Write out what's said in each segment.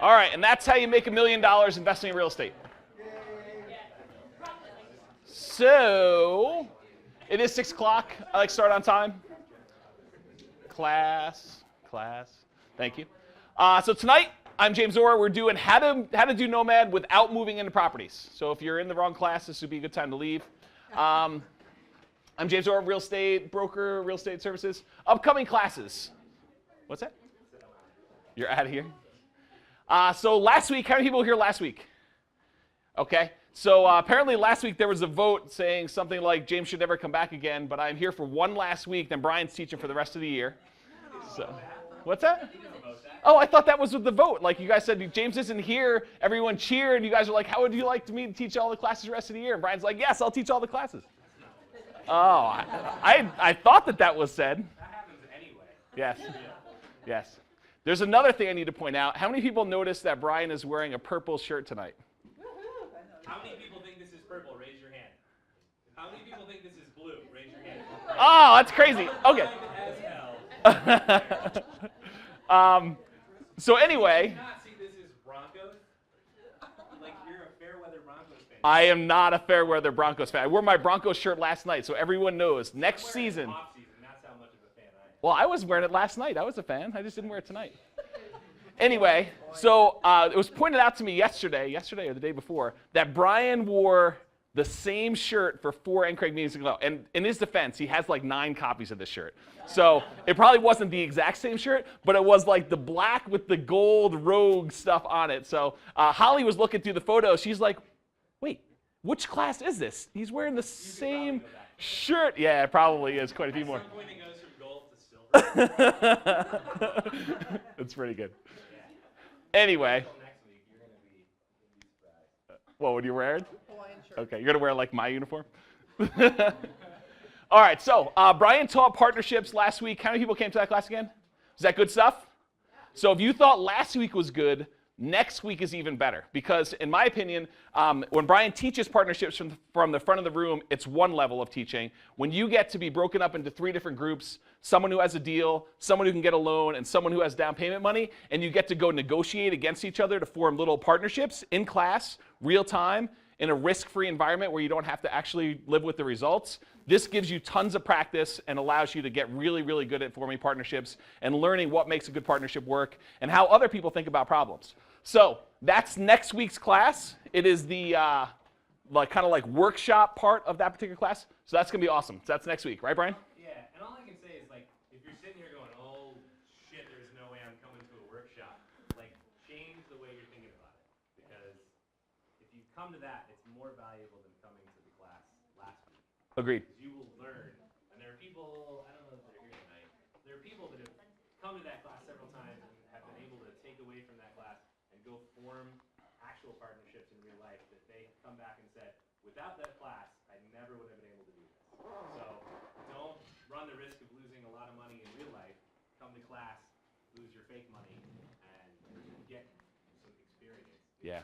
All right, and that's how you make $1 million investing in real estate. So, it is 6 o'clock. I like to start on time. Class. Thank you. So tonight, I'm James Orr. We're doing how to do Nomad without moving into properties. So if you're in the wrong class, this would be a good time to leave. I'm James Orr, real estate broker, real estate services. Upcoming classes. What's that? You're out of here. So last week, how many people were here last week? Okay. So apparently last week there was a vote saying something like James should never come back again, but I'm here for one last week, then Brian's teaching for the rest of the year. So, what's that? Oh, I thought that was with the vote. Like you guys said, James isn't here, everyone cheered, you guys are like, how would you like me to teach all the classes the rest of the year? And Brian's like, yes, I'll teach all the classes. Oh, I thought that was said. That happens anyway. Yes, yes. There's another thing I need to point out. How many people noticed that Brian is wearing a purple shirt tonight? How many people think this is purple? Raise your hand. How many people think this is blue? Raise your hand. Oh, that's crazy. Okay. So anyway. Did you not see this is Broncos? Like you're a fair weather Broncos fan. I am not a fair weather Broncos fan. I wore my Broncos shirt last night, so everyone knows. Next season. Off season. That's how much of a fan I am. Well, I was wearing it last night. I was a fan. I just didn't wear it tonight. Anyway, so it was pointed out to me yesterday or the day before, that Brian wore the same shirt for 4 NCRAG meetings ago. And in his defense, he has like 9 copies of this shirt. So it probably wasn't the exact same shirt, but it was like the black with the gold rogue stuff on it. So Holly was looking through the photos. She's like, wait, which class is this? He's wearing the same shirt. Yeah, it probably is quite a few more. At some point it goes from gold to silver. That's pretty good. Anyway. What would you wear? Okay, you're going to wear like my uniform? All right, so Brian taught partnerships last week. How many people came to that class again? Was that good stuff? So if you thought last week was good, next week is even better. Because in my opinion, when Brian teaches partnerships from the front of the room, it's one level of teaching. When you get to be broken up into 3 different groups, someone who has a deal, someone who can get a loan, and someone who has down payment money, and you get to go negotiate against each other to form little partnerships in class, real time, in a risk-free environment where you don't have to actually live with the results. This gives you tons of practice and allows you to get really, really good at forming partnerships and learning what makes a good partnership work and how other people think about problems. So that's next week's class. It is the kind of like workshop part of that particular class. So that's going to be awesome. So that's next week, right, Brian? Yeah, and all I can say is like, if you're sitting here going, oh shit, there's no way I'm coming to a workshop, like change the way you're thinking about it. Because if you come to that, it's more valuable than coming to the class last week. Agreed. Because you will learn. And there are people, I don't know if they're here tonight, there are people that have come to that class several times and have been able to take away from that class and go form actual partnerships in real life that they come back and said, without that class, I never would have been able to do this. So don't run the risk of losing a lot of money in real life. Come to class, lose your fake money, and get some experience. Yeah.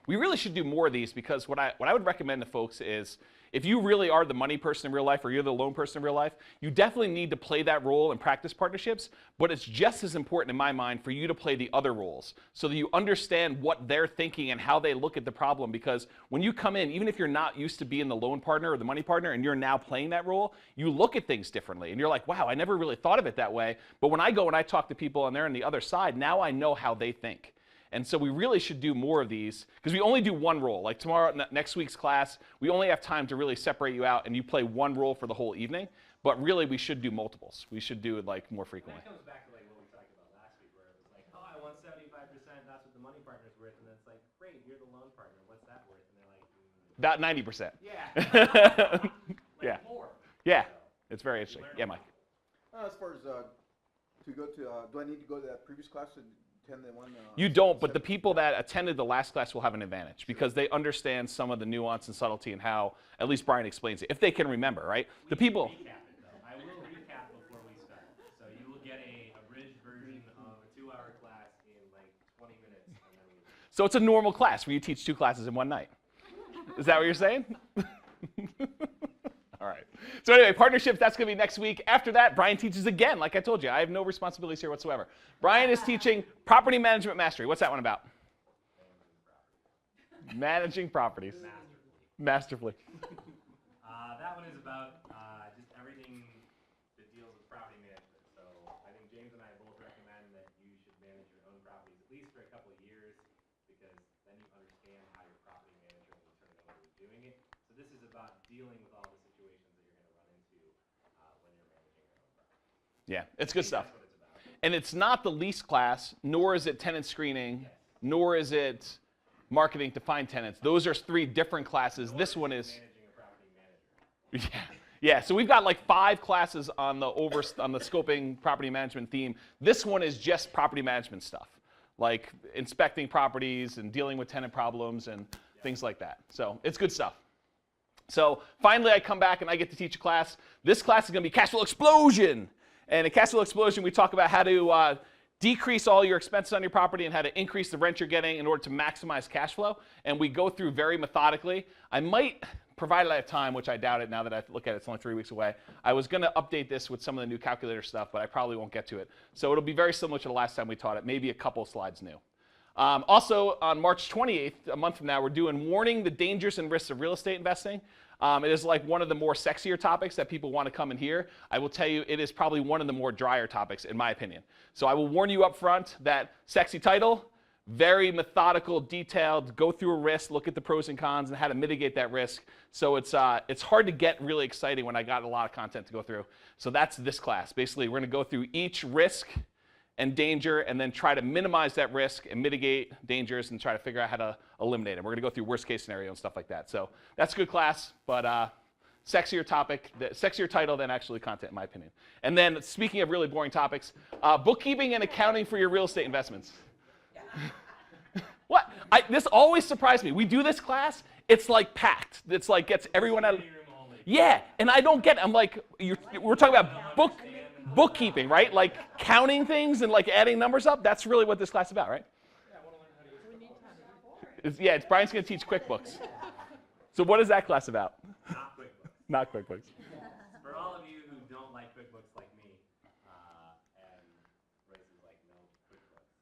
We really should do more of these because what I would recommend to folks is if you really are the money person in real life or you're the loan person in real life, you definitely need to play that role and practice partnerships, but it's just as important in my mind for you to play the other roles so that you understand what they're thinking and how they look at the problem, because when you come in, even if you're not used to being the loan partner or the money partner and you're now playing that role, you look at things differently and you're like, wow, I never really thought of it that way. But when I go and I talk to people and they're on the other side, now I know how they think. And so we really should do more of these because we only do one role. Like tomorrow, next week's class, we only have time to really separate you out and you play one role for the whole evening. But really, we should do multiples. We should do it like more frequently. That comes back to like what we talked about last week, where it was like, oh, I want 75%. That's what the money partner's worth, and then it's like, great, you're the loan partner. What's that worth? And they're like, about 90%. Yeah. Yeah. More. Yeah. It's very interesting. Yeah, Mike. As far as to go to, do I need to go to that previous class to attend the one? You don't, but the people that attended the last class will have an advantage because they understand some of the nuance and subtlety and how, at least Brian explains it, if they can remember, right? The people. I will recap before we start. So you will get a abridged version of a 2-hour class in like 20 minutes. And then So it's a normal class where you teach 2 classes in one night. Is that what you're saying? All right. So anyway, partnerships, that's going to be next week. After that, Brian teaches again. Like I told you, I have no responsibilities here whatsoever. Brian is teaching property management mastery. What's that one about? Managing properties. Masterfully. Masterfully. That one is about just everything that deals with property management. So I think James and I both recommend that you should manage your own properties at least for a couple of years, because then you understand how your property manager will turn it over to doing it. So this is about dealing with all the situations that you're going to run into when you're managing your own property. Yeah, it's good stuff. That's what it's about. And it's not the lease class, nor is it tenant screening, nor is it marketing to find tenants. Those are 3 different classes. This one is Managing a property manager. yeah. So we've got like 5 classes on the scoping property management theme. This one is just property management stuff, like inspecting properties and dealing with tenant problems and things like that. So it's good stuff. So finally, I come back and I get to teach a class. This class is going to be Cash Flow Explosion. And in Cash Flow Explosion, we talk about how to decrease all your expenses on your property and how to increase the rent you're getting in order to maximize cash flow. And we go through very methodically. I might, provided I have time, which I doubt it now that I look at it, it's only 3 weeks away. I was going to update this with some of the new calculator stuff, but I probably won't get to it. So it'll be very similar to the last time we taught it, maybe a couple slides new. Also, on March 28th, a month from now, we're doing Warning the Dangers and Risks of Real Estate Investing. It is like one of the more sexier topics that people want to come and hear. I will tell you, it is probably one of the more drier topics, in my opinion. So I will warn you up front that sexy title, very methodical, detailed, go through a risk, look at the pros and cons, and how to mitigate that risk. So it's hard to get really exciting when I got a lot of content to go through. So that's this class. Basically, we're going to go through each risk and danger, and then try to minimize that risk and mitigate dangers and try to figure out how to eliminate them. We're going to go through worst case scenario and stuff like that. So that's a good class, but sexier topic, sexier title than actually content, in my opinion. And then speaking of really boring topics, bookkeeping and accounting for your real estate investments. What? This always surprised me. We do this class, it's like packed. It's like gets everyone out. Yeah, and I don't get it. I'm like, we're talking about bookkeeping, right? Like counting things and like adding numbers up. That's really what this class is about, right? It's Brian's going to teach QuickBooks. So what is that class about? Not QuickBooks. Not QuickBooks. For all of you who don't like QuickBooks like me, and Royce is like, no QuickBooks.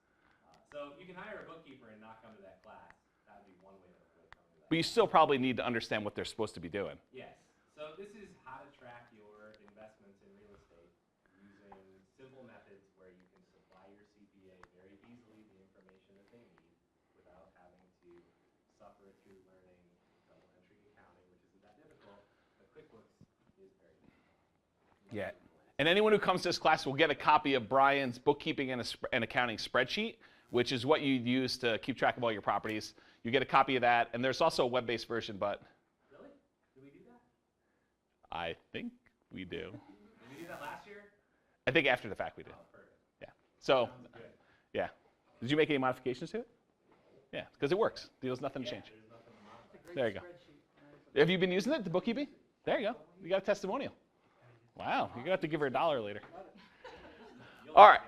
So you can hire a bookkeeper and not come to that class. That would be one way to avoid coming to that. But you still probably need to understand what they're supposed to be doing. Yes. So this is how to track your investments in real estate using simple methods where you can supply your CPA very easily the information that they need without having to suffer through learning double entry accounting, which isn't that difficult, but QuickBooks is very difficult. Yeah. And anyone who comes to this class will get a copy of Brian's bookkeeping and accounting spreadsheet, which is what you use to keep track of all your properties. You get a copy of that, and there's also a web-based version, but Really? Did we do that? I think we do. Did we do that last year? I think after the fact we did. Oh, perfect. Yeah. So, Sounds good. yeah. Did you make any modifications to it? Yeah, because it works. There's nothing to change. There's nothing to modify. There you go. Have you been using it, the bookkeeping? There you go. You got a testimonial. Wow, you're going to have to give her $1 later. All right.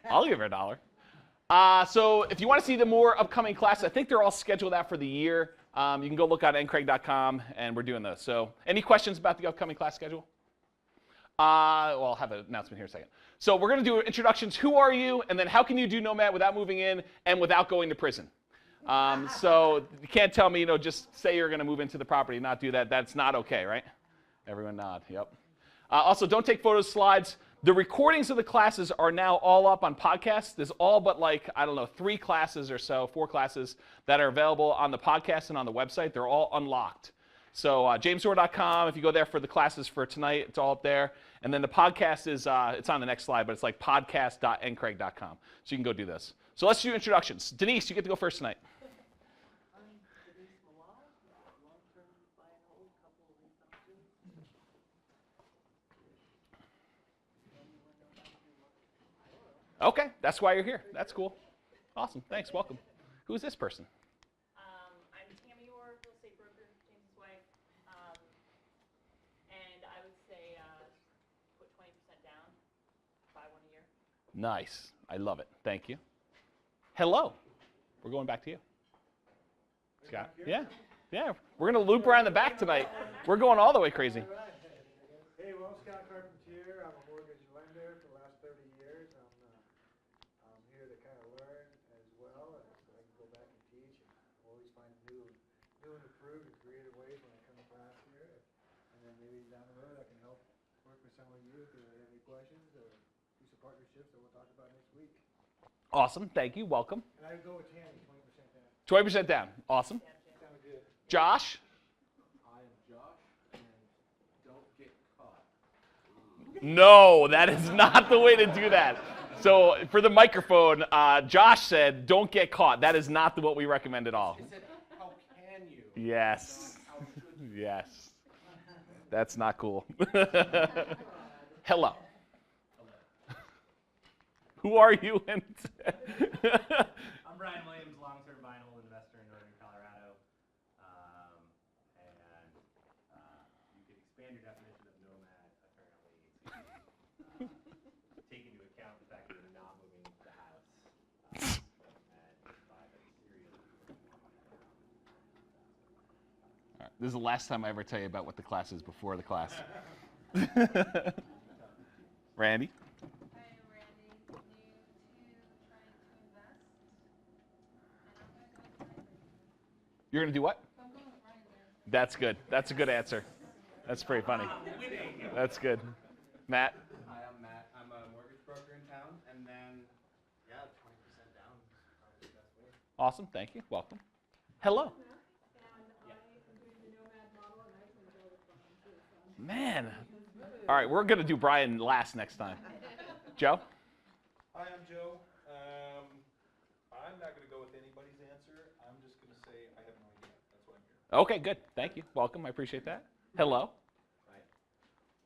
I'll give her $1. So if you want to see the more upcoming classes, I think they're all scheduled out for the year. You can go look at ncraig.com, and we're doing those. So any questions about the upcoming class schedule? Well, I'll have an announcement here in a second. So we're going to do introductions. Who are you? And then how can you do Nomad without moving in and without going to prison? So you can't tell me, just say you're going to move into the property and not do that. That's not okay, right? Everyone nod. Yep. Also, don't take photos, slides. The recordings of the classes are now all up on podcasts. There's all but 3 classes or so, 4 classes that are available on the podcast and on the website. They're all unlocked. So jamesdoor.com, if you go there for the classes for tonight, it's all up there. And then the podcast is, it's on the next slide, but it's like podcast.ncraig.com. So you can go do this. So let's do introductions. Denise, you get to go first tonight. Okay, that's why you're here. That's cool. Awesome. Thanks. Welcome. Who's this person? I'm Tammy Orr, real estate broker, James's wife. And I would say put 20% down, buy one a year. Nice. I love it. Thank you. Hello. We're going back to you. Scott? Yeah. Yeah. We're going to loop around the back tonight. We're going all the way crazy. Hey, well, Scott Carpentier. I'm a mortgage lender for the last 30 years. I'm here to kind of learn as well, and so I can go back and teach. And always find maybe down the road I can help work with some of you if you have any questions or do some partnerships that we'll talk about next week. Awesome. Thank you. Welcome. And I would go with Tammy, 20% down. 20% down. Awesome. Sounded good. Josh? I am Josh, and don't get caught. No, that is not the way to do that. So for the microphone, Josh said, "Don't get caught." That is not what we recommend at all. It said, how can you? Yes. Not how should you? Yes. That's not cool. Hello. Who are you? I'm Brian Williams, long-term buy and hold investor in Northern Colorado. You could expand your definition of nomad, apparently, to take into account the fact that you're not moving the house and buy the cereal. All right, this is the last time I ever tell you about what the class is before the class. Randy? Hi, I'm Randy, new to trying to invest, and I'm going to go with Brian. You're going to do what? I'm going with Brian there. That's good. That's a good answer. That's pretty funny. That's good. Matt? Hi, I'm Matt. I'm a mortgage broker in town, and then, yeah, 20% down is probably the best way. Awesome. Thank you. Welcome. Hello. Man. All right, we're going to do Brian last next time. Joe? Hi, I'm Joe. I'm not going to go with anybody's answer. I'm just going to say I have no idea. That's why I'm here. Okay, good. Thank you. Welcome. I appreciate that. Hello. Hi,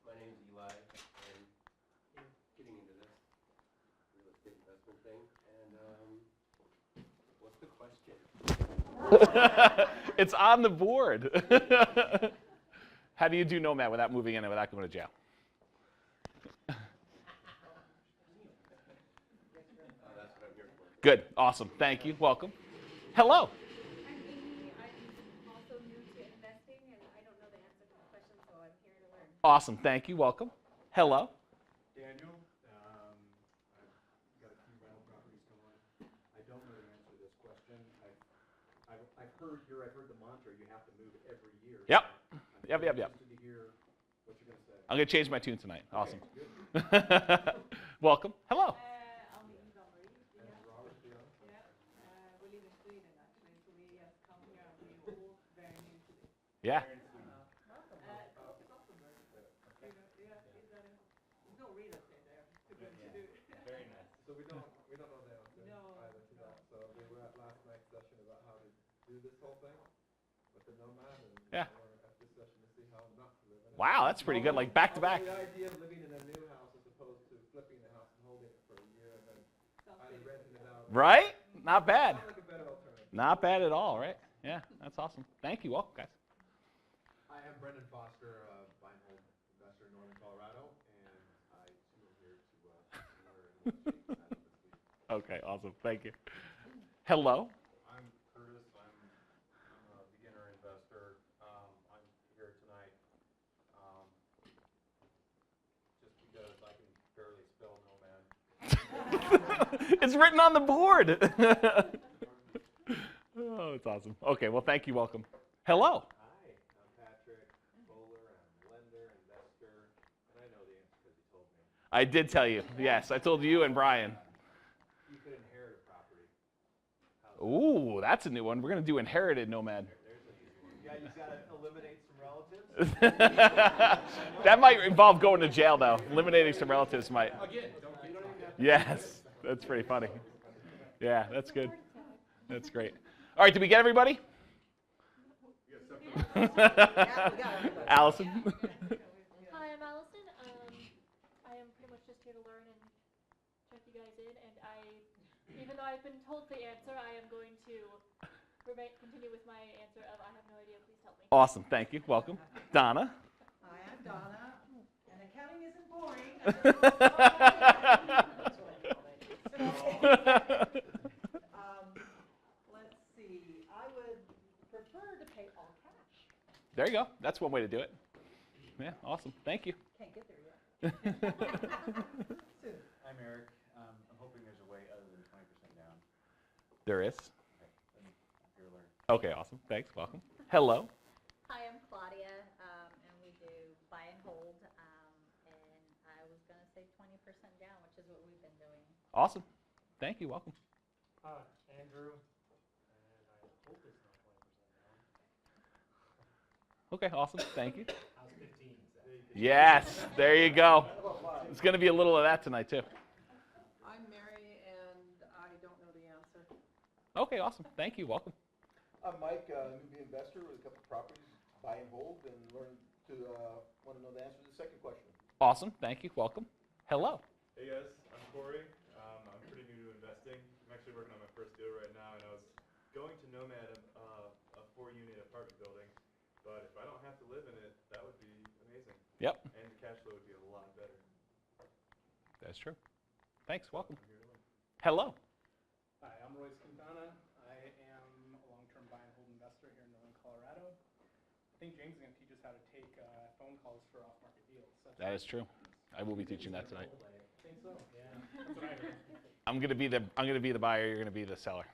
my name's Eli, and getting into this real estate investment thing, and what's the question? It's on the board. How do you do Nomad without moving in and without going to jail? That's what I'm here for. Good. Awesome. Thank you. Welcome. Hello. I'm Amy. I'm also new to investing, and I don't know the answer to the question, so I'm here to learn. Awesome. Thank you. Welcome. Hello. Daniel, I've got a few rental properties going. I don't know the answer to this question. I've heard the mantra, you have to move every year. Yep. So Yep. I'm interested to hear what you're going to say. I'm going to change my tune tonight. Awesome. Good. Welcome. Hello. I'm Eva Marie. And Robert, yeah. We live in Sweden, actually, so we just come here and we're all very new to this. Yeah. There's no real estate there to do. Very nice. So we don't know the answer No. either to that. So we were at last night's session about how to do this whole thing with the Nomad, and Yeah. we're at this session to see how not to live in it. Wow, that's pretty good. Like back to back. The idea of living in a new house as opposed to flipping the house and holding it for a year and then either renting it out. Right? Not bad. Sounds like a better alternative. Not bad at all, right? Yeah, that's awesome. Thank you. Welcome, guys. I am Brendan Foster, buy and hold investor in Northern Colorado, and I too am here to learn what shapes that this week. Okay, awesome. Thank you. Hello. I'm Curtis. I'm a beginner investor. I'm here tonight just because I can barely spell Nomad. It's written on the board. Oh, it's awesome. Okay, well, thank you. Welcome. Hello. Hi, I'm Patrick Bowler. I'm lender, investor, and I know the answer because you told me. I did tell you. Yes, I told you and Brian. You could inherit a property. Ooh, that's a new one. We're going to do inherited Nomad. Yeah, you gotta eliminate some relatives. That might involve going to jail, though. Eliminating some relatives might. Again, you don't even have to. Yes, that's pretty funny. Yeah, that's good. That's great. All right, did we get everybody? Allison? Hi, I'm Allison. I am pretty much just here to learn and check you guys in. And even though I've been told the answer, I am going to continue with my answer of I have no idea. Please help me. Awesome, thank you. Welcome. Donna? Hi, I'm Donna, and accounting isn't boring. Let's see, I would prefer to pay all cash. There you go. That's one way to do it. Yeah, awesome. Thank you. Can't get there yet. Soon. I'm Eric. I'm hoping there's a way other than 20% down. There is. I'm here to learn. Okay, awesome. Thanks. Welcome. Hello. Hi, I'm Claudia, and we do Awesome. Thank you. Welcome. Andrew, and I hope it's not 20% down. Okay, awesome. Thank you. I was 15. So. Yes, there you go. It's going to be a little of that tonight, too. I'm Mary, and I don't know the answer. Okay, awesome. Thank you. Welcome. I'm Mike, newbie investor with a couple of properties, buy and hold, and want to know the answer to the second question. Awesome. Thank you. Welcome. Hello. Hey guys, I'm Corey. I'm pretty new to investing. I'm actually working on my first deal right now, and I was going to Nomad, a 4-unit apartment building, but if I don't have to live in it, that would be amazing. Yep, And the cash flow would be a lot better. that's true. Thanks. Welcome. I'm here to learn. Hello. Hi, I'm Royce Quintana. I am a long-term buy and hold investor here in Northern Colorado. I think James is going to teach us how to take phone calls for off-market deals. That is true. I will be teaching that tonight. I think so. Yeah, that's what I heard. I'm gonna be the buyer. You're gonna be the seller.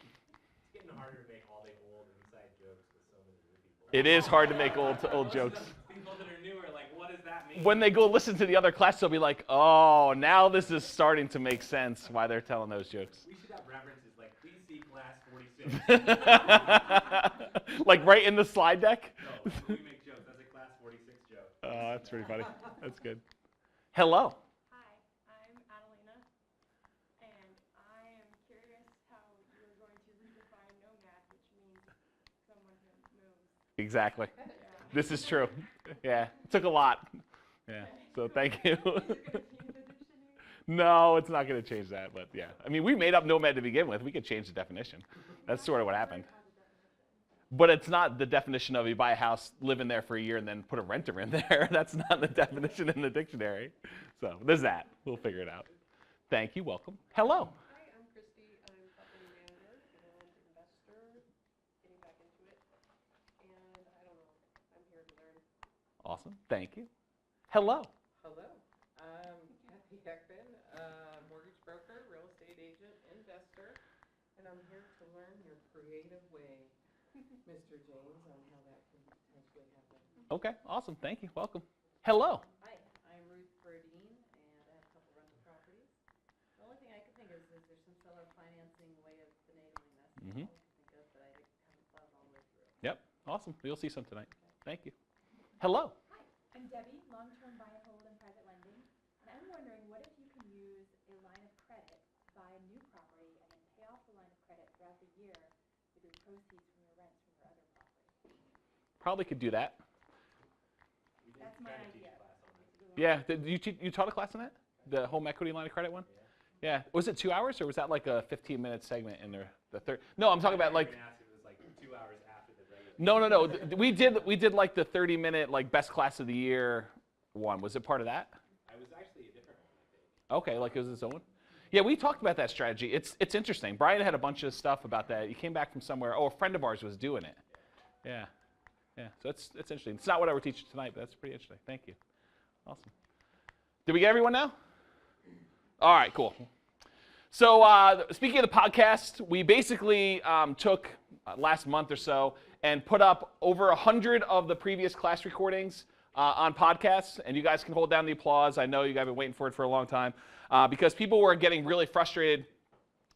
It's getting harder to make all the old inside jokes with so many new people. It is hard to make old jokes. People that are new are like, what does that mean? When they go listen to the other class, they'll be like, "Oh, now this is starting to make sense why they're telling those jokes." We should have references like, please see class 46. Like right in the slide deck. No, when we make jokes. That's a class 46 joke. Oh, that's pretty funny. That's good. Hello. Hi, I'm Adelina, and I am curious how you're going to redefine nomad, which means someone who moves. Exactly. Yeah. This is true. Yeah, it took a lot. Yeah. So thank you. Is it going to be in the dictionary? No, it's not going to change that, but yeah. I mean, we made up nomad to begin with. We could change the definition. That's sort of what happened. But it's not the definition of you buy a house, live in there for a year, and then put a renter in there. That's not the definition in the dictionary. So there's that. We'll figure it out. Thank you. Welcome. Hello. Hi, I'm Christy. I'm property manager and investor, getting back into it. And I don't know, I'm here to learn. Awesome. Thank you. Hello. Hello, I'm Kathy Heckman, mortgage broker, real estate agent, investor, and I'm here to learn your creative way, Mr. James, on how that can potentially happen. Okay. Awesome. Thank you. Welcome. Hello. Hi, I'm Ruth Burdine, and I have a couple rental properties. The only thing I could think is there's some seller financing way of finagling this. Mhm. All I could think of, but I haven't thought all the way through. Yep. Awesome. You'll see some tonight. Thank you. Hello. Hi, I'm Debbie, long-term buy and hold and private lending, and I'm wondering what if you can use a line of credit to buy a new property and then pay off the line of credit throughout the year with your proceeds from your rents from your other property. Probably could do that. That's my idea. Yeah. You taught a class on that? The home equity line of credit one? Yeah. Was it 2 hours or was that like a 15-minute segment in the third? No, I'm talking about like. It was like 2 hours after the regular. No. We did like the 30-minute like best class of the year one. Was it part of that? I was actually a different one, I think. Okay, like it was its own. Yeah, we talked about that strategy. It's interesting. Brian had a bunch of stuff about that. He came back from somewhere. Oh, a friend of ours was doing it. Yeah. So it's interesting. It's not what I were teaching tonight, but that's pretty interesting. Thank you. Awesome. Did we get everyone now? All right, cool. So speaking of the podcast, we basically took last month or so and put up over 100 of the previous class recordings on podcasts, and you guys can hold down the applause. I know you guys have been waiting for it for a long time because people were getting really frustrated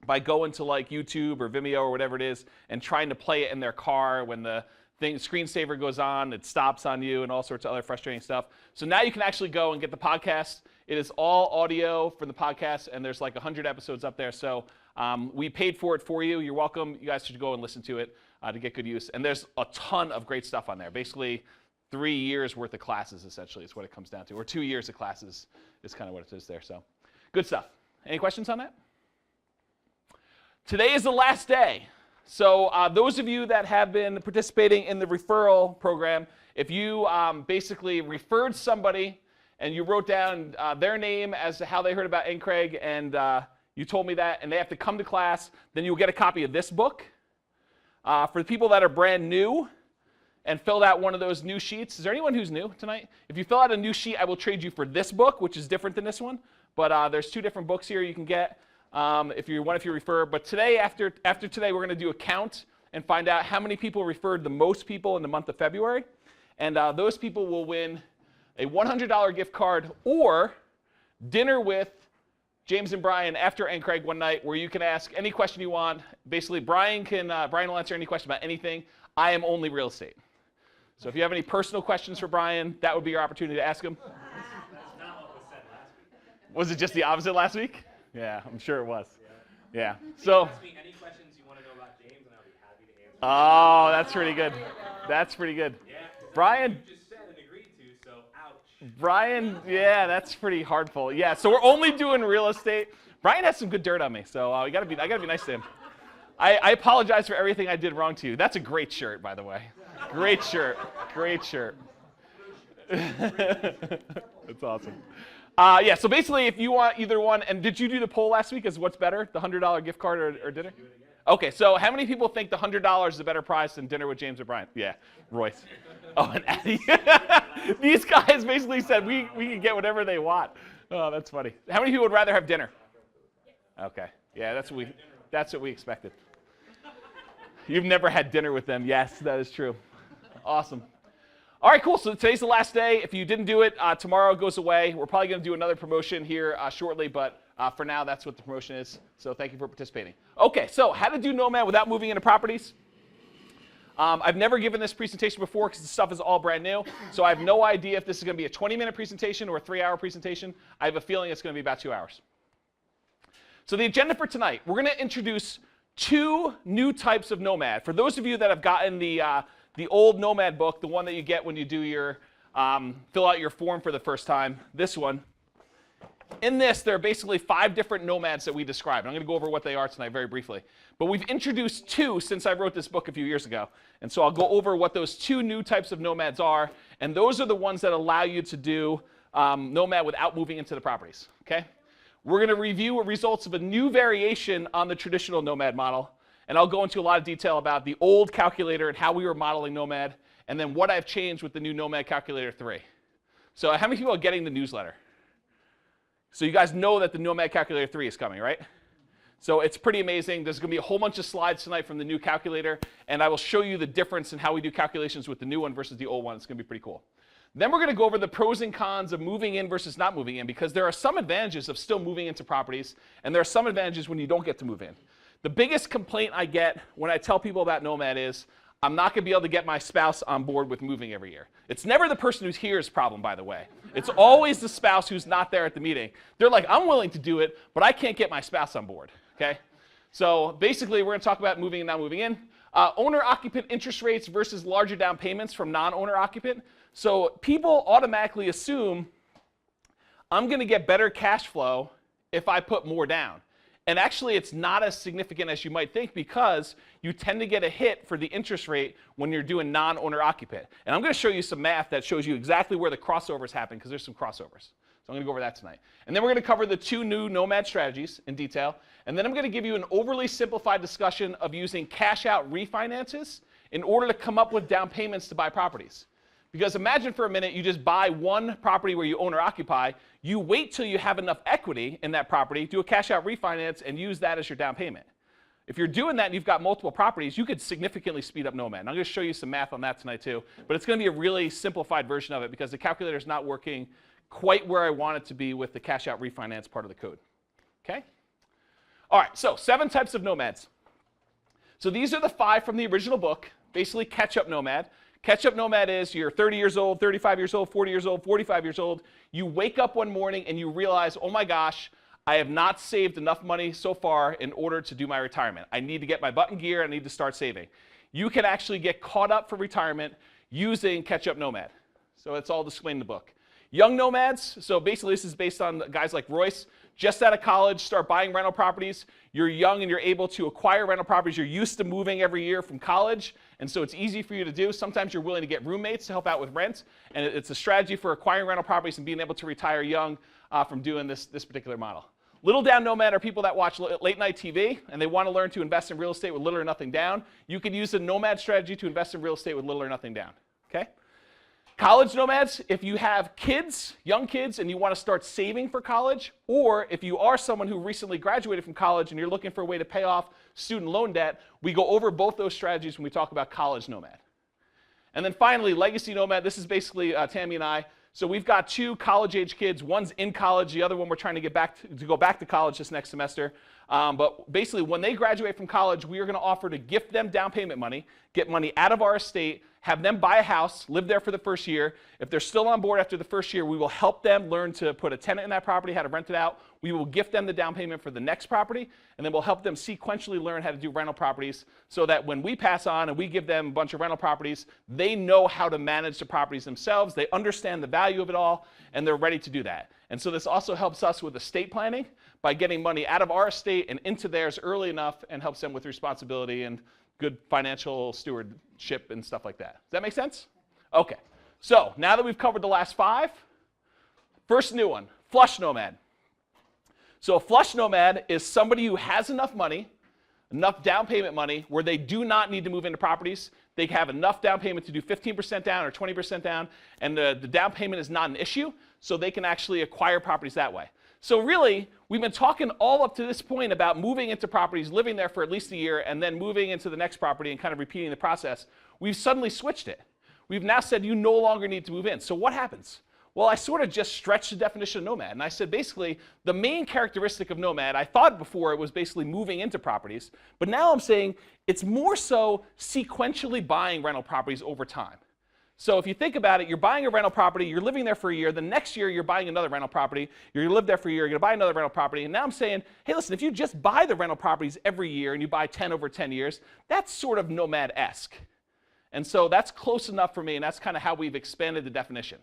by going to like YouTube or Vimeo or whatever it is and trying to play it in their car when the screensaver goes on, it stops on you and all sorts of other frustrating stuff. So now you can actually go and get the podcast. It is all audio from the podcast, and there's like 100 episodes up there. So we paid for it for you. You're welcome. You guys should go and listen to it to get good use. And there's a ton of great stuff on there. Basically, 3 years worth of classes, essentially, is what it comes down to. Or 2 years of classes is kind of what it is there. So good stuff. Any questions on that? Today is the last day. So those of you that have been participating in the referral program, if you basically referred somebody and you wrote down their name as to how they heard about NCRAG and you told me that, and they have to come to class, then you'll get a copy of this book. For the people that are brand new and filled out one of those new sheets, is there anyone who's new tonight? If you fill out a new sheet, I will trade you for this book, which is different than this one. But there's 2 different books here you can get. If you refer. But today, after today, we're going to do a count and find out how many people referred the most people in the month of February. And those people will win a $100 gift card or dinner with James and Brian after and Craig one night where you can ask any question you want. Basically, Brian will answer any question about anything. I am only real estate. So if you have any personal questions for Brian, that would be your opportunity to ask him. That's not what was said last week. Was it just the opposite last week? Yeah, I'm sure it was. Yeah. So. Ask me any questions you want to know about James, and I'll be happy to answer. Oh, that's pretty good. That's pretty good. Yeah, Brian. You just said and agreed to, so ouch. Brian, yeah, that's pretty hardful. Yeah, so we're only doing real estate. Brian has some good dirt on me, so I gotta be nice to him. I apologize for everything I did wrong to you. That's a great shirt, by the way. Great shirt. Great shirt. That's awesome. Yeah, so basically, if you want either one, and did you do the poll last week as what's better, the $100 gift card or dinner? Okay, so how many people think the $100 is a better price than dinner with James or Brian? Yeah, Royce. Oh, and Addie. These guys basically said we can get whatever they want. Oh, that's funny. How many people would rather have dinner? Okay, yeah, that's what we expected. You've never had dinner with them. Yes, that is true. Awesome. All right, cool. So today's the last day. If you didn't do it, tomorrow it goes away. We're probably going to do another promotion here shortly, but for now, that's what the promotion is. So thank you for participating. Okay, so how to do Nomad without moving into properties. I've never given this presentation before because the stuff is all brand new. So I have no idea if this is going to be a 20-minute presentation or a 3-hour presentation. I have a feeling it's going to be about 2 hours. So the agenda for tonight, we're going to introduce 2 new types of Nomad. For those of you that have gotten the old Nomad book, the one that you get when you do your fill out your form for the first time, this one. In this, there are basically 5 different nomads that we describe. I'm going to go over what they are tonight very briefly. But we've introduced 2 since I wrote this book a few years ago. And so I'll go over what those 2 new types of nomads are. And those are the ones that allow you to do Nomad without moving into the properties. Okay? We're going to review results of a new variation on the traditional Nomad model. And I'll go into a lot of detail about the old calculator and how we were modeling Nomad, and then what I've changed with the new Nomad Calculator 3. So how many people are getting the newsletter? So you guys know that the Nomad Calculator 3 is coming, right? So it's pretty amazing. There's going to be a whole bunch of slides tonight from the new calculator, and I will show you the difference in how we do calculations with the new one versus the old one. It's going to be pretty cool. Then we're going to go over the pros and cons of moving in versus not moving in, because there are some advantages of still moving into properties, and there are some advantages when you don't get to move in. The biggest complaint I get when I tell people about Nomad is, I'm not going to be able to get my spouse on board with moving every year. It's never the person who's here's problem, by the way. It's always the spouse who's not there at the meeting. They're like, I'm willing to do it, but I can't get my spouse on board. Okay? So basically, we're going to talk about moving and not moving in. Owner-occupant interest rates versus larger down payments from non-owner-occupant. So people automatically assume I'm going to get better cash flow if I put more down. And actually, it's not as significant as you might think because you tend to get a hit for the interest rate when you're doing non-owner occupant. And I'm going to show you some math that shows you exactly where the crossovers happen because there's some crossovers. So I'm going to go over that tonight. And then we're going to cover the 2 new Nomad strategies in detail. And then I'm going to give you an overly simplified discussion of using cash-out refinances in order to come up with down payments to buy properties. Because imagine for a minute you just buy one property where you own or occupy, you wait till you have enough equity in that property, do a cash out refinance, and use that as your down payment. If you're doing that and you've got multiple properties, you could significantly speed up Nomad. And I'm going to show you some math on that tonight too, but it's going to be a really simplified version of it because the calculator is not working quite where I want it to be with the cash out refinance part of the code. Okay? All right, so 7 types of nomads. So these are the 5 from the original book, basically catch-up nomad. Catch-up nomad is you're 30 years old, 35 years old, 40 years old, 45 years old. You wake up one morning and you realize, oh my gosh, I have not saved enough money so far in order to do my retirement. I need to get my butt in gear. I need to start saving. You can actually get caught up for retirement using catch-up nomad. So it's all displayed in the book. Young nomads, so basically this is based on guys like Royce, just out of college, start buying rental properties. You're young and you're able to acquire rental properties. You're used to moving every year from college, and so it's easy for you to do. Sometimes you're willing to get roommates to help out with rent, and it's a strategy for acquiring rental properties and being able to retire young from doing this particular model. Little down nomad are people that watch late night TV, and they want to learn to invest in real estate with little or nothing down. You could use a nomad strategy to invest in real estate with little or nothing down. Okay? College nomads, if you have kids, young kids, and you want to start saving for college, or if you are someone who recently graduated from college and you're looking for a way to pay off student loan debt, we go over both those strategies when we talk about college nomad. And then finally, legacy nomad, this is basically Tammy and I. So we've got 2 college-age kids. One's in college. The other one we're trying to get back to go back to college this next semester. But basically, when they graduate from college, we are going to offer to gift them down payment money, get money out of our estate, have them buy a house, live there for the first year. If they're still on board after the first year, we will help them learn to put a tenant in that property, how to rent it out. We will gift them the down payment for the next property, and then we'll help them sequentially learn how to do rental properties so that when we pass on and we give them a bunch of rental properties, they know how to manage the properties themselves, they understand the value of it all, and they're ready to do that. And so this also helps us with estate planning by getting money out of our estate and into theirs early enough, and helps them with responsibility and good financial stewardship and stuff like that. Does that make sense? Okay. So now that we've covered the last 5, first new one, flush nomad. So a flush nomad is somebody who has enough money, enough down payment money, where they do not need to move into properties. They have enough down payment to do 15% down or 20% down, and the down payment is not an issue, so they can actually acquire properties that way. So really, we've been talking all up to this point about moving into properties, living there for at least a year, and then moving into the next property and kind of repeating the process. We've suddenly switched it. We've now said you no longer need to move in. So what happens? Well, I sort of just stretched the definition of nomad, and I said basically the main characteristic of nomad, I thought before it was basically moving into properties, but now I'm saying it's more so sequentially buying rental properties over time. So if you think about it, you're buying a rental property, you're living there for a year, the next year you're buying another rental property, you're going to live there for a year, you're going to buy another rental property, and now I'm saying, hey, listen, if you just buy the rental properties every year and you buy 10 over 10 years, that's sort of nomad-esque. And so that's close enough for me, and that's kind of how we've expanded the definition.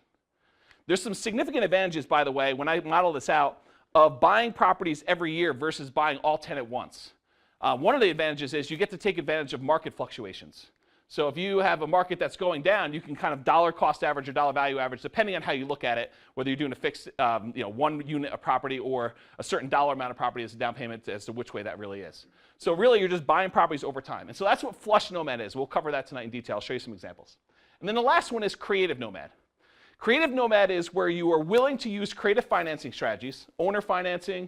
There's some significant advantages, by the way, when I model this out, of buying properties every year versus buying all 10 at once. One of the advantages is you get to take advantage of market fluctuations. So if you have a market that's going down, you can kind of dollar cost average or dollar value average, depending on how you look at it, whether you're doing a fixed, 1 unit of property or a certain dollar amount of property as a down payment as to which way that really is. So really, you're just buying properties over time. And so that's what flush nomad is. We'll cover that tonight in detail. I'll show you some examples. And then the last one is creative nomad. Creative nomad is where you are willing to use creative financing strategies, owner financing,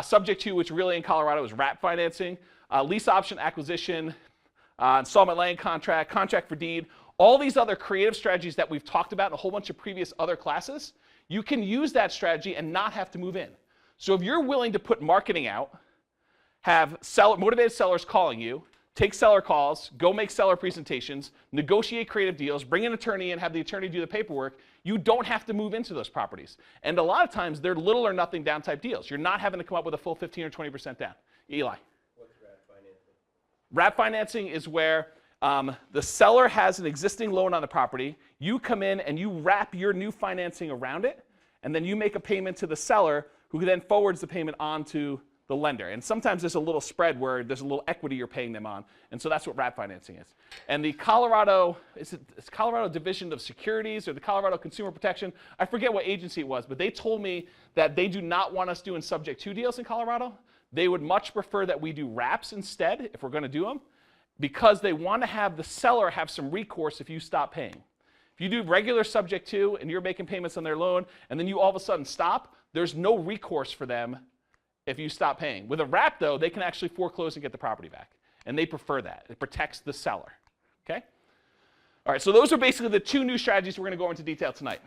subject to, which really in Colorado is wrap financing, lease option acquisition, installment land contract, contract for deed, all these other creative strategies that we've talked about in a whole bunch of previous other classes, you can use that strategy and not have to move in. So if you're willing to put marketing out, have motivated sellers calling you, take seller calls, go make seller presentations, negotiate creative deals, bring an attorney in, have the attorney do the paperwork, you don't have to move into those properties. And a lot of times, they're little or nothing down type deals. You're not having to come up with a full 15 or 20% down. Eli. What's wrap financing? Wrap financing is where the seller has an existing loan on the property. You come in and you wrap your new financing around it, and then you make a payment to the seller, who then forwards the payment on to the lender. And sometimes there's a little spread where there's a little equity you're paying them on. And so that's what wrap financing is. And the Colorado, it's Colorado Division of Securities or the Colorado Consumer Protection, I forget what agency it was, but they told me that they do not want us doing subject to deals in Colorado. They would much prefer that we do wraps instead, if we're going to do them, because they want to have the seller have some recourse if you stop paying. If you do regular subject to and you're making payments on their loan and then you all of a sudden stop, there's no recourse for them if you stop paying. With a wrap, though, they can actually foreclose and get the property back. And they prefer that. It protects the seller. Okay? All right, so those are basically the 2 new strategies we're going to go into detail tonight.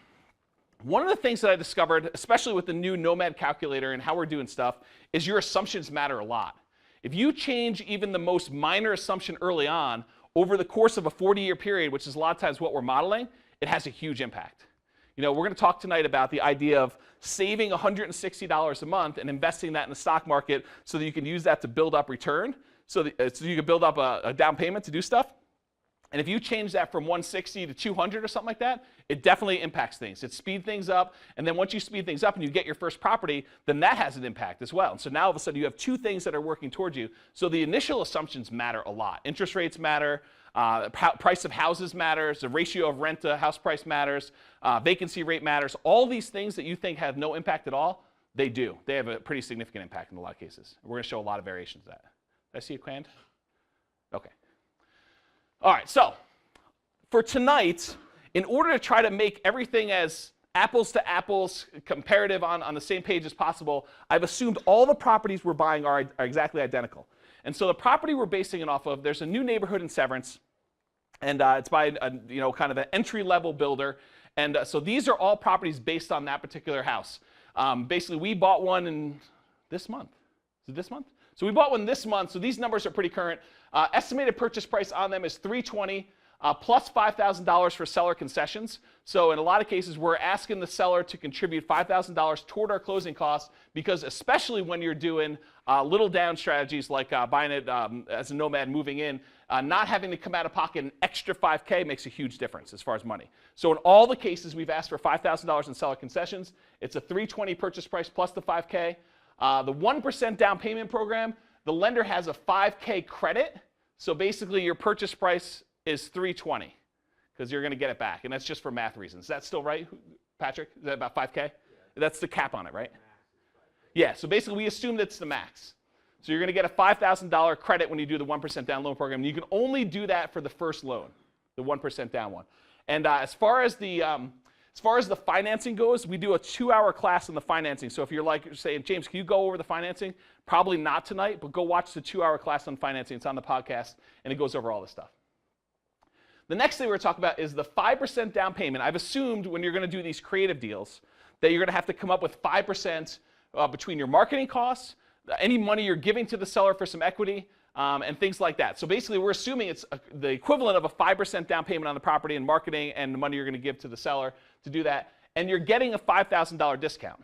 One of the things that I discovered, especially with the new Nomad calculator and how we're doing stuff, is your assumptions matter a lot. If you change even the most minor assumption early on, over the course of a 40-year period, which is a lot of times what we're modeling, it has a huge impact. You know, we're going to talk tonight about the idea of saving $160 a month and investing that in the stock market so that you can use that to build up return, so you can build up a down payment to do stuff. And if you change that from 160 to 200 or something like that, it definitely impacts things. It speeds things up, and then once you speed things up and you get your first property, then that has an impact as well. And so now all of a sudden you have 2 things that are working towards you. So the initial assumptions matter a lot. Interest rates matter, price of houses matters, the ratio of rent to house price matters, vacancy rate matters. All these things that you think have no impact at all, they do. They have a pretty significant impact in a lot of cases. We're going to show a lot of variations of that. Did I see a hand? Okay. All right, so for tonight, in order to try to make everything as apples to apples comparative on the same page as possible, I've assumed all the properties we're buying are exactly identical. And so the property we're basing it off of, there's a new neighborhood in Severance, and it's by kind of an entry-level builder. And so these are all properties based on that particular house. Basically, we bought one in this month. Is it this month? So we bought one this month, so these numbers are pretty current. Estimated purchase price on them is $320 plus $5,000 for seller concessions. So in a lot of cases, we're asking the seller to contribute $5,000 toward our closing costs, because especially when you're doing little down strategies like buying it as a Nomad, moving in, not having to come out of pocket an extra $5K makes a huge difference as far as money. So in all the cases, we've asked for $5,000 in seller concessions. It's a $320 purchase price plus the $5K. The 1% down payment program, the lender has a $5K credit. So basically your purchase price is $320 because you're going to get it back. And that's just for math reasons. Is that still right, Patrick? Is that about $5K? Yeah. That's the cap on it, right? Yeah, so basically we assume that's the max. So you're going to get a $5,000 credit when you do the 1% down loan program. You can only do that for the first loan, the 1% down one. And as far as the financing goes, we do a 2-hour class on the financing. So if you're like saying, James, can you go over the financing? Probably not tonight, but go watch the 2-hour class on financing. It's on the podcast, and it goes over all this stuff. The next thing we're going to talk about is the 5% down payment. I've assumed when you're going to do these creative deals that you're going to have to come up with 5% between your marketing costs, any money you're giving to the seller for some equity, and things like that. So basically, we're assuming it's the equivalent of a 5% down payment on the property and marketing and the money you're going to give to the seller to do that, and you're getting a $5,000 discount.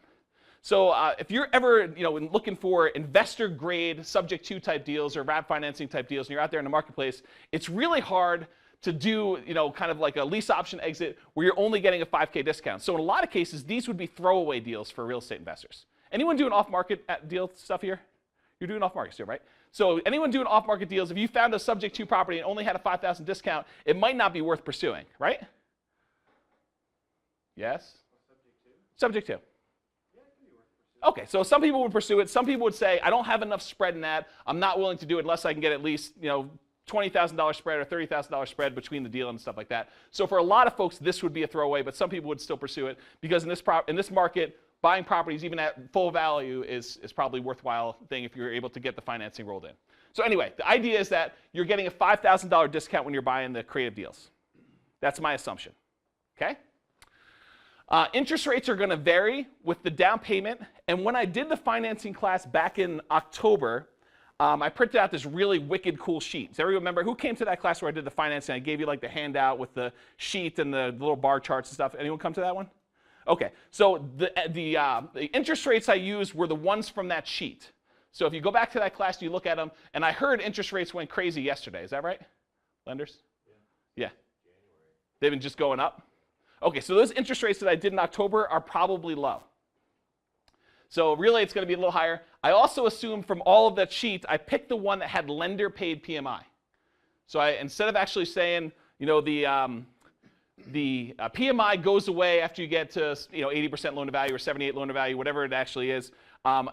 So if you're ever looking for investor grade subject to type deals or wrap financing type deals, and you're out there in the marketplace, it's really hard to do kind of like a lease option exit where you're only getting a $5K discount. So in a lot of cases, these would be throwaway deals for real estate investors. Anyone doing off-market deal stuff here? You're doing off-market still, right? So anyone doing off-market deals, if you found a subject to property and only had a $5,000 discount, it might not be worth pursuing, right? Yes? Subject to. Okay, so some people would pursue it. Some people would say, I don't have enough spread in that. I'm not willing to do it unless I can get at least $20,000 spread or $30,000 spread between the deal and stuff like that. So for a lot of folks, this would be a throwaway, but some people would still pursue it because in this market, buying properties even at full value is probably a worthwhile thing if you're able to get the financing rolled in. So anyway, the idea is that you're getting a $5,000 discount when you're buying the creative deals. That's my assumption, okay? Interest rates are going to vary with the down payment. And when I did the financing class back in October, I printed out this really wicked cool sheet. Does everyone remember? Who came to that class where I did the financing? I gave you like the handout with the sheet and the little bar charts and stuff. Anyone come to that one? Okay, so the interest rates I used were the ones from that sheet. So if you go back to that class, you look at them, and I heard interest rates went crazy yesterday. Is that right? Lenders? Yeah. They've been just going up? Okay, so those interest rates that I did in October are probably low. So really, it's going to be a little higher. I also assumed from all of that sheet, I picked the one that had lender-paid PMI. So instead of actually saying, the PMI goes away after you get to 80% loan to value or 78 loan to value, whatever it actually is.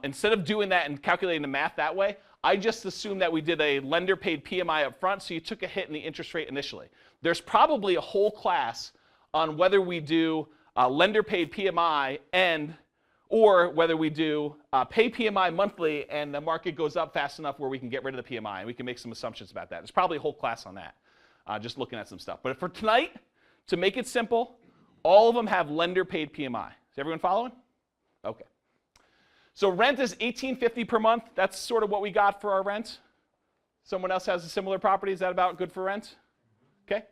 Instead of doing that and calculating the math that way, I just assumed that we did a lender-paid PMI up front, so you took a hit in the interest rate initially. There's probably a whole class on whether we do lender-paid PMI or whether we do pay PMI monthly and the market goes up fast enough where we can get rid of the PMI, and we can make some assumptions about that. There's probably a whole class on that, just looking at some stuff. But for tonight, to make it simple, all of them have lender-paid PMI. Is everyone following? Okay. So rent is $1,850 per month. That's sort of what we got for our rent. Someone else has a similar property. Is that about good for rent? Okay.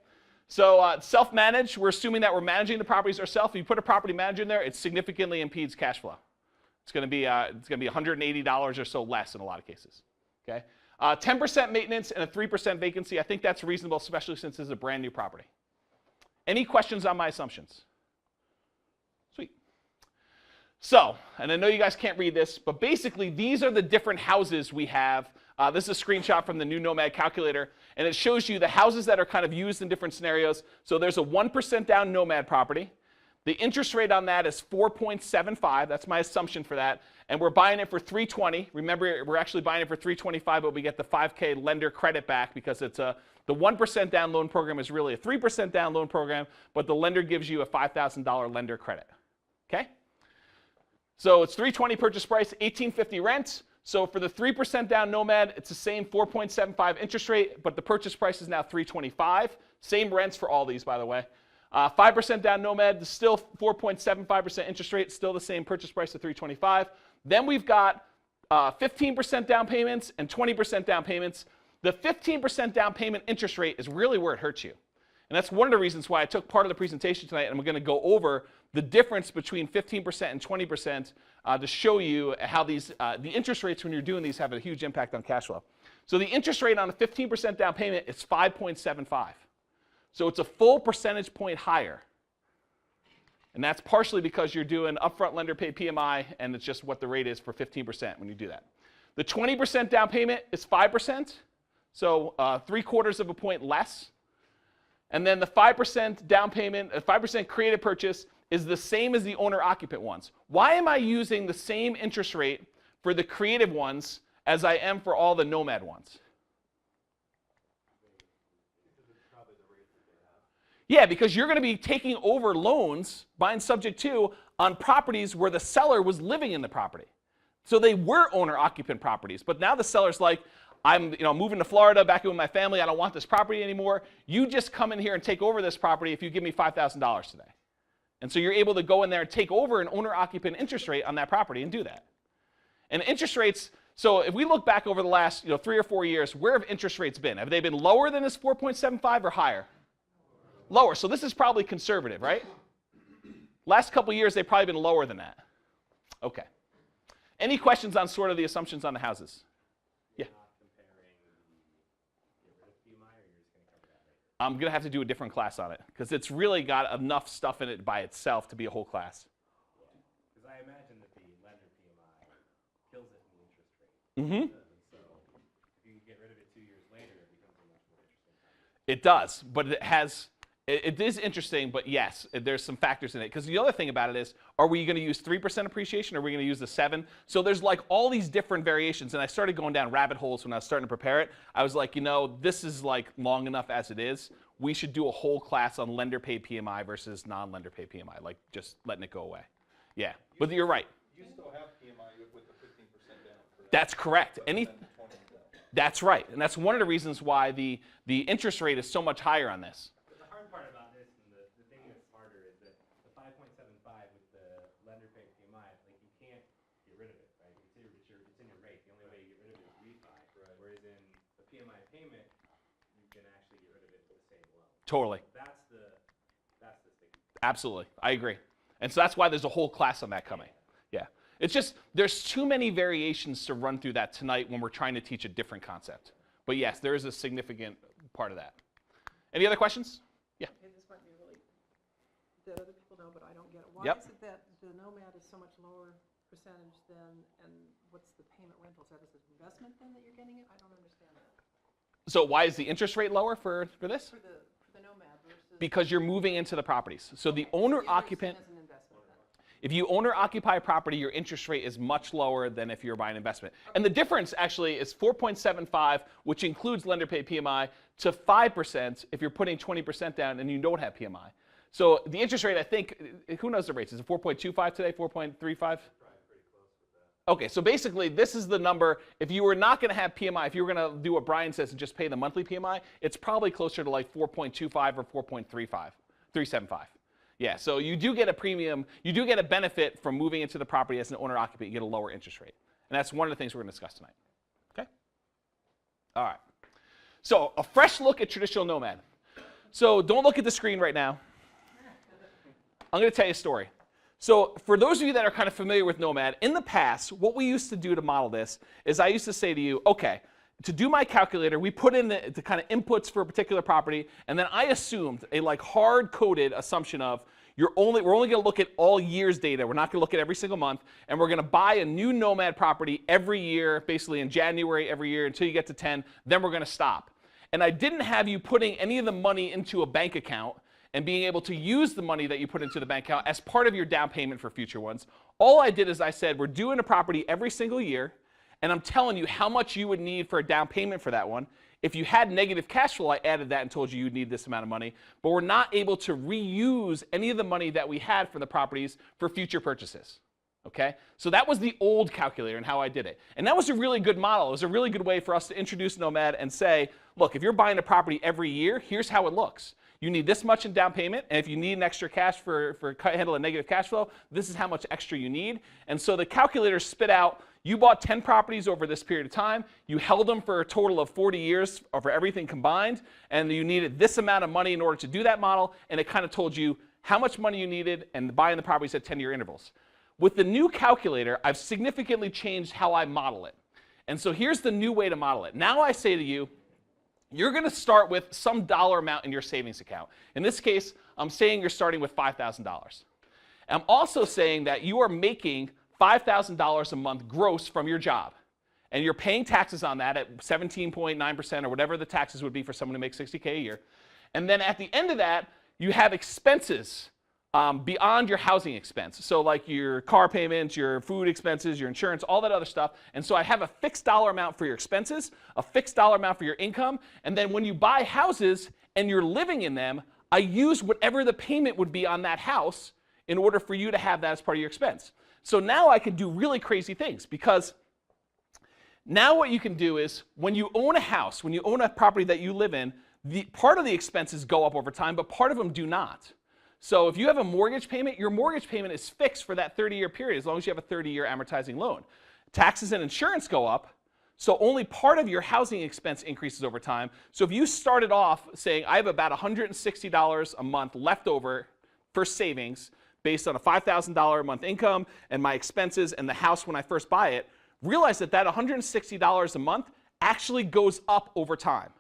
So self-managed, we're assuming that we're managing the properties ourselves. If you put a property manager in there, it significantly impedes cash flow. It's going to be $180 or so less in a lot of cases. Okay. 10% maintenance and a 3% vacancy. I think that's reasonable, especially since this is a brand new property. Any questions on my assumptions? Sweet. So, and I know you guys can't read this, but basically these are the different houses we have. This is a screenshot from the new Nomad calculator, and it shows you the houses that are kind of used in different scenarios. So there's a 1% down Nomad property. The interest rate on that is 4.75. That's my assumption for that. And we're buying it for $320. Remember, we're actually buying it for $325, but we get the $5K lender credit back because it's the 1% down loan program is really a 3% down loan program, but the lender gives you a $5,000 lender credit. Okay? So it's $320 purchase price, $1,850 rent. So for the 3% down Nomad, it's the same 4.75 interest rate, but the purchase price is now $325. Same rents for all these, by the way. 5% down Nomad, still 4.75% interest rate, still the same purchase price of $325,000. Then we've got 15% down payments and 20% down payments. The 15% down payment interest rate is really where it hurts you. And that's one of the reasons why I took part of the presentation tonight, and we're going to go over the difference between 15% and 20% to show you how these the interest rates when you're doing these have a huge impact on cash flow. So the interest rate on a 15% down payment is 5.75. So it's a full percentage point higher. And that's partially because you're doing upfront lender pay PMI, and it's just what the rate is for 15% when you do that. The 20% down payment is 5%, so 3/4 of a point less. And then the 5% down payment, 5% creative purchase is the same as the owner-occupant ones. Why am I using the same interest rate for the creative ones as I am for all the Nomad ones? Yeah, because you're going to be taking over loans, buying subject to, on properties where the seller was living in the property. So they were owner-occupant properties, but now the seller's like, I'm moving to Florida, back in with my family, I don't want this property anymore. You just come in here and take over this property if you give me $5,000 today. And so you're able to go in there and take over an owner-occupant interest rate on that property and do that. And interest rates, so if we look back over the last 3 or 4 years, where have interest rates been? Have they been lower than this 4.75 or higher? Lower. So this is probably conservative, right? Last couple years, they've probably been lower than that. Okay. Any questions on sort of the assumptions on the houses? Yeah. I'm going to have to do a different class on it because it's really got enough stuff in it by itself to be a whole class. Because I imagine that the lender PMI kills it in the interest rate. Mm-hmm. So if you can get rid of it 2 years later, it becomes a much more interesting time. It does, but it is interesting, but yes, there's some factors in it. Because the other thing about it is, are we going to use 3% appreciation, or are we going to use the 7? So there's like all these different variations, and I started going down rabbit holes when I was starting to prepare it. I was like, this is like long enough as it is. We should do a whole class on lender pay PMI versus non-lender pay PMI, like just letting it go away. Yeah, but you're right. You still have PMI with the 15% down. Correct? That's correct. That's right, and that's one of the reasons why the interest rate is so much higher on this. The hard part about this, and the thing that's harder, is that the 5.75 with the lender pay PMI, like you can't get rid of it, right? It's in your rate. The only way you get rid of it is refi. Right. Whereas in the PMI payment, you can actually get rid of it for the same loan. Totally. That's the sticky. Absolutely, I agree. And so that's why there's a whole class on that coming. Yeah. It's just, there's too many variations to run through that tonight when we're trying to teach a different concept. But yes, there is a significant part of that. Any other questions? Yeah. Okay, this might be really, that other people know, but I don't get it. Why Yep. is it that the Nomad is so much lower percentage than, and what's the payment rentals? That is an investment then that you're getting it? I don't understand that. So why is the interest rate lower for this? For the Nomad versus. Because you're moving into the properties. So the owner-occupant, As an investment then. if you owner-occupy a property, your interest rate is much lower than if you're buying investment. And the difference actually is 4.75, which includes lender pay PMI, to 5% if you're putting 20% down and you don't have PMI. So the interest rate, I think, who knows the rates? Is it 4.25 today, 4.35? Okay, so basically this is the number. If you were not going to have PMI, if you were going to do what Brian says and just pay the monthly PMI, it's probably closer to like 4.25 or 375. Yeah, so you do get a premium, you do get a benefit from moving into the property as an owner-occupant. You get a lower interest rate. And that's one of the things we're going to discuss tonight. Okay? All right. So a fresh look at traditional Nomad. So don't look at the screen right now. I'm going to tell you a story. So for those of you that are kind of familiar with Nomad, in the past, what we used to do to model this is I used to say to you, okay, to do my calculator, we put in the kind of inputs for a particular property, and then I assumed a like hard-coded assumption of we're only going to look at all years data. We're not going to look at every single month, and we're going to buy a new Nomad property every year, basically in January every year until you get to 10. Then we're going to stop. And I didn't have you putting any of the money into a bank account and being able to use the money that you put into the bank account as part of your down payment for future ones. All I did is I said, we're doing a property every single year, and I'm telling you how much you would need for a down payment for that one. If you had negative cash flow, I added that and told you you'd need this amount of money. But we're not able to reuse any of the money that we had for the properties for future purchases. Okay? So that was the old calculator and how I did it. And that was a really good model. It was a really good way for us to introduce Nomad and say, look, if you're buying a property every year, here's how it looks. you need this much in down payment, and if you need an extra cash for handle a negative cash flow, this is how much extra you need. And so the calculator spit out, you bought 10 properties over this period of time, you held them for a total of 40 years for everything combined, and you needed this amount of money in order to do that model, and it kind of told you how much money you needed and buying the properties at 10-year intervals. With the new calculator, I've significantly changed how I model it. And so here's the new way to model it. Now I say to you, you're going to start with some dollar amount in your savings account. In this case, I'm saying you're starting with $5,000. I'm also saying that you are making $5,000 a month gross from your job. And you're paying taxes on that at 17.9% or whatever the taxes would be for someone who makes $60K a year. And then at the end of that, you have expenses beyond your housing expense. So like your car payments, your food expenses, your insurance, all that other stuff. And so I have a fixed dollar amount for your expenses, a fixed dollar amount for your income. And then when you buy houses and you're living in them, I use whatever the payment would be on that house in order for you to have that as part of your expense. So now I can do really crazy things, because now what you can do is when you own a house, when you own a property that you live in, part of the expenses go up over time, but part of them do not. So if you have a mortgage payment, your mortgage payment is fixed for that 30-year period as long as you have a 30-year amortizing loan. Taxes and insurance go up, so only part of your housing expense increases over time. So if you started off saying, I have about $160 a month left over for savings based on a $5,000 a month income and my expenses and the house when I first buy it, realize that that $160 a month actually goes up over time.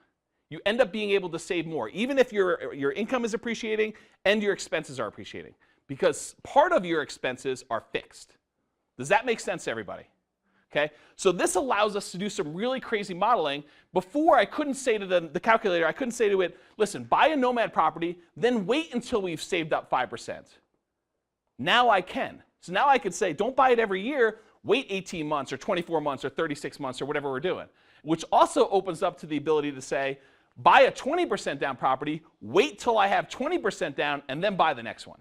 You end up being able to save more, even if your income is appreciating and your expenses are appreciating, because part of your expenses are fixed. Does that make sense to everybody? Okay, so this allows us to do some really crazy modeling. Before, I couldn't say to the calculator, I couldn't say to it, listen, buy a Nomad property, then wait until we've saved up 5%. Now I can. So now I could say, don't buy it every year, wait 18 months or 24 months or 36 months or whatever we're doing, which also opens up to the ability to say, buy a 20% down property, wait till I have 20% down, and then buy the next one.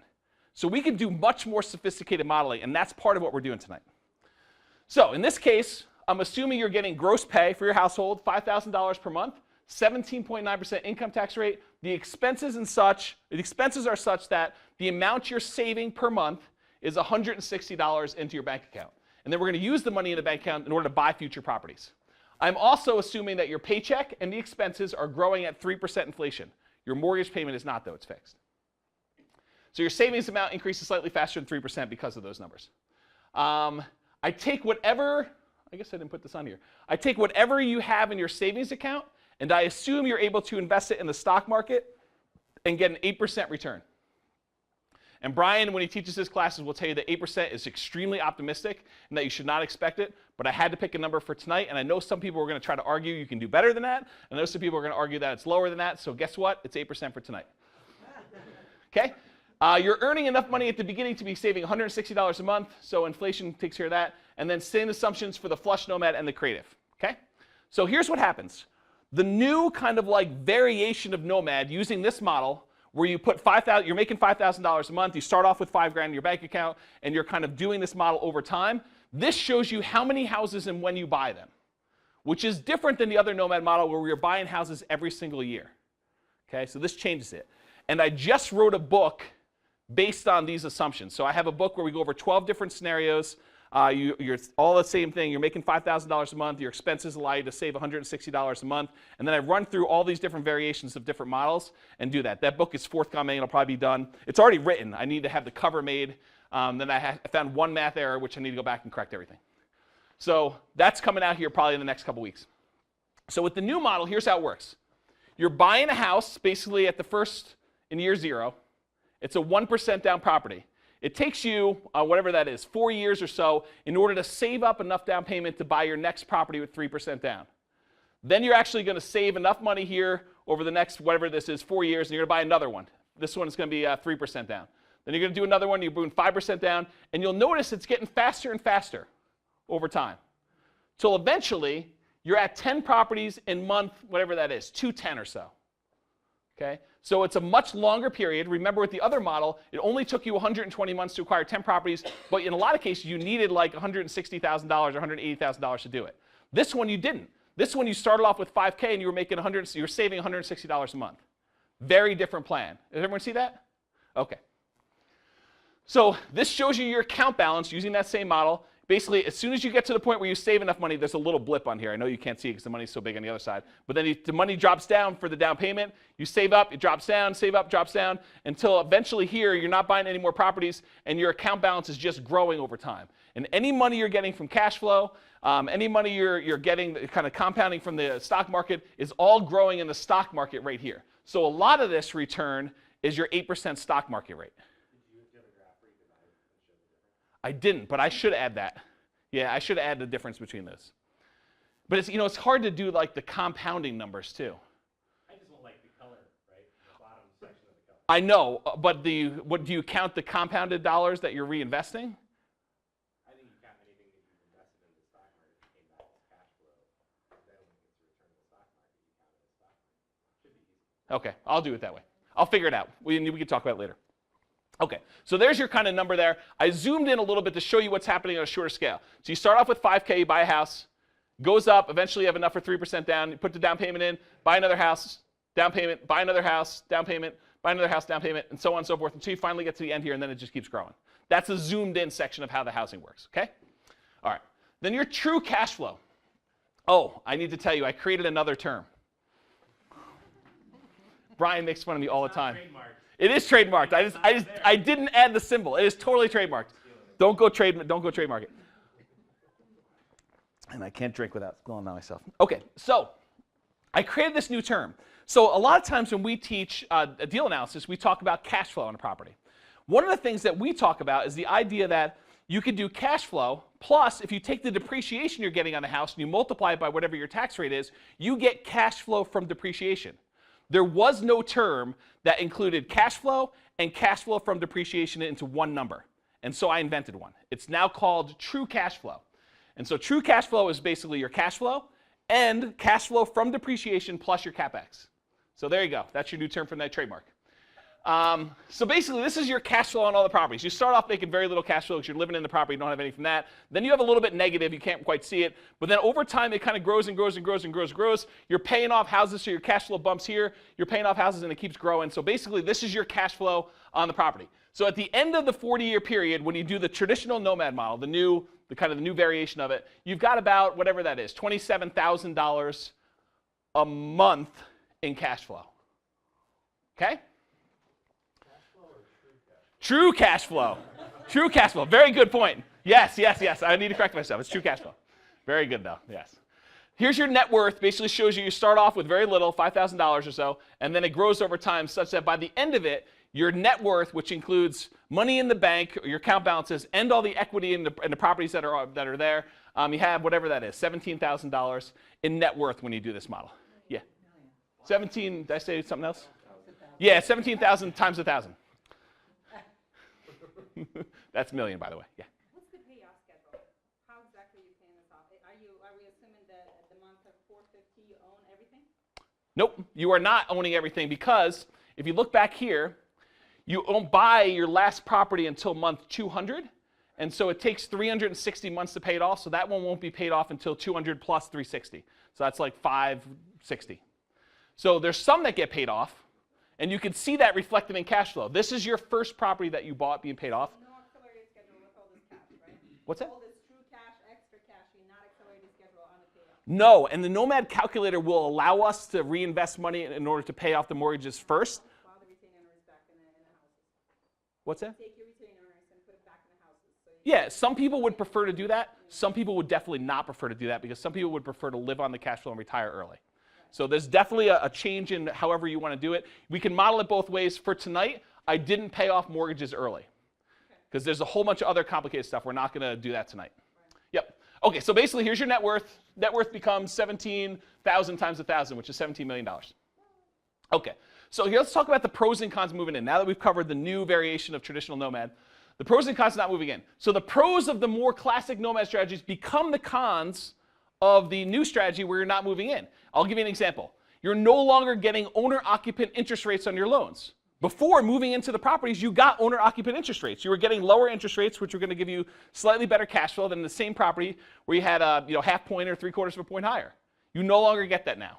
So we can do much more sophisticated modeling, and that's part of what we're doing tonight. So in this case, I'm assuming you're getting gross pay for your household, $5,000 per month, 17.9% income tax rate. The expenses are such that the amount you're saving per month is $160 into your bank account. And then we're going to use the money in the bank account in order to buy future properties. I'm also assuming that your paycheck and the expenses are growing at 3% inflation. Your mortgage payment is not, though, it's fixed. So your savings amount increases slightly faster than 3% because of those numbers. I take whatever, I guess I didn't put this on here. I take whatever you have in your savings account, and I assume you're able to invest it in the stock market and get an 8% return. And Brian, when he teaches his classes, will tell you that 8% is extremely optimistic and that you should not expect it. But I had to pick a number for tonight, and I know some people are going to try to argue you can do better than that. I know some people are going to argue that it's lower than that. So guess what? It's 8% for tonight. Okay? You're earning enough money at the beginning to be saving $160 a month, so inflation takes care of that. And then same assumptions for the flush Nomad and the creative. Okay? So here's what happens. The new kind of like variation of Nomad using this model, where you put you're making $5,000 a month, you start off with $5,000 in your bank account, and you're kind of doing this model over time. This shows you how many houses and when you buy them, which is different than the other Nomad model where we're buying houses every single year. Okay, so this changes it. And I just wrote a book based on these assumptions. So I have a book where we go over 12 different scenarios. You're all the same thing. You're making $5,000 a month. Your expenses allow you to save $160 a month. And then I run through all these different variations of different models and do that. That book is forthcoming. It'll probably be done. It's already written. I need to have the cover made. Then I found one math error, which I need to go back and correct everything. So that's coming out here probably in the next couple weeks. So with the new model, here's how it works. You're buying a house basically at the first in year 0. It's a 1% down property. It takes you, whatever that is, 4 years or so in order to save up enough down payment to buy your next property with 3% down. Then you're actually going to save enough money here over the next, whatever this is, 4 years, and you're going to buy another one. This one is going to be 3% down. Then you're going to do another one, you're doing 5% down, and you'll notice it's getting faster and faster over time. Till eventually, you're at 10 properties in month, whatever that is, 210 or so. Okay? So it's a much longer period. Remember with the other model, it only took you 120 months to acquire 10 properties, but in a lot of cases you needed like $160,000 or $180,000 to do it. This one you didn't. This one you started off with $5K and you were saving $160 a month. Very different plan. Does everyone see that? Okay. So this shows you your account balance using that same model. Basically, as soon as you get to the point where you save enough money, there's a little blip on here. I know you can't see it because the money's so big on the other side. But then the money drops down for the down payment. You save up, it drops down, save up, drops down, until eventually here, you're not buying any more properties, and your account balance is just growing over time. And any money you're getting from cash flow, any money you're getting kind of compounding from the stock market is all growing in the stock market right here. So a lot of this return is your 8% stock market rate. I didn't, but I should add that. Yeah, I should add the difference between those. But it's, it's hard to do like the compounding numbers too. I just won't like the color, right? The bottom section of the color. I know, but what do you count the compounded dollars that you're reinvesting? I think you count anything that you've invested in the stock market that came back as cash flow. Then when it gets a return to the stock market, you count it as stock market. Should be easy. Okay, I'll do it that way. I'll figure it out. We can talk about it later. Okay, so there's your kind of number there. I zoomed in a little bit to show you what's happening on a shorter scale. So you start off with 5K, you buy a house, goes up, eventually you have enough for 3% down, you put the down payment in, buy another house, down payment, buy another house, down payment, buy another house, down payment, and so on and so forth until you finally get to the end here, and then it just keeps growing. That's a zoomed in section of how the housing works, okay? All right, then your true cash flow. Oh, I need to tell you, I created another term. Brian makes fun of me all the time. It is trademarked. I didn't add the symbol. It is totally trademarked. Don't go trademark it. And I can't drink without spilling on myself. Okay, so I created this new term. So a lot of times when we teach a deal analysis, we talk about cash flow on a property. One of the things that we talk about is the idea that you could do cash flow, plus if you take the depreciation you're getting on the house and you multiply it by whatever your tax rate is, you get cash flow from depreciation. There was no term that included cash flow and cash flow from depreciation into one number. And so I invented one. It's now called true cash flow. And so true cash flow is basically your cash flow and cash flow from depreciation plus your CapEx. So there you go. That's your new term from that trademark. So basically, this is your cash flow on all the properties. You start off making very little cash flow because you're living in the property, you don't have any from that. Then you have a little bit negative, you can't quite see it. But then over time, it kind of grows and grows and grows and grows and grows. You're paying off houses, so your cash flow bumps here. You're paying off houses, and it keeps growing. So basically, this is your cash flow on the property. So at the end of the 40-year period, when you do the traditional Nomad model, the new variation of it, you've got about, whatever that is, $27,000 a month in cash flow. Okay? True cash flow. True cash flow. Very good point. Yes. I need to correct myself. It's true cash flow. Very good, though. Yes. Here's your net worth. Basically shows you start off with very little, $5,000 or so, and then it grows over time such that by the end of it, your net worth, which includes money in the bank, your account balances, and all the equity in the properties that are there, you have whatever that is, $17,000 in net worth when you do this model. Yeah. 17, did I say something else? Yeah, 17,000 times 1,000. That's million, by the way. Yeah. What's the payoff schedule? How exactly are you paying this off? Are we assuming that at the month of 450 you own everything? Nope, you are not owning everything because if you look back here, you don't buy your last property until month 200, and so it takes 360 months to pay it off, so that one won't be paid off until 200 plus 360. So that's like 560. So there's some that get paid off, and you can see that reflected in cash flow. This is your first property that you bought being paid off. No accelerated schedule with all this cash, right? What's that? All this true cash, extra cash, you're not accelerated schedule on the payoff. No, and the Nomad calculator will allow us to reinvest money in order to pay off the mortgages first. File the retained earnings back in the houses. What's that? Take your retained earnings and put it back in the houses. So Yeah, some people would prefer to do that. Some people would definitely not prefer to do that because some people would prefer to live on the cash flow and retire early. So there's definitely a change in however you want to do it. We can model it both ways. For tonight, I didn't pay off mortgages early because there's a whole bunch of other complicated stuff. We're not going to do that tonight. Yep. Okay, so basically here's your net worth. Net worth becomes 17,000 times 1,000, which is $17 million. Okay, so here let's talk about the pros and cons moving in. Now that we've covered the new variation of traditional Nomad, the pros and cons of not moving in. So the pros of the more classic Nomad strategies become the cons of the new strategy where you're not moving in. I'll give you an example. You're no longer getting owner-occupant interest rates on your loans. Before moving into the properties, you got owner-occupant interest rates. You were getting lower interest rates, which were going to give you slightly better cash flow than the same property where you had a half point or 3/4 of a point higher. You no longer get that now.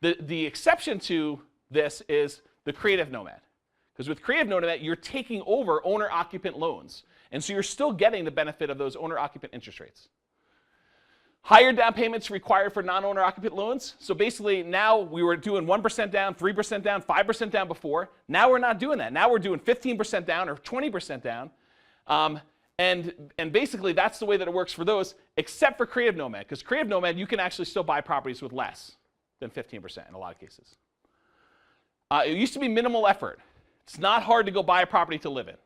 The exception to this is the Creative Nomad. Because with Creative Nomad, you're taking over owner-occupant loans. And so you're still getting the benefit of those owner-occupant interest rates. Higher down payments required for non-owner occupant loans. So basically now we were doing 1% down, 3% down, 5% down before. Now we're not doing that. Now we're doing 15% down or 20% down. And basically that's the way that it works for those, except for Creative Nomad. Because Creative Nomad, you can actually still buy properties with less than 15% in a lot of cases. It used to be minimal effort. It's not hard to go buy a property to live in.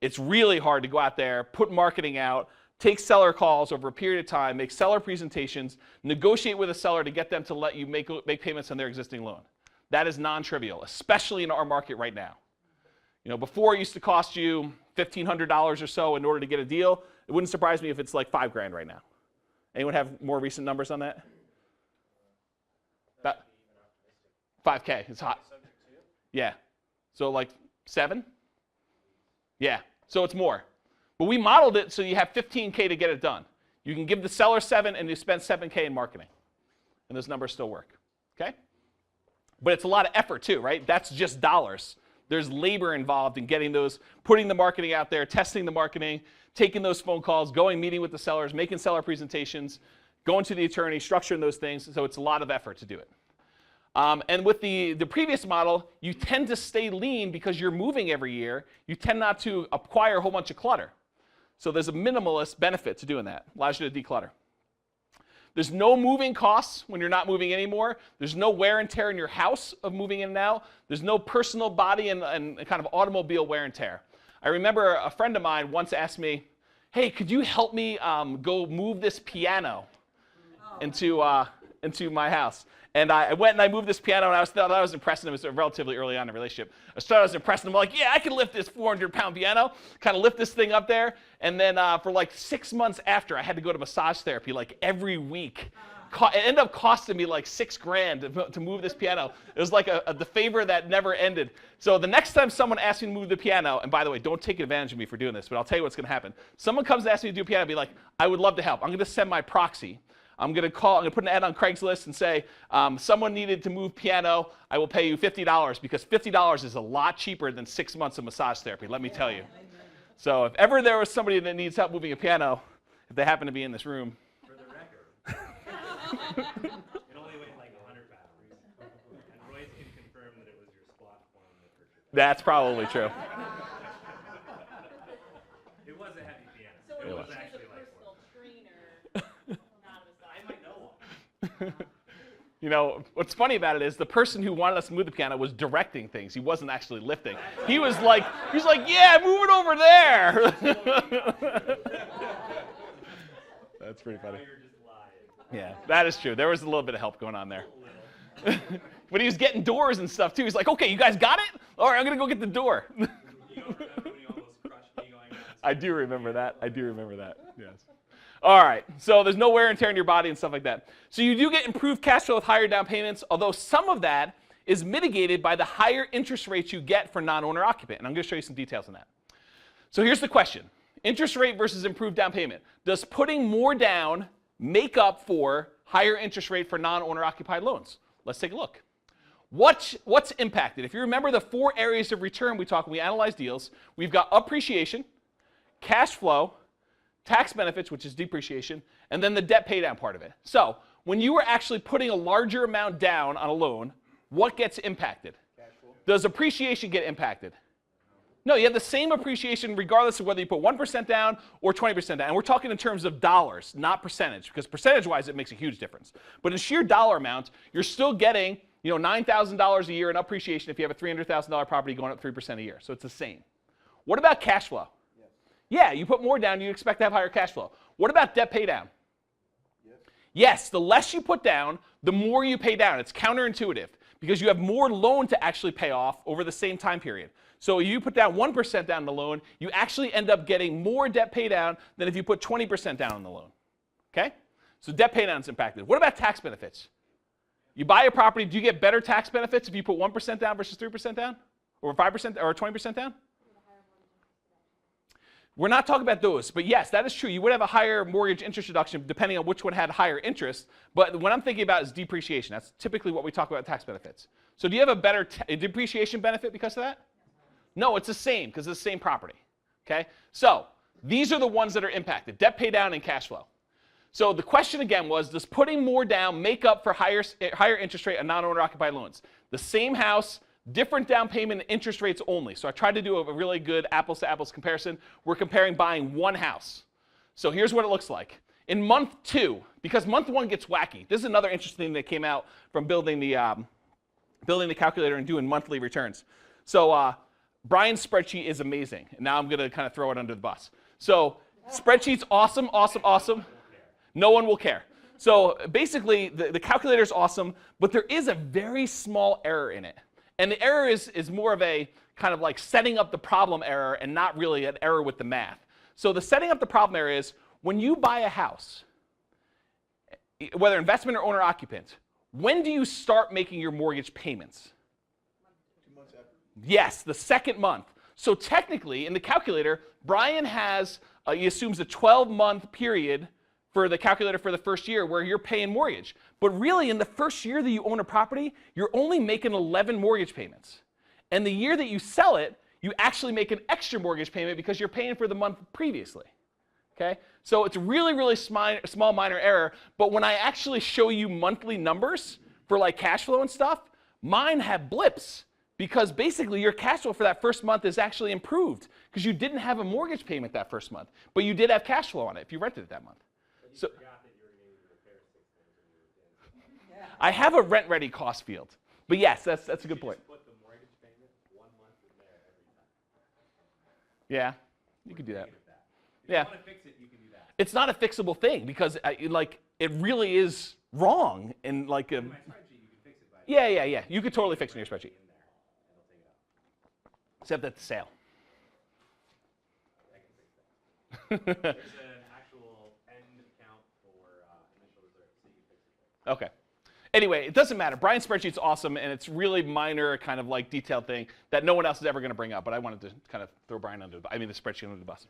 It's really hard to go out there, put marketing out, take seller calls over a period of time, make seller presentations, negotiate with a seller to get them to let you make payments on their existing loan. That is non-trivial, especially in our market right now. You know, before it used to cost you $1,500 or so in order to get a deal. It wouldn't surprise me if it's like $5,000 right now. Anyone have more recent numbers on that? About $5K. It's hot. Yeah. So like 7? Yeah. So it's more. But we modeled it so you have $15K to get it done. You can give the seller 7 and you spend $7K in marketing. And those numbers still work. Okay? But it's a lot of effort too, right? That's just dollars. There's labor involved in getting those, putting the marketing out there, testing the marketing, taking those phone calls, going, meeting with the sellers, making seller presentations, going to the attorney, structuring those things. So it's a lot of effort to do it. And with the previous model, you tend to stay lean because you're moving every year. You tend not to acquire a whole bunch of clutter. So there's a minimalist benefit to doing that. Allows you to declutter. There's no moving costs when you're not moving anymore. There's no wear and tear in your house of moving in and out. There's no personal body and kind of automobile wear and tear. I remember a friend of mine once asked me, hey, could you help me go move this piano into my house? And I went and I moved this piano, and I thought I was impressing him. It was relatively early on in the relationship. I was impressing him. I'm like, yeah, I can lift this 400-pound piano, kind of lift this thing up there. And then for like 6 months after, I had to go to massage therapy like every week. It ended up costing me like $6,000 to move this piano. It was like the favor that never ended. So the next time someone asks me to move the piano, and by the way, don't take advantage of me for doing this, but I'll tell you what's going to happen. Someone comes to ask me to do a piano, I'll be like, I would love to help. I'm going to send my proxy. I'm going to put an ad on Craigslist and say, someone needed to move piano, I will pay you $50, because $50 is a lot cheaper than 6 months of massage therapy, let me tell you. So if ever there was somebody that needs help moving a piano, if they happen to be in this room. For the record, it only weighed like 100 pounds. And Royce can confirm that it was your squat form that hurt your back. That's probably true. It was a heavy piano. So It was she's actually a like personal trainer, not a massage. I might know one. You know, what's funny about it is the person who wanted us to move the piano was directing things. He wasn't actually lifting. He was like, yeah, move it over there. That's pretty funny. Now you're just lying. Yeah, that is true. There was a little bit of help going on there. But he was getting doors and stuff too. He's like, okay, you guys got it? All right, I'm going to go get the door. You don't remember when you almost crushed me going down? I do remember that. I do remember that. Yes. All right. So there's no wear and tear in your body and stuff like that. So you do get improved cash flow with higher down payments, although some of that is mitigated by the higher interest rates you get for non-owner occupant. And I'm going to show you some details on that. So here's the question. Interest rate versus improved down payment. Does putting more down make up for higher interest rate for non-owner occupied loans? Let's take a look. What's impacted? If you remember the 4 areas of return we talk when we analyze deals, we've got appreciation, cash flow, tax benefits, which is depreciation, and then the debt paydown part of it. So when you are actually putting a larger amount down on a loan, what gets impacted? Cash flow. Does appreciation get impacted? No, you have the same appreciation regardless of whether you put 1% down or 20% down. And we're talking in terms of dollars, not percentage, because percentage-wise it makes a huge difference. But in sheer dollar amount, you're still getting, you know, $9,000 a year in appreciation if you have a $300,000 property going up 3% a year. So it's the same. What about cash flow? Yeah, you put more down, you expect to have higher cash flow. What about debt pay down? Yes, the less you put down, the more you pay down. It's counterintuitive because you have more loan to actually pay off over the same time period. So if you put down 1% down the loan, you actually end up getting more debt pay down than if you put 20% down on the loan. Okay? So debt pay down is impacted. What about tax benefits? You buy a property, do you get better tax benefits if you put 1% down versus 3% down? Or 5% or 20% down? We're not talking about those, but yes, that is true. You would have a higher mortgage interest deduction depending on which one had higher interest, but what I'm thinking about is depreciation. That's typically what we talk about tax benefits. So do you have a better depreciation benefit because of that? No, it's the same because it's the same property, okay? So these are the ones that are impacted, debt pay down and cash flow. So the question again was, does putting more down make up for higher interest rate on non-owner occupied loans? The same house, different down payment and interest rates only. So I tried to do a really good apples to apples comparison. We're comparing buying one house. So here's what it looks like. In month 2, because month 1 gets wacky. This is another interesting thing that came out from building the calculator and doing monthly returns. So Brian's spreadsheet is amazing. And now I'm going to kind of throw it under the bus. So spreadsheet's awesome, awesome, awesome. No one will care. So basically, the calculator is awesome, but there is a very small error in it. And the error is more of a kind of like setting up the problem error and not really an error with the math. So the setting up the problem error is when you buy a house, whether investment or owner occupant, when do you start making your mortgage payments? 2 months after. Yes, the second month. So technically, in the calculator, Brian has, he assumes a 12-month period for the calculator for the first year where you're paying mortgage. But really, in the first year that you own a property, you're only making 11 mortgage payments. And the year that you sell it, you actually make an extra mortgage payment because you're paying for the month previously. Okay? So it's a really, really small minor error. But when I actually show you monthly numbers for like cash flow and stuff, mine have blips because basically your cash flow for that first month is actually improved because you didn't have a mortgage payment that first month, but you did have cash flow on it if you rented it that month. So I have a rent-ready cost field, but yes, that's a good point. Put the mortgage payment 1 month in there every time. Yeah, you could do that. If you want to fix it, you can do that. It's not a fixable thing because it really is wrong and like In my spreadsheet, you can fix it by yeah. You could totally fix it in your spreadsheet. in there, and it'll take it out. Except at the sale. I can fix that. There's an actual end account for initial reserve, so you can fix it there. Okay. Anyway, it doesn't matter. Brian's spreadsheet's awesome, and it's really minor, kind of like detailed thing that no one else is ever going to bring up. But I wanted to kind of throw Brian under the spreadsheet under the bus.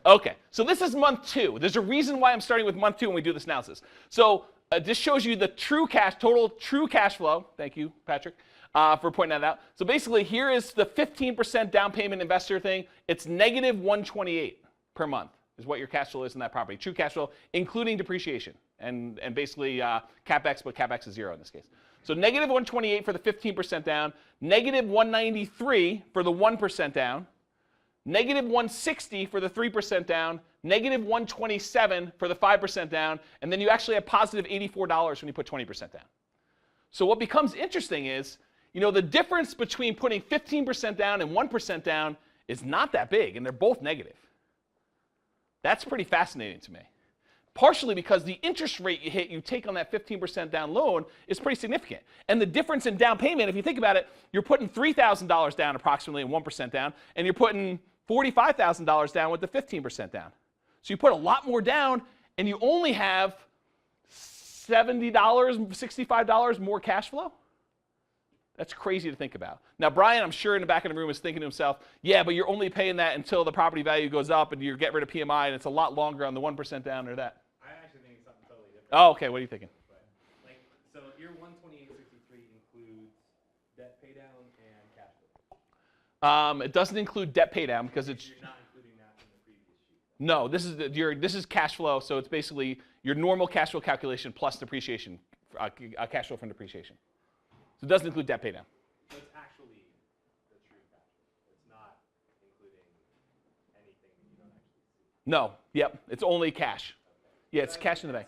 Okay, so this is month 2. There's a reason why I'm starting with month 2 when we do this analysis. So this shows you the total true cash flow. Thank you, Patrick, for pointing that out. So basically, here is the 15% down payment investor thing. It's negative $128 per month is what your cash flow is in that property. True cash flow, including depreciation. And basically CapEx, but CapEx is 0 in this case. So negative 128 for the 15% down, negative 193 for the 1% down, negative 160 for the 3% down, negative 127 for the 5% down, and then you actually have positive $84 when you put 20% down. So what becomes interesting is, the difference between putting 15% down and 1% down is not that big, and they're both negative. That's pretty fascinating to me. Partially because the interest rate you take on that 15% down loan is pretty significant. And the difference in down payment, if you think about it, you're putting $3,000 down approximately and 1% down, and you're putting $45,000 down with the 15% down. So you put a lot more down, and you only have $70, $65 more cash flow? That's crazy to think about. Now, Brian, I'm sure in the back of the room is thinking to himself, yeah, but you're only paying that until the property value goes up and you get rid of PMI, and it's a lot longer on the 1% down or that. I actually think it's something totally different. Oh, okay. What are you thinking? But, so your 128.63 includes debt pay down and cash flow. It doesn't include debt pay down because it's... You're not including that in the previous sheet. No, this is cash flow, so it's basically your normal cash flow calculation plus depreciation, cash flow from depreciation. So it doesn't include debt pay down. So it's actually the true cash flow. It's not including anything that you don't actually see. No, yep, it's only cash. Okay. Yeah, it's cash in the bank.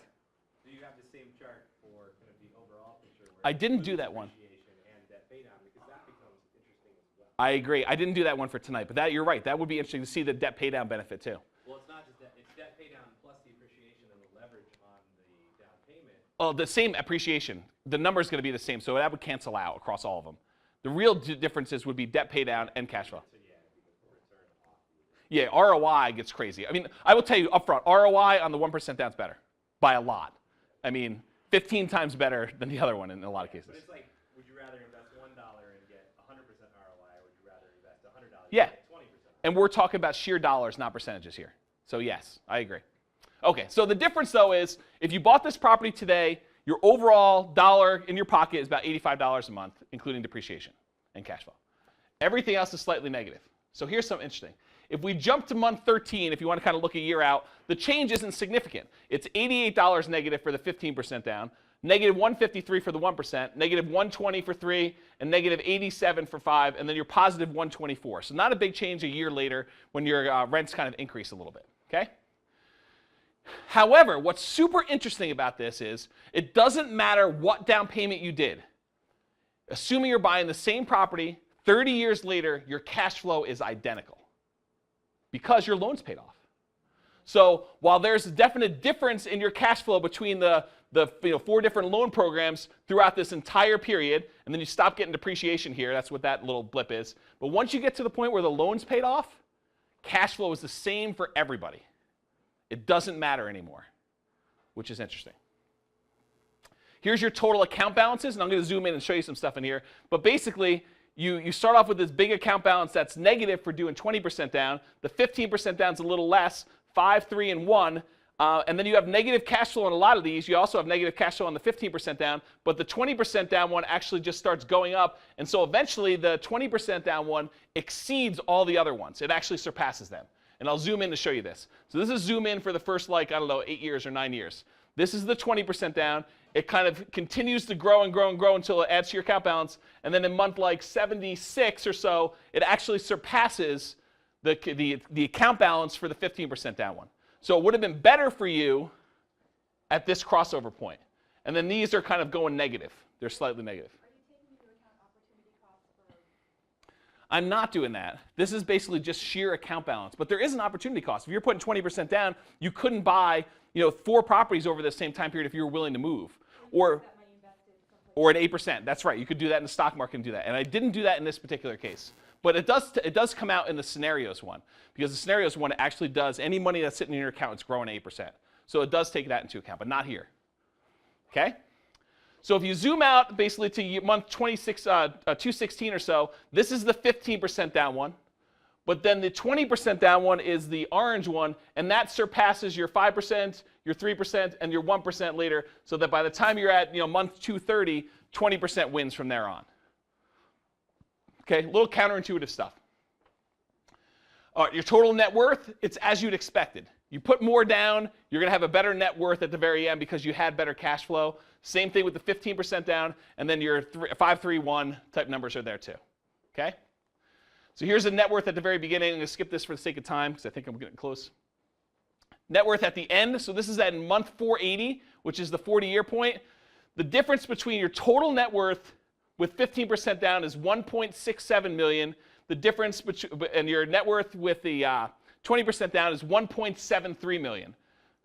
Do you have the same chart for kind of the overall picture? Where I didn't do that one. depreciation and debt pay down, because that becomes interesting as well. I agree. I didn't do that one for tonight, but you're right. That would be interesting to see the debt pay down benefit too. Well, it's not just that. It's debt pay down plus the appreciation and the leverage on the down payment. Oh, the same appreciation. The number is going to be the same, so that would cancel out across all of them. The real differences would be debt pay down and cash flow. So yeah, because the return off. Yeah, ROI gets crazy. I mean, I will tell you up front, ROI on the 1% down is better by a lot. I mean, 15 times better than the other one in a lot of cases. But it's like, would you rather invest $1 and get 100% ROI, or would you rather invest $100 and Yeah. get 20% ROI? And we're talking about sheer dollars, not percentages here. So yes, I agree. Okay, so the difference though is if you bought this property today, your overall dollar in your pocket is about $85 a month, including depreciation and cash flow. Everything else is slightly negative. So here's something interesting. If we jump to month 13, if you want to kind of look a year out, the change isn't significant. It's $88 negative for the 15% down, negative 153 for the 1%, negative 120 for 3, and negative 87 for 5, and then you're positive 124. So not a big change a year later when your rents kind of increase a little bit, okay? However, what's super interesting about this is it doesn't matter what down payment you did. Assuming you're buying the same property, 30 years later, your cash flow is identical because your loan's paid off. So while there's a definite difference in your cash flow between the 4 different loan programs throughout this entire period, and then you stop getting depreciation here, that's what that little blip is. But once you get to the point where the loan's paid off, cash flow is the same for everybody. It doesn't matter anymore, which is interesting. Here's your total account balances, and I'm going to zoom in and show you some stuff in here. But basically, you start off with this big account balance that's negative for doing 20% down. The 15% down is a little less, 5, 3, and 1. And then you have negative cash flow on a lot of these. You also have negative cash flow on the 15% down, but the 20% down one actually just starts going up. And so eventually the 20% down one exceeds all the other ones. It actually surpasses them. And I'll zoom in to show you this. So this is zoom in for the first, 8 years or 9 years. This is the 20% down. It kind of continues to grow and grow and grow until it adds to your account balance. And then in month 76 or so, it actually surpasses the account balance for the 15% down one. So it would have been better for you at this crossover point. And then these are kind of going negative. They're slightly negative. Are you taking into account opportunity costs for? I'm not doing that. This is basically just sheer account balance. But there is an opportunity cost. If you're putting 20% down, you couldn't buy 4 properties over the same time period if you were willing to move. Or an 8%. That's right. You could do that in the stock market and do that. And I didn't do that in this particular case. But it does come out in the scenarios one. Because the scenarios one actually does, any money that's sitting in your account is growing 8%. So it does take that into account, but not here. Okay? So if you zoom out basically to month 216 or so, this is the 15% down one. But then the 20% down one is the orange one, and that surpasses your 5%, your 3%, and your 1% later, so that by the time you're at month 230, 20% wins from there on. Okay, a little counterintuitive stuff. Your total net worth, it's as you'd expected. You put more down, you're going to have a better net worth at the very end because you had better cash flow. Same thing with the 15% down, and then your 5, 3, 1 type numbers are there too. Okay? So here's the net worth at the very beginning. I'm going to skip this for the sake of time because I think I'm getting close. Net worth at the end, so this is at month 480, which is the 40-year point. The difference between your total net worth with 15% down is $1.67 million. The difference and your net worth with the 20% down is $1.73 million.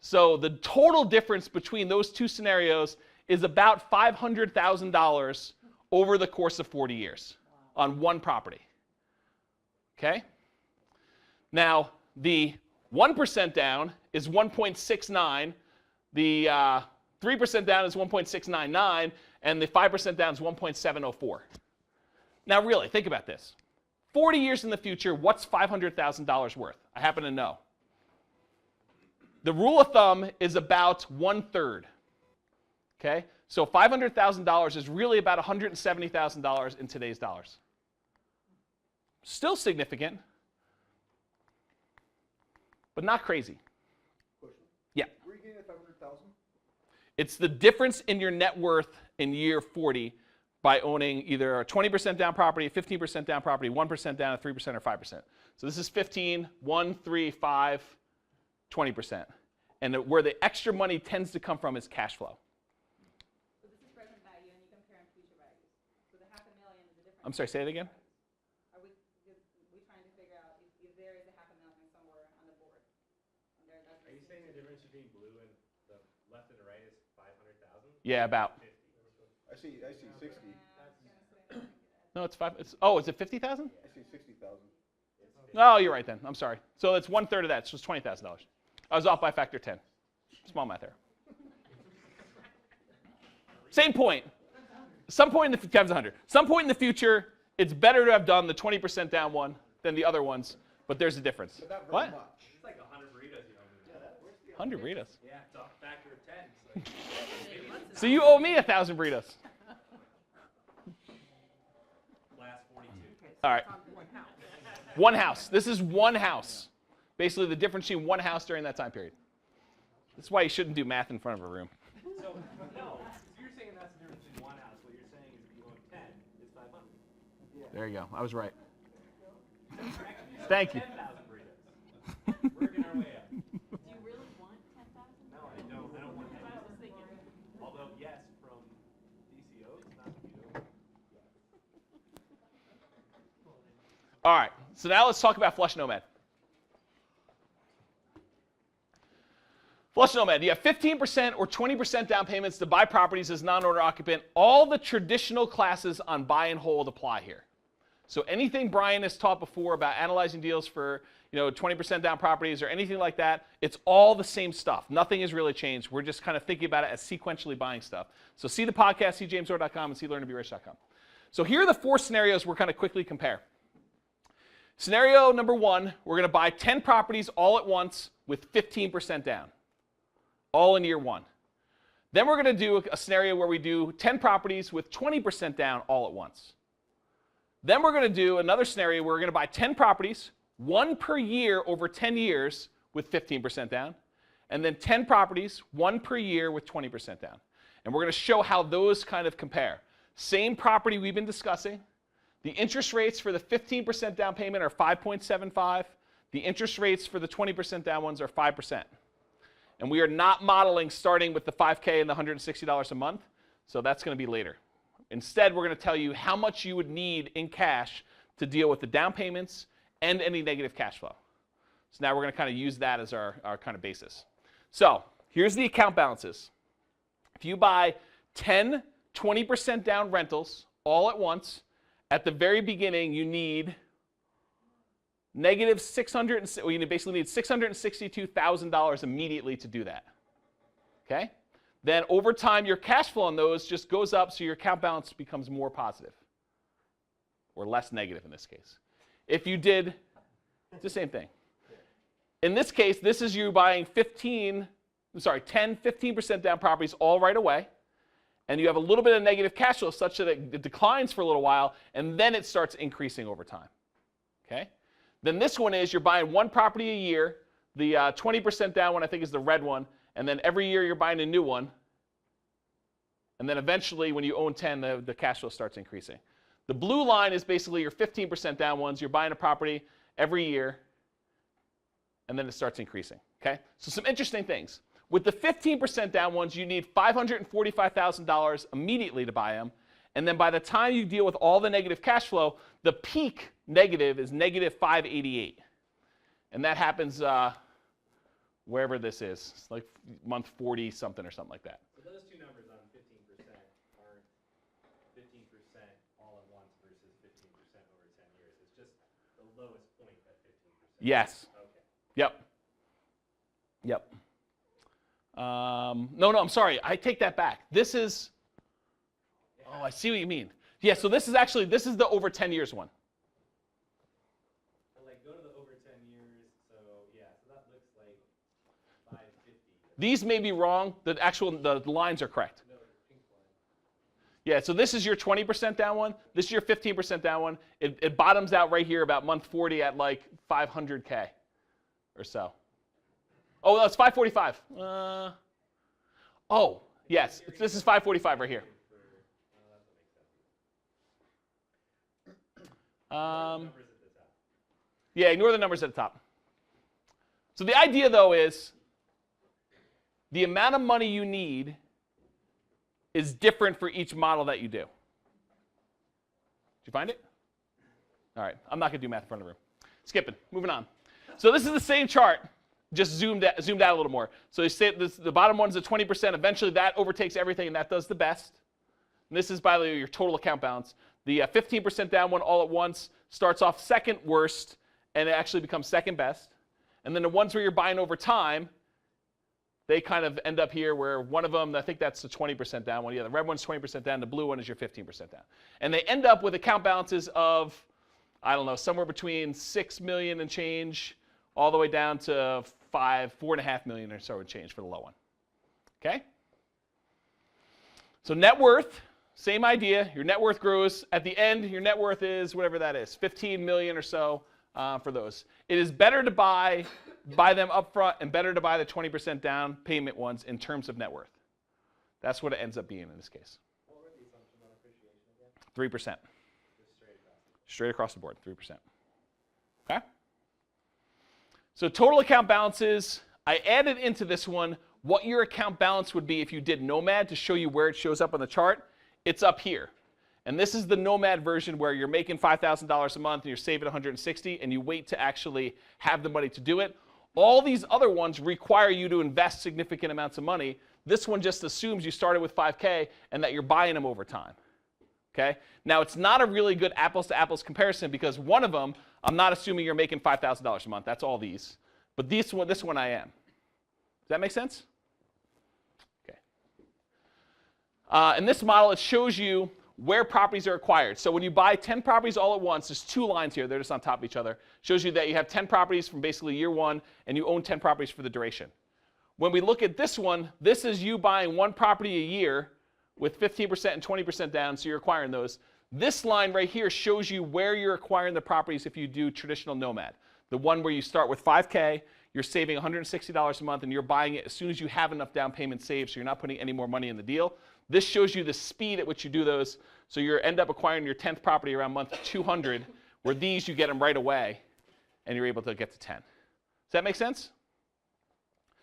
So the total difference between those two scenarios is about $500,000 over the course of 40 years on one property. Okay? Now, the 1% down is 1.69. The 3% down is 1.699. And the 5% down is 1.704. Now, really, think about this. 40 years in the future, what's $500,000 worth? I happen to know. The rule of thumb is about 1/3. Okay? So $500,000 is really about $170,000 in today's dollars. Still significant, but not crazy. Question. Yeah. Where are you getting that 500,000? It's the difference in your net worth in year 40 by owning either a 20% down property, 15% down property, 1% down, 3%, or 5%. So this is 15, 1, 3, 5, 20%. And where the extra money tends to come from is cash flow. So this is present value, and you compare in future values. So the $500,000 is the difference. I'm sorry, say it again? Are we trying to figure out if there is a $500,000 somewhere on the board? Are you saying the difference between blue and the left and the right is 500,000? Yeah, about. I see 60. No, it's 5. Oh, is it 50,000? I see 60,000. No, you're right then. I'm sorry. So it's 1/3 of that. So it's $20,000. I was off by a factor 10. Small math there. Same point. Some point in the times 100. Some point in the future, it's better to have done the 20% down one than the other ones But there's a difference. But not very What? much. It's like 100 burritos you don't move. Yeah, where's the 100 burritos. Yeah, it's a factor of 10. It's like, So you owe me 1,000 burritos. last 42. All right. One house. This is one house. Basically, the difference between one house during that time period. That's why you shouldn't do math in front of a room. So, no, so you're saying that's the difference between one house. What you're saying is if you own 10, it's 500. There you go. I was right. Thank you. 10,000 burritos. Working our way up. Do you really want 10,000? No, I don't. I don't want 10,000. Although, yes, from DCO, it's not DCO. All right. So now let's talk about Flush Nomad. Flush Nomad, you have 15% or 20% down payments to buy properties as non-owner occupant. All the traditional classes on buy and hold apply here. So anything Brian has taught before about analyzing deals for 20% down properties or anything like that, it's all the same stuff. Nothing has really changed. We're just kind of thinking about it as sequentially buying stuff. So see the podcast, cjamesor.com, and see learntoberish.com. So here are the 4 scenarios we're going to quickly compare. Scenario number 1, we're going to buy 10 properties all at once with 15% down. All in year 1. Then we're going to do a scenario where we do 10 properties with 20% down all at once. Then we're going to do another scenario where we're going to buy 10 properties, 1 per year over 10 years with 15% down, and then 10 properties, 1 per year with 20% down. And we're going to show how those kind of compare. Same property we've been discussing. The interest rates for the 15% down payment are 5.75. The interest rates for the 20% down ones are 5%. And we are not modeling starting with the $5K and the $160 a month, so that's going to be later. Instead, we're going to tell you how much you would need in cash to deal with the down payments and any negative cash flow. So now we're going to kind of use that as our kind of basis. So here's the account balances. If you buy 10 20% down rentals all at once, at the very beginning you need negative you basically need $662,000 immediately to do that. Okay? Then over time, your cash flow on those just goes up, so your account balance becomes more positive, or less negative in this case. If you did, it's the same thing. In this case, this is you buying 10, 15% down properties all right away, and you have a little bit of negative cash flow such that it declines for a little while, and then it starts increasing over time. Okay? Then this one is you're buying 1 property a year. The 20% down one, I think, is the red one. And then every year you're buying a new one. And then eventually, when you own 10, the cash flow starts increasing. The blue line is basically your 15% down ones. You're buying a property every year, and then it starts increasing. Okay? So some interesting things. With the 15% down ones, you need $545,000 immediately to buy them. And then by the time you deal with all the negative cash flow, the peak negative is negative 588. And that happens wherever this is. It's like month 40 something or something like that. So those two numbers on 15% aren't 15% all at once versus 15% over 10 years. It's just the lowest point at 15%. Yes. Okay. Yep. Yep. No, I'm sorry. I take that back. This is, oh, I see what you mean. Yeah, so this is the over 10 years one. Like, go to the over 10 years, so yeah, so that looks like 550. These may be wrong. The lines are correct. No, the pink line. Yeah, so this is your 20% down one. This is your 15% down one. It bottoms out right here about month 40 at like 500K or so. Oh, no, it's 545. Oh, yes, this is 545 right here. Yeah, ignore the numbers at the top. So the idea, though, is the amount of money you need is different for each model that you do. Did you find it? All right, I'm not going to do math in front of the room. Skipping, moving on. So this is the same chart, just zoomed out a little more. So you say the bottom one is the 20%. Eventually, that overtakes everything, and that does the best. And this is, by the way, your total account balance. The 15% down one all at once starts off second worst, and it actually becomes second best. And then the ones where you're buying over time, they kind of end up here where one of them, I think that's the 20% down one. Yeah, the red one's 20% down. The blue one is your 15% down. And they end up with account balances of I don't know, somewhere between 6 million and change, all the way down to 4.5 million or so and change for the low one. Okay? So net worth, same idea. Your net worth grows. At the end, your net worth is whatever that is, 15 million or so for those. It is better to buy them up front and better to buy the 20% down payment ones in terms of net worth. That's what it ends up being in this case. What were the assumptions on appreciation again? 3%. Straight across the board, 3%. Okay? So total account balances, I added into this one what your account balance would be if you did Nomad to show you where it shows up on the chart. It's up here. And this is the Nomad version where you're making $5,000 a month and you're saving $160 and you wait to actually have the money to do it. All these other ones require you to invest significant amounts of money. This one just assumes you started with 5K and that you're buying them over time. Okay? Now, it's not a really good apples-to-apples comparison because one of them, I'm not assuming you're making $5,000 a month. That's all these. But this one I am. Does that make sense? Okay. In this model, it shows you where properties are acquired. So when you buy 10 properties all at once, there's 2 lines here. They're just on top of each other. Shows you that you have 10 properties from basically year 1, and you own 10 properties for the duration. When we look at this one, this is you buying 1 property a year with 15% and 20% down, so you're acquiring those. This line right here shows you where you're acquiring the properties if you do traditional Nomad. The one where you start with 5K, you're saving $160 a month, and you're buying it as soon as you have enough down payment saved, so you're not putting any more money in the deal. This shows you the speed at which you do those, so you end up acquiring your 10th property around month 200, where these you get them right away, and you're able to get to 10. Does that make sense?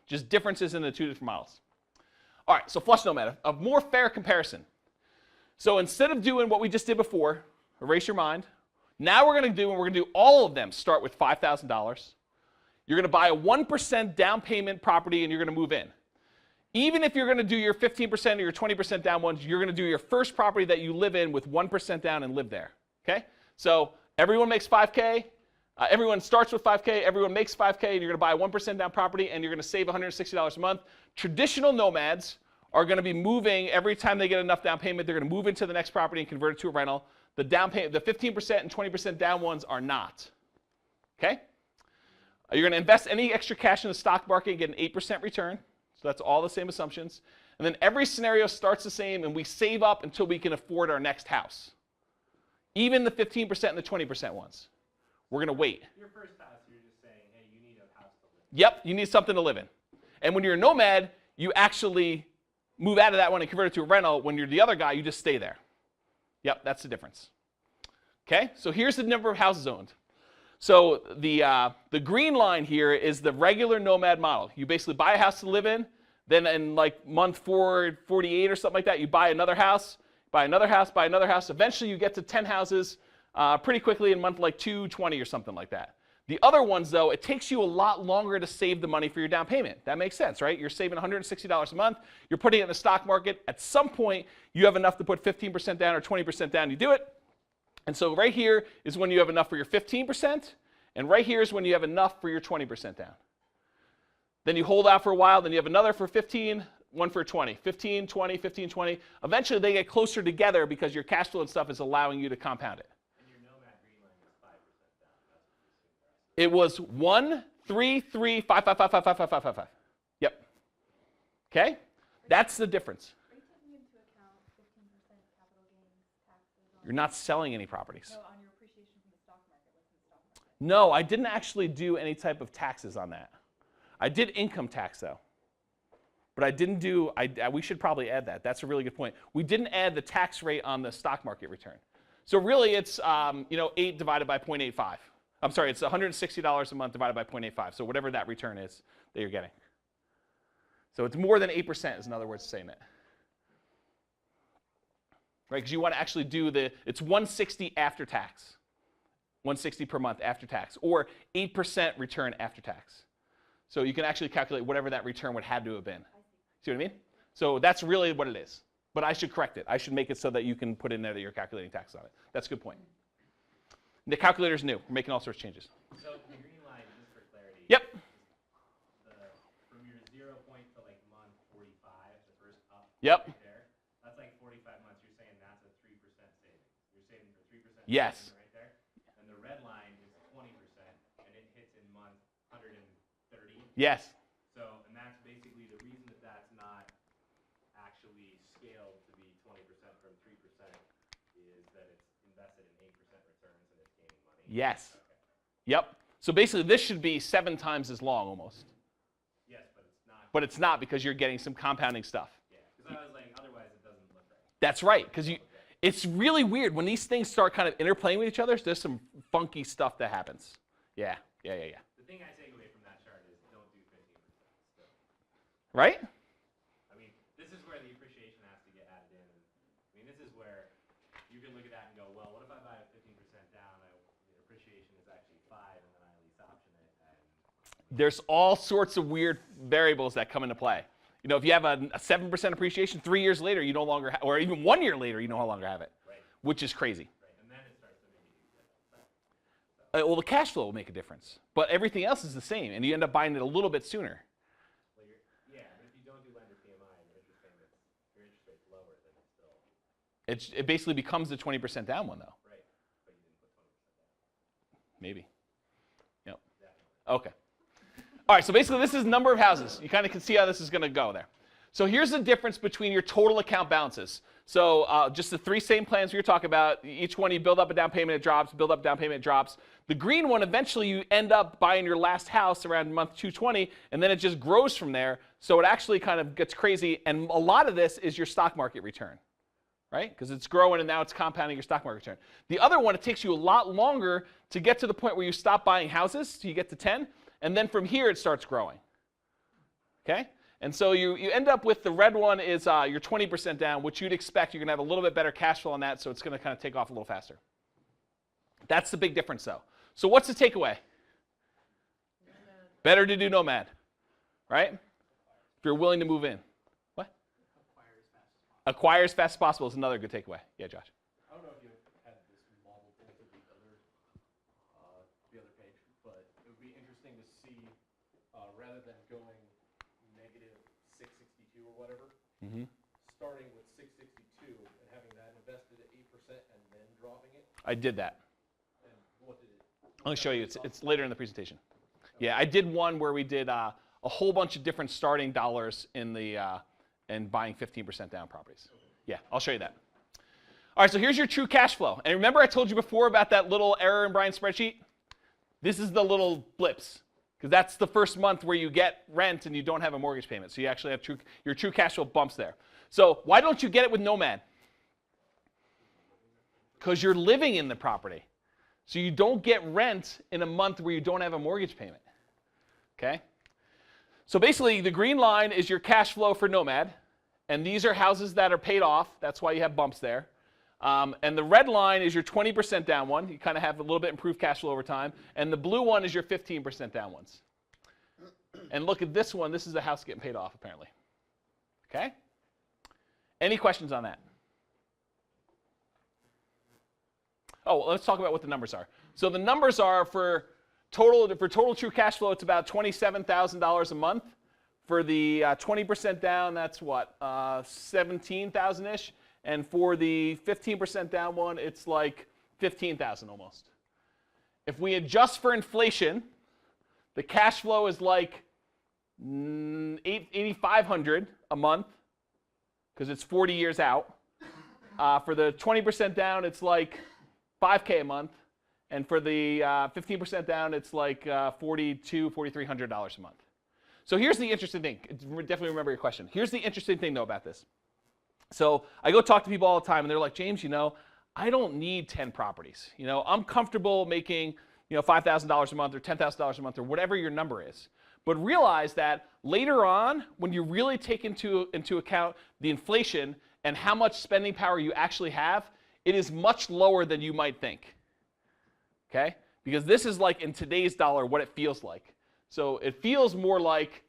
Just differences in the 2 different models. All right, so flush Nomad, a more fair comparison. So instead of doing what we just did before, erase your mind, now we're going to do all of them start with $5,000. You're going to buy a 1% down payment property and you're going to move in. Even if you're going to do your 15% or your 20% down ones, you're going to do your first property that you live in with 1% down and live there. Okay? So everyone makes 5K. Everyone starts with 5K. Everyone makes 5K, and you're going to buy a 1% down property, and you're going to save $160 a month. Traditional Nomads are going to be moving every time they get enough down payment. They're going to move into the next property and convert it to a rental. The down payment, the 15% and 20% down ones are not. Okay? You're going to invest any extra cash in the stock market and get an 8% return. So that's all the same assumptions. And then every scenario starts the same, and we save up until we can afford our next house. Even the 15% and the 20% ones. We're going to wait. Your first house, you're just saying, hey, you need a house to live in. Yep, you need something to live in. And when you're a Nomad, you actually move out of that one and convert it to a rental. When you're the other guy, you just stay there. Yep, that's the difference. Okay, so here's the number of houses owned. So the green line here is the regular Nomad model. You basically buy a house to live in, then in like month 448 or something like that, you buy another house, buy another house, buy another house. Eventually you get to 10 houses pretty quickly in month like 220 or something like that. The other ones, though, it takes you a lot longer to save the money for your down payment. That makes sense, right? You're saving $160 a month. You're putting it in the stock market. At some point, you have enough to put 15% down or 20% down. You do it. And so right here is when you have enough for your 15%, and right here is when you have enough for your 20% down. Then you hold out for a while, then you have another for 15, one for 20, 15, 20, 15, 20. Eventually, they get closer together because your cash flow and stuff is allowing you to compound it. And your Nomad green line is 5% down. That's what you assume, right? It was 1, 3, 3, 5, 5, 5, 5, 5, 5, 5, 5, 5. Yep. Okay? That's the difference. Are you taking into account 15% capital gains taxes on? You're not selling any properties. No, on your appreciation from the stock market. What's in the stock market? No, I didn't actually do any type of taxes on that. I did income tax, though. But I didn't do, we should probably add that. That's a really good point. We didn't add the tax rate on the stock market return. So really it's 8 divided by 0.85. I'm sorry, it's $160 a month divided by 0.85. So whatever that return is that you're getting. So it's more than 8% is another way of saying it. Right, because you want to actually do it's 160 after tax. 160 per month after tax, or 8% return after tax. So you can actually calculate whatever that return would have to have been. See what I mean? So that's really what it is. But I should correct it. I should make it so that you can put in there that you're calculating tax on it. That's a good point. The calculator's new. We're making all sorts of changes. So the green line, just for clarity. Yep. From your 0 point to like month 45, the first up Yep. right there, that's like 45 months. You're saying that's a 3% savings. You're saving for 3% Yes. right there. And the red Yes. So, and that's basically the reason that that's not actually scaled to be 20% from 3% is that it's invested in 8% returns and it's gaining money. Yes. Okay. Yep. So basically, this should be 7 times as long almost. Yes, but it's not. But it's not because you're getting some compounding stuff. Yeah, because I was like, otherwise it doesn't look right. That's right, because it's really weird when these things start kind of interplaying with each other. There's some funky stuff that happens. Yeah. The thing I take away from that chart is don't do 15% still. Right? I mean, this is where the appreciation has to get added in. And, I mean, this is where you can look at that and go, well, what if I buy a 15% down? The appreciation is actually 5, and then I lease option it. There's all sorts of weird variables that come into play. You know, if you have a 7% appreciation, 3 years later you no longer or even 1 year later you no longer have it, Right. which is crazy. Right, and then it starts to make a huge difference. Well, the cash flow will make a difference, but everything else is the same, and you end up buying it a little bit sooner. Well, yeah, but if you don't do lender PMI and your interest rate's lower, then it's still. It basically becomes the 20% down one, though. Right, but you didn't put 20% down. Maybe. Yep. Definitely. Okay. All right, so basically this is number of houses. You kind of can see how this is going to go there. So here's the difference between your total account balances. So just the 3 same plans we were talking about. Each one you build up a down payment, it drops, build up down payment, it drops. The green one, eventually you end up buying your last house around month 220, and then it just grows from there. So it actually kind of gets crazy, and a lot of this is your stock market return, right? Because it's growing and now it's compounding your stock market return. The other one, it takes you a lot longer to get to the point where you stop buying houses, so you get to 10, and then from here it starts growing, okay? And so you end up with the red one is your 20% down, which you'd expect. You're going to have a little bit better cash flow on that, so it's going to kind of take off a little faster. That's the big difference, though. So what's the takeaway? Better to do Nomad, right? If you're willing to move in. What? Acquire as fast as possible is another good takeaway. Yeah, Josh. I don't know if you had this model into the other page, but it would be interesting to see, rather than going negative 662 or whatever, starting with 662 and having that invested at 8% and then dropping it. I did that. And what did it? I'll show you. It's later in the presentation. Yeah, I did one where we did a whole bunch of different starting dollars in the and buying 15% down properties. Yeah, I'll show you that. All right, so here's your true cash flow. And remember I told you before about that little error in Brian's spreadsheet? This is the little blips, because that's the first month where you get rent and you don't have a mortgage payment. So you actually have your true cash flow bumps there. So why don't you get it with Nomad? Because you're living in the property. So you don't get rent in a month where you don't have a mortgage payment. Okay? So basically, the green line is your cash flow for Nomad. And these are houses that are paid off. That's why you have bumps there. And the red line is your 20% down one. You kind of have a little bit improved cash flow over time. And the blue one is your 15% down ones. And look at this one. This is a house getting paid off, apparently. Okay? Any questions on that? Oh, well, let's talk about what the numbers are. So the numbers are for total true cash flow, it's about $27,000 a month. For the 20% down, that's what, 17,000-ish. And for the 15% down one, it's like 15,000 almost. If we adjust for inflation, the cash flow is like 8,500 a month because it's 40 years out. For the 20% down, it's like $5K a month. And for the 15% down, it's like $4,300 a month. So here's the interesting thing. Definitely remember your question. Here's the interesting thing, though, about this. So I go talk to people all the time, and they're like, James, I don't need 10 properties. I'm comfortable making, $5,000 a month or $10,000 a month or whatever your number is. But realize that later on, when you really take into account the inflation and how much spending power you actually have, it is much lower than you might think. Okay? Because this is like in today's dollar what it feels like. So it feels more like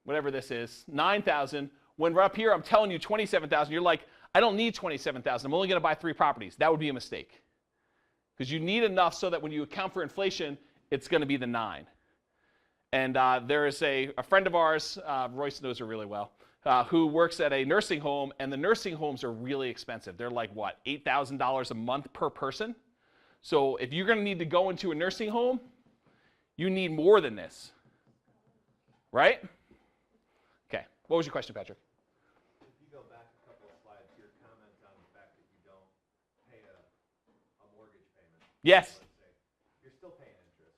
whatever this is, 9,000. When we're up here, I'm telling you 27,000. You're like, I don't need 27,000. I'm only going to buy 3 properties. That would be a mistake. Because you need enough so that when you account for inflation, it's going to be the 9. And there is a friend of ours, Royce knows her really well, who works at a nursing home, and the nursing homes are really expensive. They're like, what, $8,000 a month per person? So if you're going to need to go into a nursing home, you need more than this. right? Okay, what was your question, Patrick? If you go back a couple of slides, your comment on the fact that you don't pay a mortgage payment. Yes. Let's say, you're still paying interest.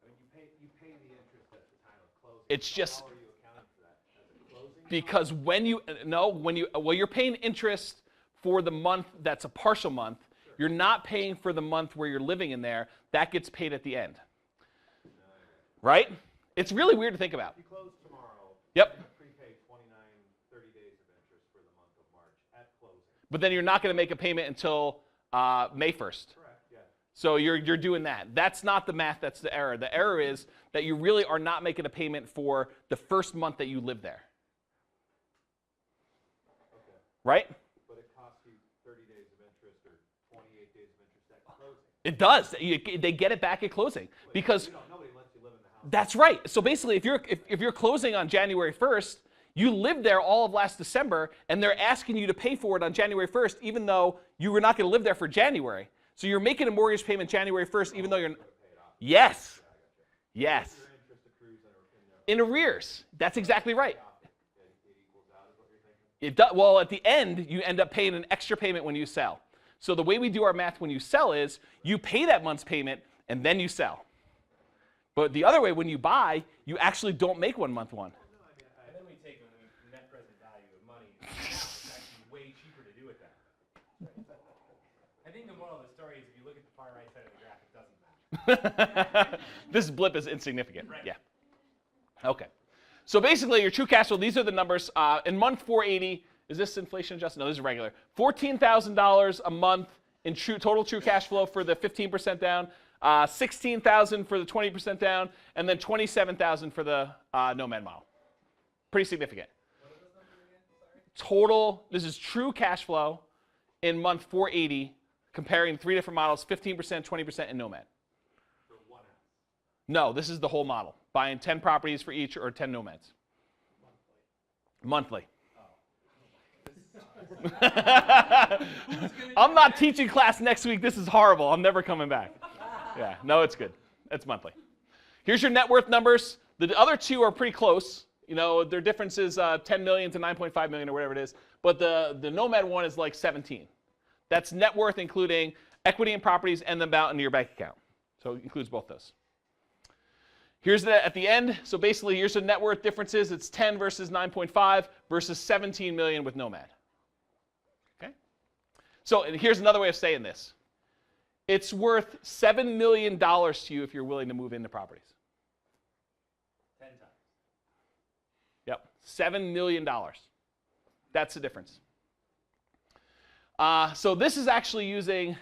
I mean, you pay the interest at the time of closing. It's just how are you accounting for that? As a closing? because you're paying interest for the month that's a partial month, you're not paying for the month where you're living in there. That gets paid at the end. Right? It's really weird to think about. If you close tomorrow, Yep. you're going to prepay 29, 30 days of interest for the month of March at closing. But then you're not going to make a payment until May 1st. Correct, yeah. So you're doing that. That's not the math, that's the error. The error is that you really are not making a payment for the first month that you live there. Okay. Right? But it costs you 30 days of interest or 28 days of interest at closing. It does. They get it back at closing because Nobody lets you live in the house. that's right. So basically, if you're closing on January 1st, you lived there all of last December, and they're asking you to pay for it on January 1st, even though you were not going to live there for January. So you're making a mortgage payment January 1st, even though you're. Yes. Yes. Your interest accrues In arrears. That's exactly right. it equals out, is what you're thinking? It does. Well, at the end, you end up paying an extra payment when you sell. So the way we do our math when you sell is you pay that month's payment and then you sell. But the other way, when you buy, you actually don't make 1 month one. And then we take the net present value of money. It's actually way cheaper to do it that way. I think the moral of the story is if you look at the far right side of the graph, it doesn't match. This blip is insignificant. Right. Yeah. Okay. So basically, your true cash flow, these are the numbers. In month 480, is this inflation adjusted? No, this is regular. $14,000 a month in total true cash flow for the 15% down, $16,000 for the 20% down, and then $27,000 for the Nomad model. Pretty significant. What are those numbers again? Sorry. Total, this is true cash flow in month 480, comparing 3 different models, 15%, 20%, and Nomad. For one house. No, this is the whole model. Buying 10 properties for each or 10 Nomads. Monthly. I'm not teaching class next week. This is horrible. I'm never coming back. Yeah, no, it's good. It's monthly. Here's your net worth numbers. The other two are pretty close. You know, their difference is 10 million to 9.5 million or whatever it is. But the Nomad one is like 17. That's net worth including equity and properties and the amount in your bank account. So it includes both those. Here's the at the end. So basically, here's the net worth differences. It's 10 versus 9.5 versus 17 million with Nomad. Okay? So and here's another way of saying this. It's worth $7 million to you if you're willing to move into properties. 10 times. Yep, $7 million. That's the difference. So this is actually using,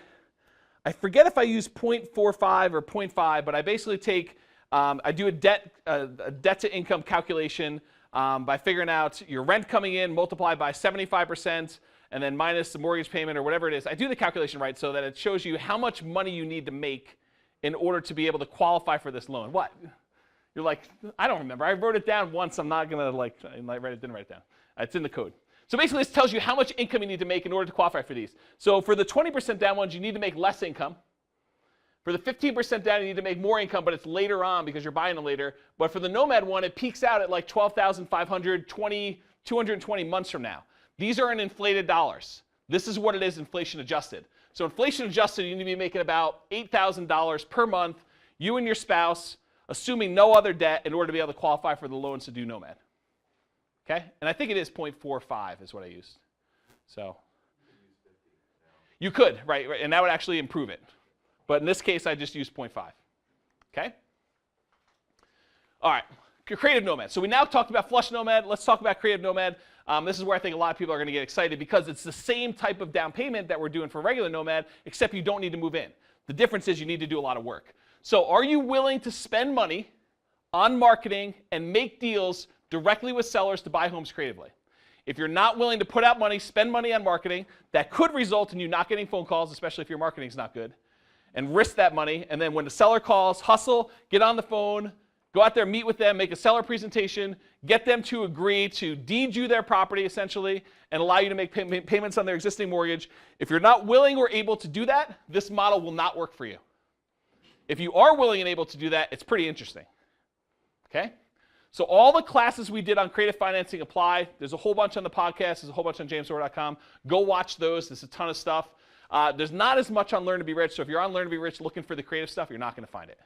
I forget if I use 0.45 or 0.5, but I basically take, I do a debt to income calculation by figuring out your rent coming in multiplied by 75%, and then minus the mortgage payment or whatever it is. I do the calculation right so that it shows you how much money you need to make in order to be able to qualify for this loan. What? You're like, I don't remember. I wrote it down once. I'm not going to didn't write it down. It's in the code. So basically, this tells you how much income you need to make in order to qualify for these. So for the 20% down ones, you need to make less income. For the 15% down, you need to make more income, but it's later on because you're buying them later. But for the Nomad one, it peaks out at like 12,500, 220 months from now. These are in inflated dollars. This is what it is inflation adjusted. So inflation adjusted, you need to be making about $8,000 per month, you and your spouse, assuming no other debt in order to be able to qualify for the loans to do Nomad. Okay? And I think it is 0.45 is what I used. So you could, right? And that would actually improve it. But in this case, I just used 0.5. Okay? All right. Creative Nomad. So we now talked about Flush Nomad. Let's talk about Creative Nomad. This is where I think a lot of people are going to get excited because it's the same type of down payment that we're doing for regular Nomad, except you don't need to move in. The difference is you need to do a lot of work. So are you willing to spend money on marketing and make deals directly with sellers to buy homes creatively? If you're not willing to put out money, spend money on marketing, that could result in you not getting phone calls, especially if your marketing is not good, and risk that money. And then when the seller calls, hustle, get on the phone, go out there, meet with them, make a seller presentation, get them to agree to deed you their property, essentially, and allow you to make payments on their existing mortgage. If you're not willing or able to do that, this model will not work for you. If you are willing and able to do that, it's pretty interesting. Okay? So all the classes we did on creative financing apply. There's a whole bunch on the podcast. There's a whole bunch on jamesorr.com. Go watch those. There's a ton of stuff. There's not as much on Learn to Be Rich. So if you're on Learn to Be Rich looking for the creative stuff, you're not going to find it.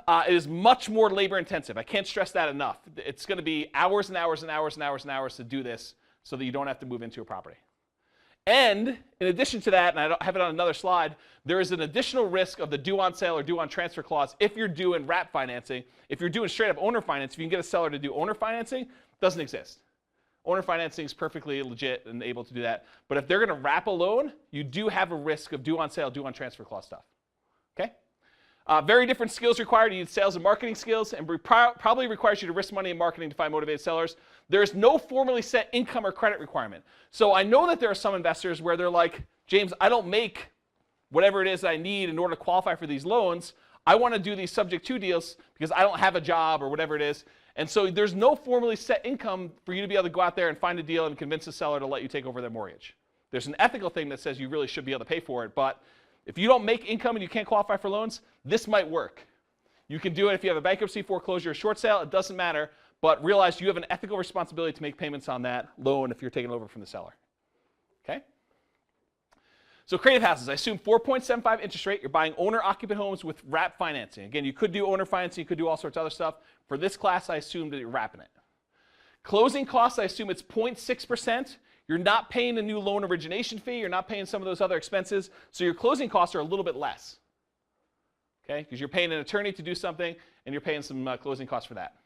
It is much more labor intensive. I can't stress that enough. It's going to be hours and hours and hours and hours and hours to do this so that you don't have to move into a property. And in addition to that, and I don't have it on another slide, there is an additional risk of the due on sale or due on transfer clause if you're doing wrap financing. If you're doing straight up owner finance, if you can get a seller to do owner financing, doesn't exist. Owner financing is perfectly legit and able to do that. But if they're going to wrap a loan, you do have a risk of due on sale, due on transfer clause stuff. Okay? Very different skills required. You need sales and marketing skills, and probably requires you to risk money in marketing to find motivated sellers. There's no formally set income or credit requirement. So I know that there are some investors where they're like, James, I don't make whatever it is I need in order to qualify for these loans. I want to do these subject to deals because I don't have a job or whatever it is. And so there's no formally set income for you to be able to go out there and find a deal and convince the seller to let you take over their mortgage. There's an ethical thing that says you really should be able to pay for it, but if you don't make income and you can't qualify for loans, this might work. You can do it if you have a bankruptcy, foreclosure, or short sale. It doesn't matter, but realize you have an ethical responsibility to make payments on that loan if you're taking over from the seller. Okay? So creative houses, I assume 4.75 interest rate. You're buying owner-occupant homes with wrap financing. Again, you could do owner financing. You could do all sorts of other stuff. For this class, I assume that you're wrapping it. Closing costs, I assume it's 0.6%. You're not paying a new loan origination fee. You're not paying some of those other expenses. So your closing costs are a little bit less. Okay? Because you're paying an attorney to do something, and you're paying some closing costs for that.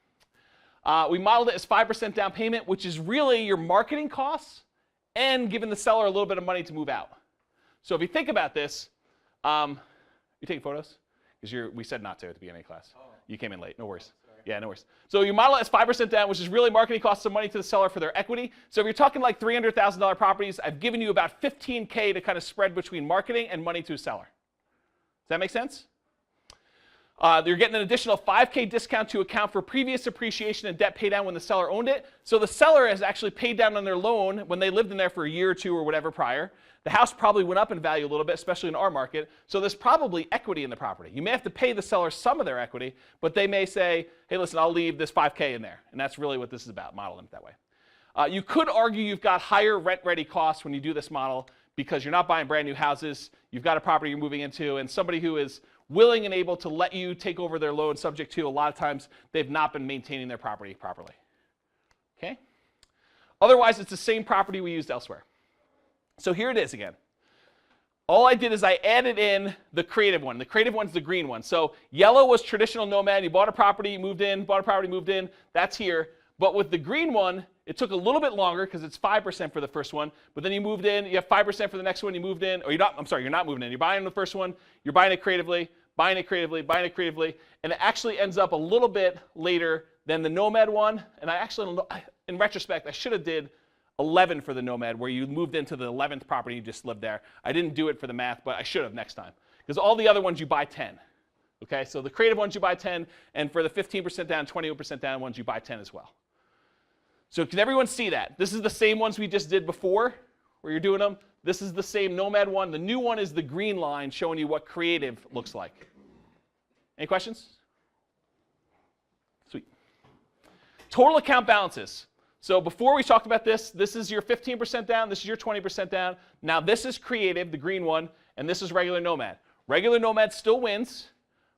We modeled it as 5% down payment, which is really your marketing costs and giving the seller a little bit of money to move out. So if you think about this, you taking photos? Because we said not to at the beginning of class. Oh. You came in late. No worries. Yeah, no worries. So you model it as 5% down, which is really marketing costs some money to the seller for their equity. So if you're talking like $300,000 properties, I've given you about $15K to kind of spread between marketing and money to a seller. Does that make sense? You're getting an additional $5K discount to account for previous appreciation and debt pay down when the seller owned it. So the seller has actually paid down on their loan when they lived in there for a year or two or whatever prior. The house probably went up in value a little bit, especially in our market. So there's probably equity in the property. You may have to pay the seller some of their equity, but they may say, hey, listen, I'll leave this $5K in there. And that's really what this is about, modeling it that way. You could argue you've got higher rent-ready costs when you do this model because you're not buying brand new houses. You've got a property you're moving into, and somebody who is willing and able to let you take over their loan subject to, a lot of times, they've not been maintaining their property properly. Okay? Otherwise, it's the same property we used elsewhere. So here it is again. All I did is I added in the creative one. The creative one's the green one. So yellow was traditional Nomad. You bought a property, you moved in, bought a property, moved in. That's here. But with the green one, it took a little bit longer because it's 5% for the first one. But then you moved in, you have 5% for the next one, you moved in. Or you're not, I'm sorry, you're not moving in. You're buying the first one, you're buying it creatively, buying it creatively, buying it creatively. And it actually ends up a little bit later than the Nomad one. And I actually, in retrospect, I should have did 11 for the Nomad, where you moved into the 11th property, you just lived there. I didn't do it for the math, but I should have next time. Because all the other ones you buy 10. Okay, so the creative ones you buy 10, and for the 15% down, 21% down ones you buy 10 as well. So can everyone see that? This is the same ones we just did before, where you're doing them. This is the same Nomad one. The new one is the green line showing you what creative looks like. Any questions? Sweet. Total account balances. So before we talked about this is your 15% down, this is your 20% down. Now this is creative, the green one, and this is regular Nomad. Regular Nomad still wins,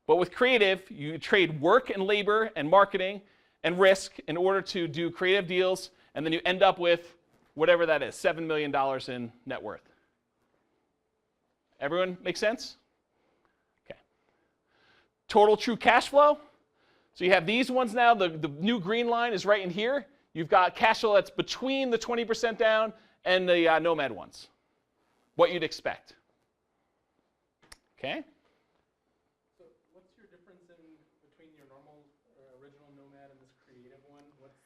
but with creative, you trade work and labor and marketing and risk in order to do creative deals, and then you end up with whatever that is, $7 million in net worth. Everyone make sense? Okay. Total true cash flow. So you have these ones now. The new green line is right in here. You've got cash flow that's between the 20% down and the Nomad ones. What you'd expect. Okay? So what's your difference between your normal original Nomad and this creative one? What's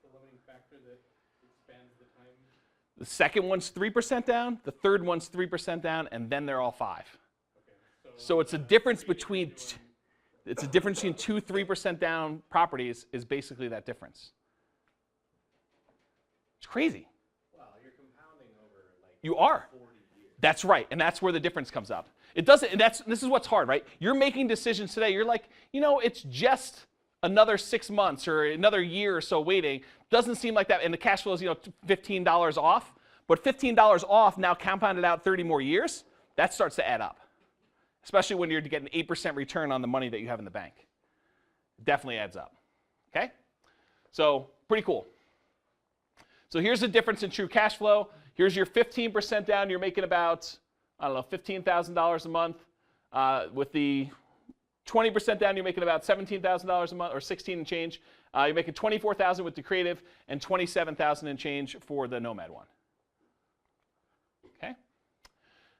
the limiting factor that expands the time? The second one's 3% down, the third one's 3% down, and then they're all 5. Okay, so it's a difference between it's a difference between 2 3% down properties is basically that difference. It's crazy. Wow, you're compounding over like you are. 40 years. That's right, and that's where the difference comes up. It doesn't. And this is what's hard, right? You're making decisions today. You're like, you know, it's just another 6 months or another year or so waiting, doesn't seem like that. And the cash flow is, $15 off. But $15 off now compounded out 30 more years, that starts to add up. Especially when you're getting 8% return on the money that you have in the bank. Definitely adds up. Okay? So pretty cool. So here's the difference in true cash flow. Here's your 15% down. You're making about, $15,000 a month. With the 20% down, you're making about $17,000 a month, or 16 and change. You're making $24,000 with the creative and $27,000 and change for the Nomad one. Okay.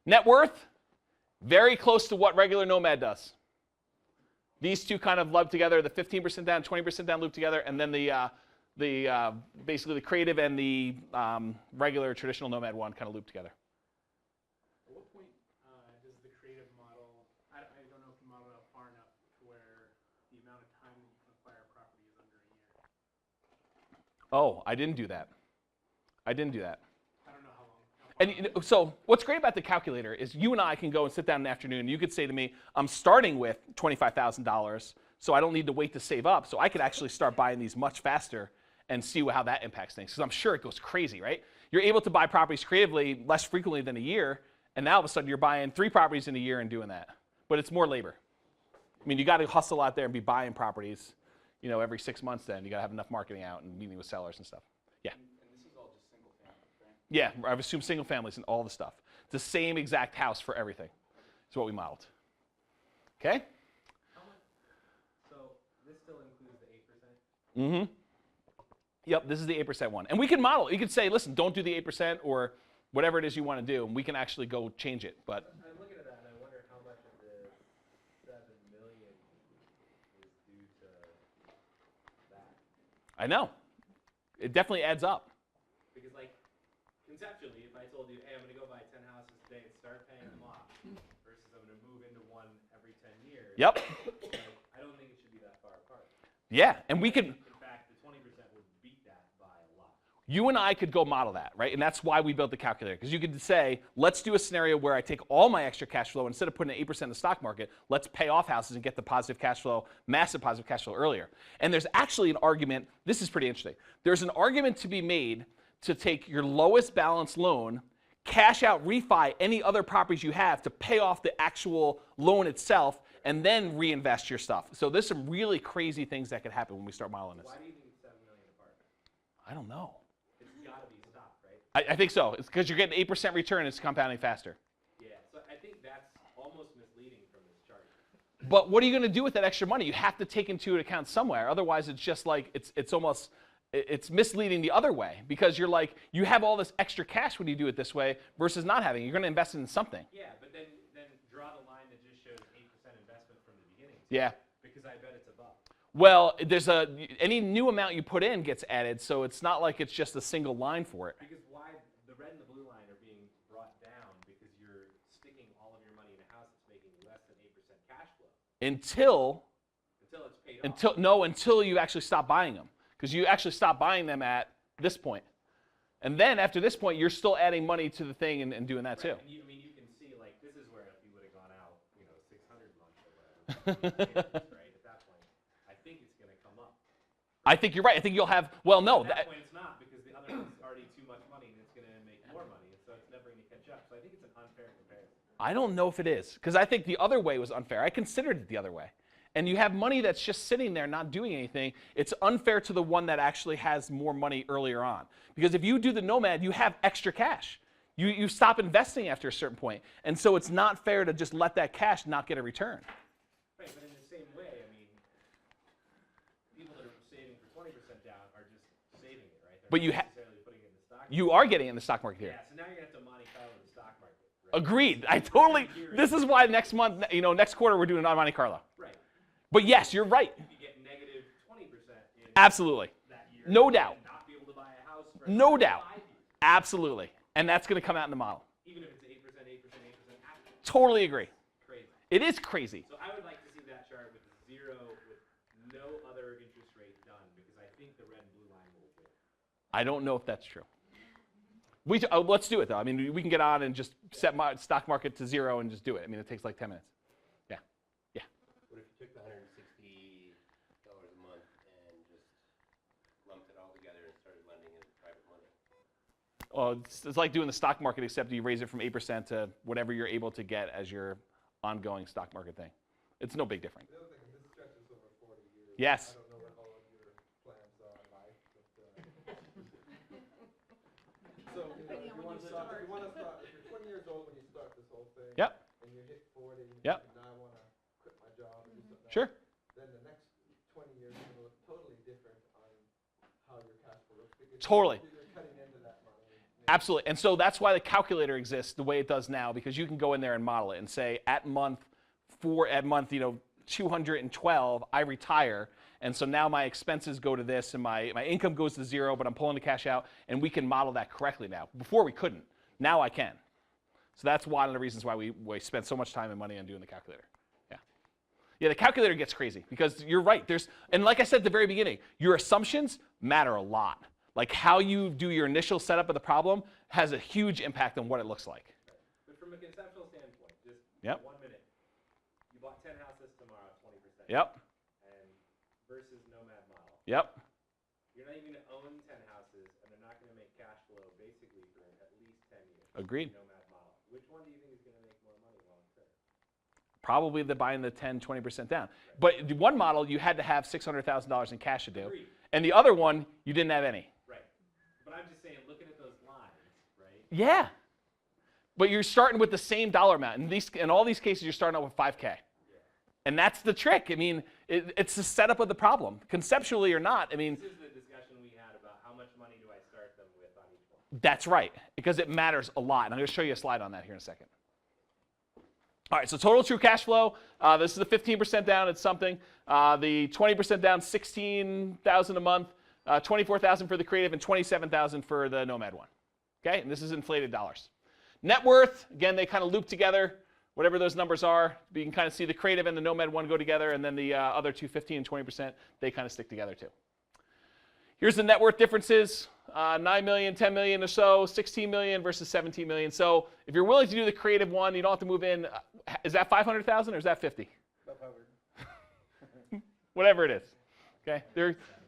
Net worth, very close to what regular Nomad does. These two kind of loop together. The 15% down, 20% down loop together, and then basically the creative and the regular traditional Nomad one kind of loop together. At what point does the creative model, I don't know if you model it out far enough to where the amount of time that you can acquire a property is under a year? Oh, I didn't do that. I don't know how long. And so what's great about the calculator is you and I can go and sit down in the afternoon and you could say to me, I'm starting with $25,000, so I don't need to wait to save up. So I could actually start buying these much faster and see how that impacts things. Because I'm sure it goes crazy, right? You're able to buy properties creatively less frequently than a year, and now all of a sudden you're buying 3 properties in a year and doing that. But it's more labor. I mean, you got to hustle out there and be buying properties, every 6 months then. You got to have enough marketing out and meeting with sellers and stuff. Yeah. And this is all just single family, right? Yeah, I've assumed single families and all the stuff. It's the same exact house for everything. It's what we modeled. Okay? So this still includes the 8%? Mm-hmm. Yep, this is the 8% one. And we can model. You could say, listen, don't do the 8% or whatever it is you want to do, and we can actually go change it. But I'm looking at that and I wonder how much of the $7 million is due to that. I know. It definitely adds up. Because conceptually, if I told you, hey, I'm going to go buy 10 houses today and start paying them off, versus I'm going to move into one every 10 years. Yep. I don't think it should be that far apart. Yeah, and we could. In fact, the 20% would beat that by a lot. You and I could go model that, right? And that's why we built the calculator. Because you could say, let's do a scenario where I take all my extra cash flow, instead of putting 8% in the stock market, let's pay off houses and get the positive cash flow, massive positive cash flow earlier. And there's actually an argument, this is pretty interesting. There's an argument to be made to take your lowest balance loan, cash out, refi any other properties you have to pay off the actual loan itself, and then reinvest your stuff. So there's some really crazy things that could happen when we start modeling this. Why do you think it's $7 million apart? I don't know. It's got to be stock, right? I think so. It's because you're getting 8% return and it's compounding faster. Yeah, so I think that's almost misleading from this chart. But what are you going to do with that extra money? You have to take into account somewhere. Otherwise, it's just like, it's misleading the other way, because you're like, you have all this extra cash when you do it this way versus not having. You're going to invest it in something. Yeah, but then draw the line that just shows 8% investment from the beginning. Yeah. Because I bet it's above. Well, any new amount you put in gets added, so it's not like it's just a single line for it. Because why the red and the blue line are being brought down because you're sticking all of your money in a house that's making less than 8% cash flow. Until it's paid off. Until you actually stop buying them. Because you actually stop buying them at this point. And then after this point, you're still adding money to the thing and doing that too. And you can see, this is where if you would have gone out, 600 months or whatever, right, at that point, I think it's going to come up. I think you're right. I think you'll have, well, no. At that point, it's not, because the other one's already too much money and it's going to make more money, and so it's never going to catch up. So I think it's an unfair comparison. I don't know if it is, because I think the other way was unfair. I considered it the other way. And you have money that's just sitting there not doing anything. It's unfair to the one that actually has more money earlier on. Because if you do the Nomad, you have extra cash. You stop investing after a certain point. And so it's not fair to just let that cash not get a return. Right, but in the same way, people that are saving for 20% down are just saving it, right? They're But not necessarily putting it in the stock market. you are getting in the stock market here. Yeah, so now you're going to have to Monte Carlo the stock market. Right? Agreed. This is why next month, next quarter we're doing Monte Carlo. Right. But yes, you're right. You get negative 20% in Absolutely. that year. No doubt. And not be able to buy a house for No doubt. 5 years. Absolutely. And that's going to come out in the model. Even if it's 8%, 8% after. Totally agree. Crazy. It is crazy. So I would like to see that chart with no other interest rate done, because I think the red and blue line will win. I don't know if that's true. Let's do it, though. We can get on and just set my stock market to 0 and just do it. It takes like 10 minutes. Yeah. What if you took the $160 a month It's like doing the stock market, except you raise it from 8% to whatever you're able to get as your ongoing stock market thing. It's no big difference. The other thing, this stretches over 40 years. Yes. I don't know what all of your plans are in life, but, so, Depending if on you when want to you start, start. if you want to start, if you're 20 years old when you start this whole thing. Yep. And you hit 40, and Yep. now I want to quit my job and do something Sure. else, then the next 20 years is going to look totally different on how your cash flow looks. Because Totally. you're cutting into that money. Absolutely. And so that's why the calculator exists the way it does now, because you can go in there and model it and say at month 212, I retire. And so now my expenses go to this and my income goes to zero, but I'm pulling the cash out, and we can model that correctly now. Before we couldn't. Now I can. So that's one of the reasons why we spend so much time and money on doing the calculator. Yeah. Yeah, the calculator gets crazy because you're right. And like I said at the very beginning, your assumptions matter a lot. Like how you do your initial setup of the problem has a huge impact on what it looks like. But from a conceptual standpoint, just Yep. 1 minute. You bought 10 houses tomorrow, 20%. Yep. And versus Nomad model. Yep. You're not even going to own 10 houses, and they're not going to make cash flow basically for at least 10 years. Agreed. Nomad model. Which one do you think is going to make more money long term? Probably the buying the 10, 20% down. But the one model, you had to have $600,000 in cash to do. Agreed. And the other one, you didn't have any. Right. But I'm just saying, looking at those lines, right? Yeah. But you're starting with the same dollar amount. In all these cases, you're starting out with 5K. Yeah. And that's the trick. I mean, it's the setup of the problem. Conceptually or not, I mean, This is the discussion we had about how much money do I start them with on each one. that's right. Because it matters a lot. And I'm going to show you a slide on that here in a second. All right, so total true cash flow. This is the 15% down. It's something. The 20% down, $16,000 a month. 24,000 for the creative and 27,000 for the Nomad one. Okay, and this is inflated dollars. Net worth, again, they kind of loop together, whatever those numbers are. You can kind of see the creative and the Nomad one go together, and then the other two, 15 and 20%, they kind of stick together too. Here's the net worth differences. 9 million, 10 million or so, 16 million versus 17 million. So if you're willing to do the creative one, you don't have to move in. Is that 500,000 or is that 50? About 500. Whatever it is. Okay,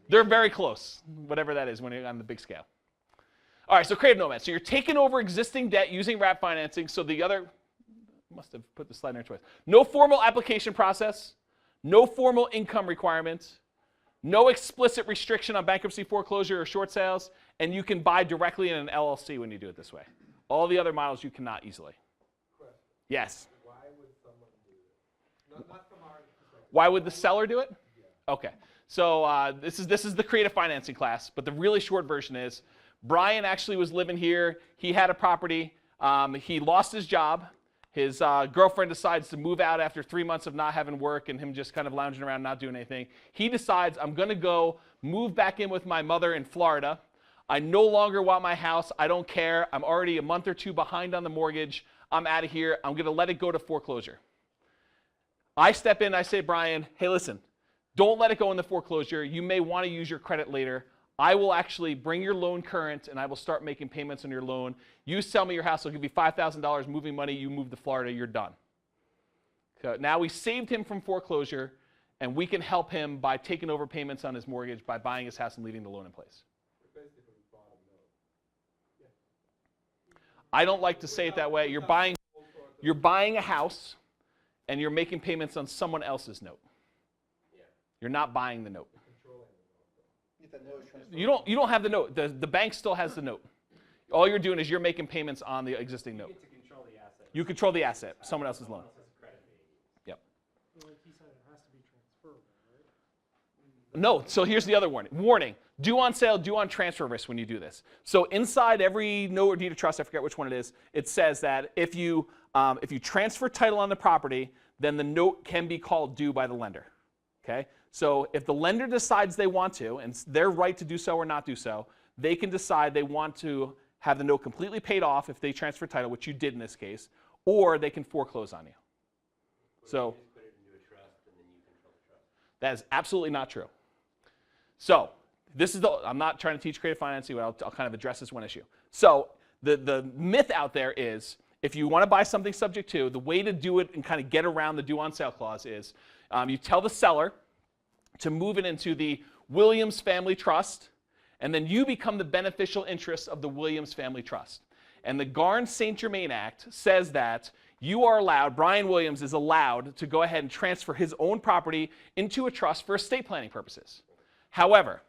they're very close, whatever that is when you're on the big scale. All right, so creative Nomad. So you're taking over existing debt using wrap financing. So the other, must have put the slide in there twice. No formal application process, no formal income requirements, no explicit restriction on bankruptcy, foreclosure, or short sales, and you can buy directly in an LLC when you do it this way. All the other models you cannot easily. Question. Yes. Why would someone do this? Not from our perspective. Why would the seller do it? Okay. So this is the creative financing class, but the really short version is Brian actually was living here. He had a property. He lost his job. His girlfriend decides to move out after 3 months of not having work and him just kind of lounging around, not doing anything. He decides, I'm going to go move back in with my mother in Florida. I no longer want my house. I don't care. I'm already a month or two behind on the mortgage. I'm out of here. I'm going to let it go to foreclosure. I step in. I say, Brian, hey, listen, don't let it go into foreclosure. You may want to use your credit later. I will actually bring your loan current, and I will start making payments on your loan. You sell me your house. I'll give you $5,000 moving money. You move to Florida. You're done. So now we saved him from foreclosure, and we can help him by taking over payments on his mortgage by buying his house and leaving the loan in place. I don't like to say it that way. You're buying a house, and you're making payments on someone else's note. You're not buying the note. You don't have the note. The bank still has the note. All you're doing is you're making payments on the existing note. You get to control the asset. You control the asset, someone else's loan. Yep. Like he said, it has to be transferable, right? No, so here's the other warning. Warning, due on sale, due on transfer risk when you do this. So inside every note or deed of trust, I forget which one it is, it says that if you transfer title on the property, then the note can be called due by the lender. Okay? So if the lender decides they want to, and it's their right to do so or not do so, they can decide they want to have the note completely paid off if they transfer title, which you did in this case, or they can foreclose on you. So that is absolutely not true. So this is I'm not trying to teach creative financing, but I'll kind of address this one issue. So the myth out there is if you want to buy something subject to, the way to do it and kind of get around the due on sale clause is you tell the seller to move it into the Williams Family Trust, and then you become the beneficial interest of the Williams Family Trust. And the Garn-St. Germain Act says that you are allowed, Brian Williams is allowed to go ahead and transfer his own property into a trust for estate planning purposes. However,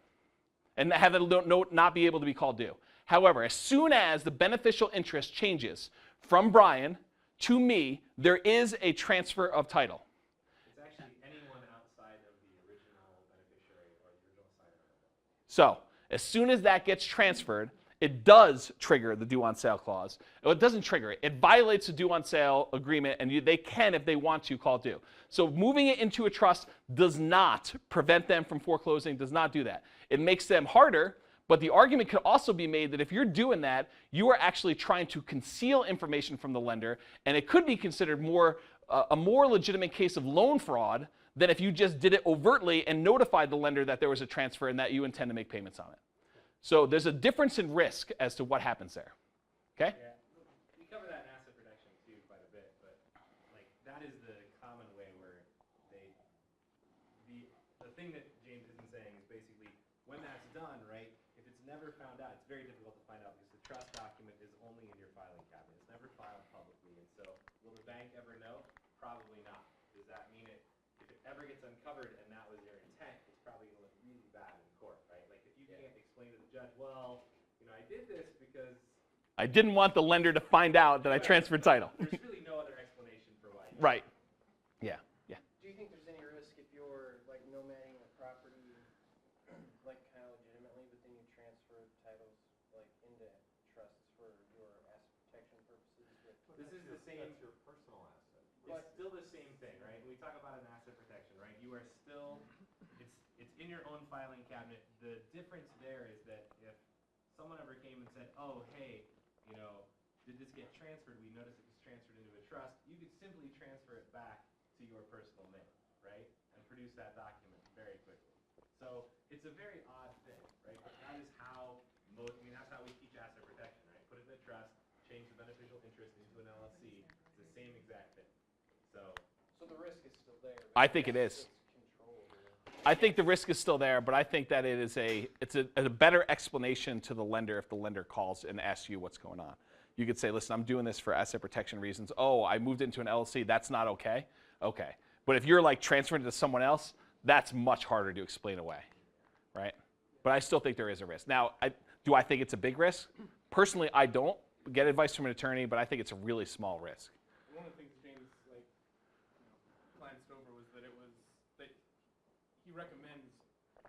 and have a note not be able to be called due. However, as soon as the beneficial interest changes from Brian to me, there is a transfer of title. It's actually anyone outside of the original beneficiary or the original signer. So, as soon as that gets transferred, it does trigger the due on sale clause. Well, it doesn't trigger it. It violates the due on sale agreement, and they can, if they want to, call due. So moving it into a trust does not prevent them from foreclosing, does not do that. It makes them harder, but the argument could also be made that if you're doing that, you are actually trying to conceal information from the lender, and it could be considered a more legitimate case of loan fraud than if you just did it overtly and notified the lender that there was a transfer and that you intend to make payments on it. So there's a difference in risk as to what happens there. Okay? Yeah, we cover that in asset protection too quite a bit, but like that is the common way where the thing that James isn't saying is basically when that's done, right? If it's never found out, it's very difficult to find out because the trust document is only in your filing cabinet. It's never filed publicly, and so will the bank ever know? Probably not. Does that mean if it ever gets uncovered and that was your intent, it's probably going to look really bad in court, right? Like if you can't explain to the judge, well, you know, I did this because I didn't want the lender to find out that I transferred title. there's really no other explanation for why. Right. Yeah. Yeah. Do you think there's any risk if you're like nomading a property, like kind of legitimately, but then you transfer titles like into trusts for your asset protection purposes? This is the same. That's your personal asset. It's still the same thing, right? When we talk about an asset protection, right? You are still, it's in your own filing cabinet. The difference there is that if someone ever came and said, oh, hey, you know, did this get transferred? We noticed it was transferred into a trust. You could simply transfer it back to your personal name, right? And produce that document very quickly. So it's a very odd thing, right? But that is how that's how we teach asset protection, right? Put it in a trust, change the beneficial interest into an LLC. It's the same exact thing. So the risk is still there. I think it is. I think the risk is still there, but I think that it's a better explanation to the lender if the lender calls and asks you what's going on. You could say, listen, I'm doing this for asset protection reasons. Oh, I moved into an LLC. That's not okay? Okay. But if you're like transferring it to someone else, that's much harder to explain away, right? But I still think there is a risk. Now, do I think it's a big risk? Personally, I don't. Get advice from an attorney, but I think it's a really small risk. One of the things James glanced over was that that he recommends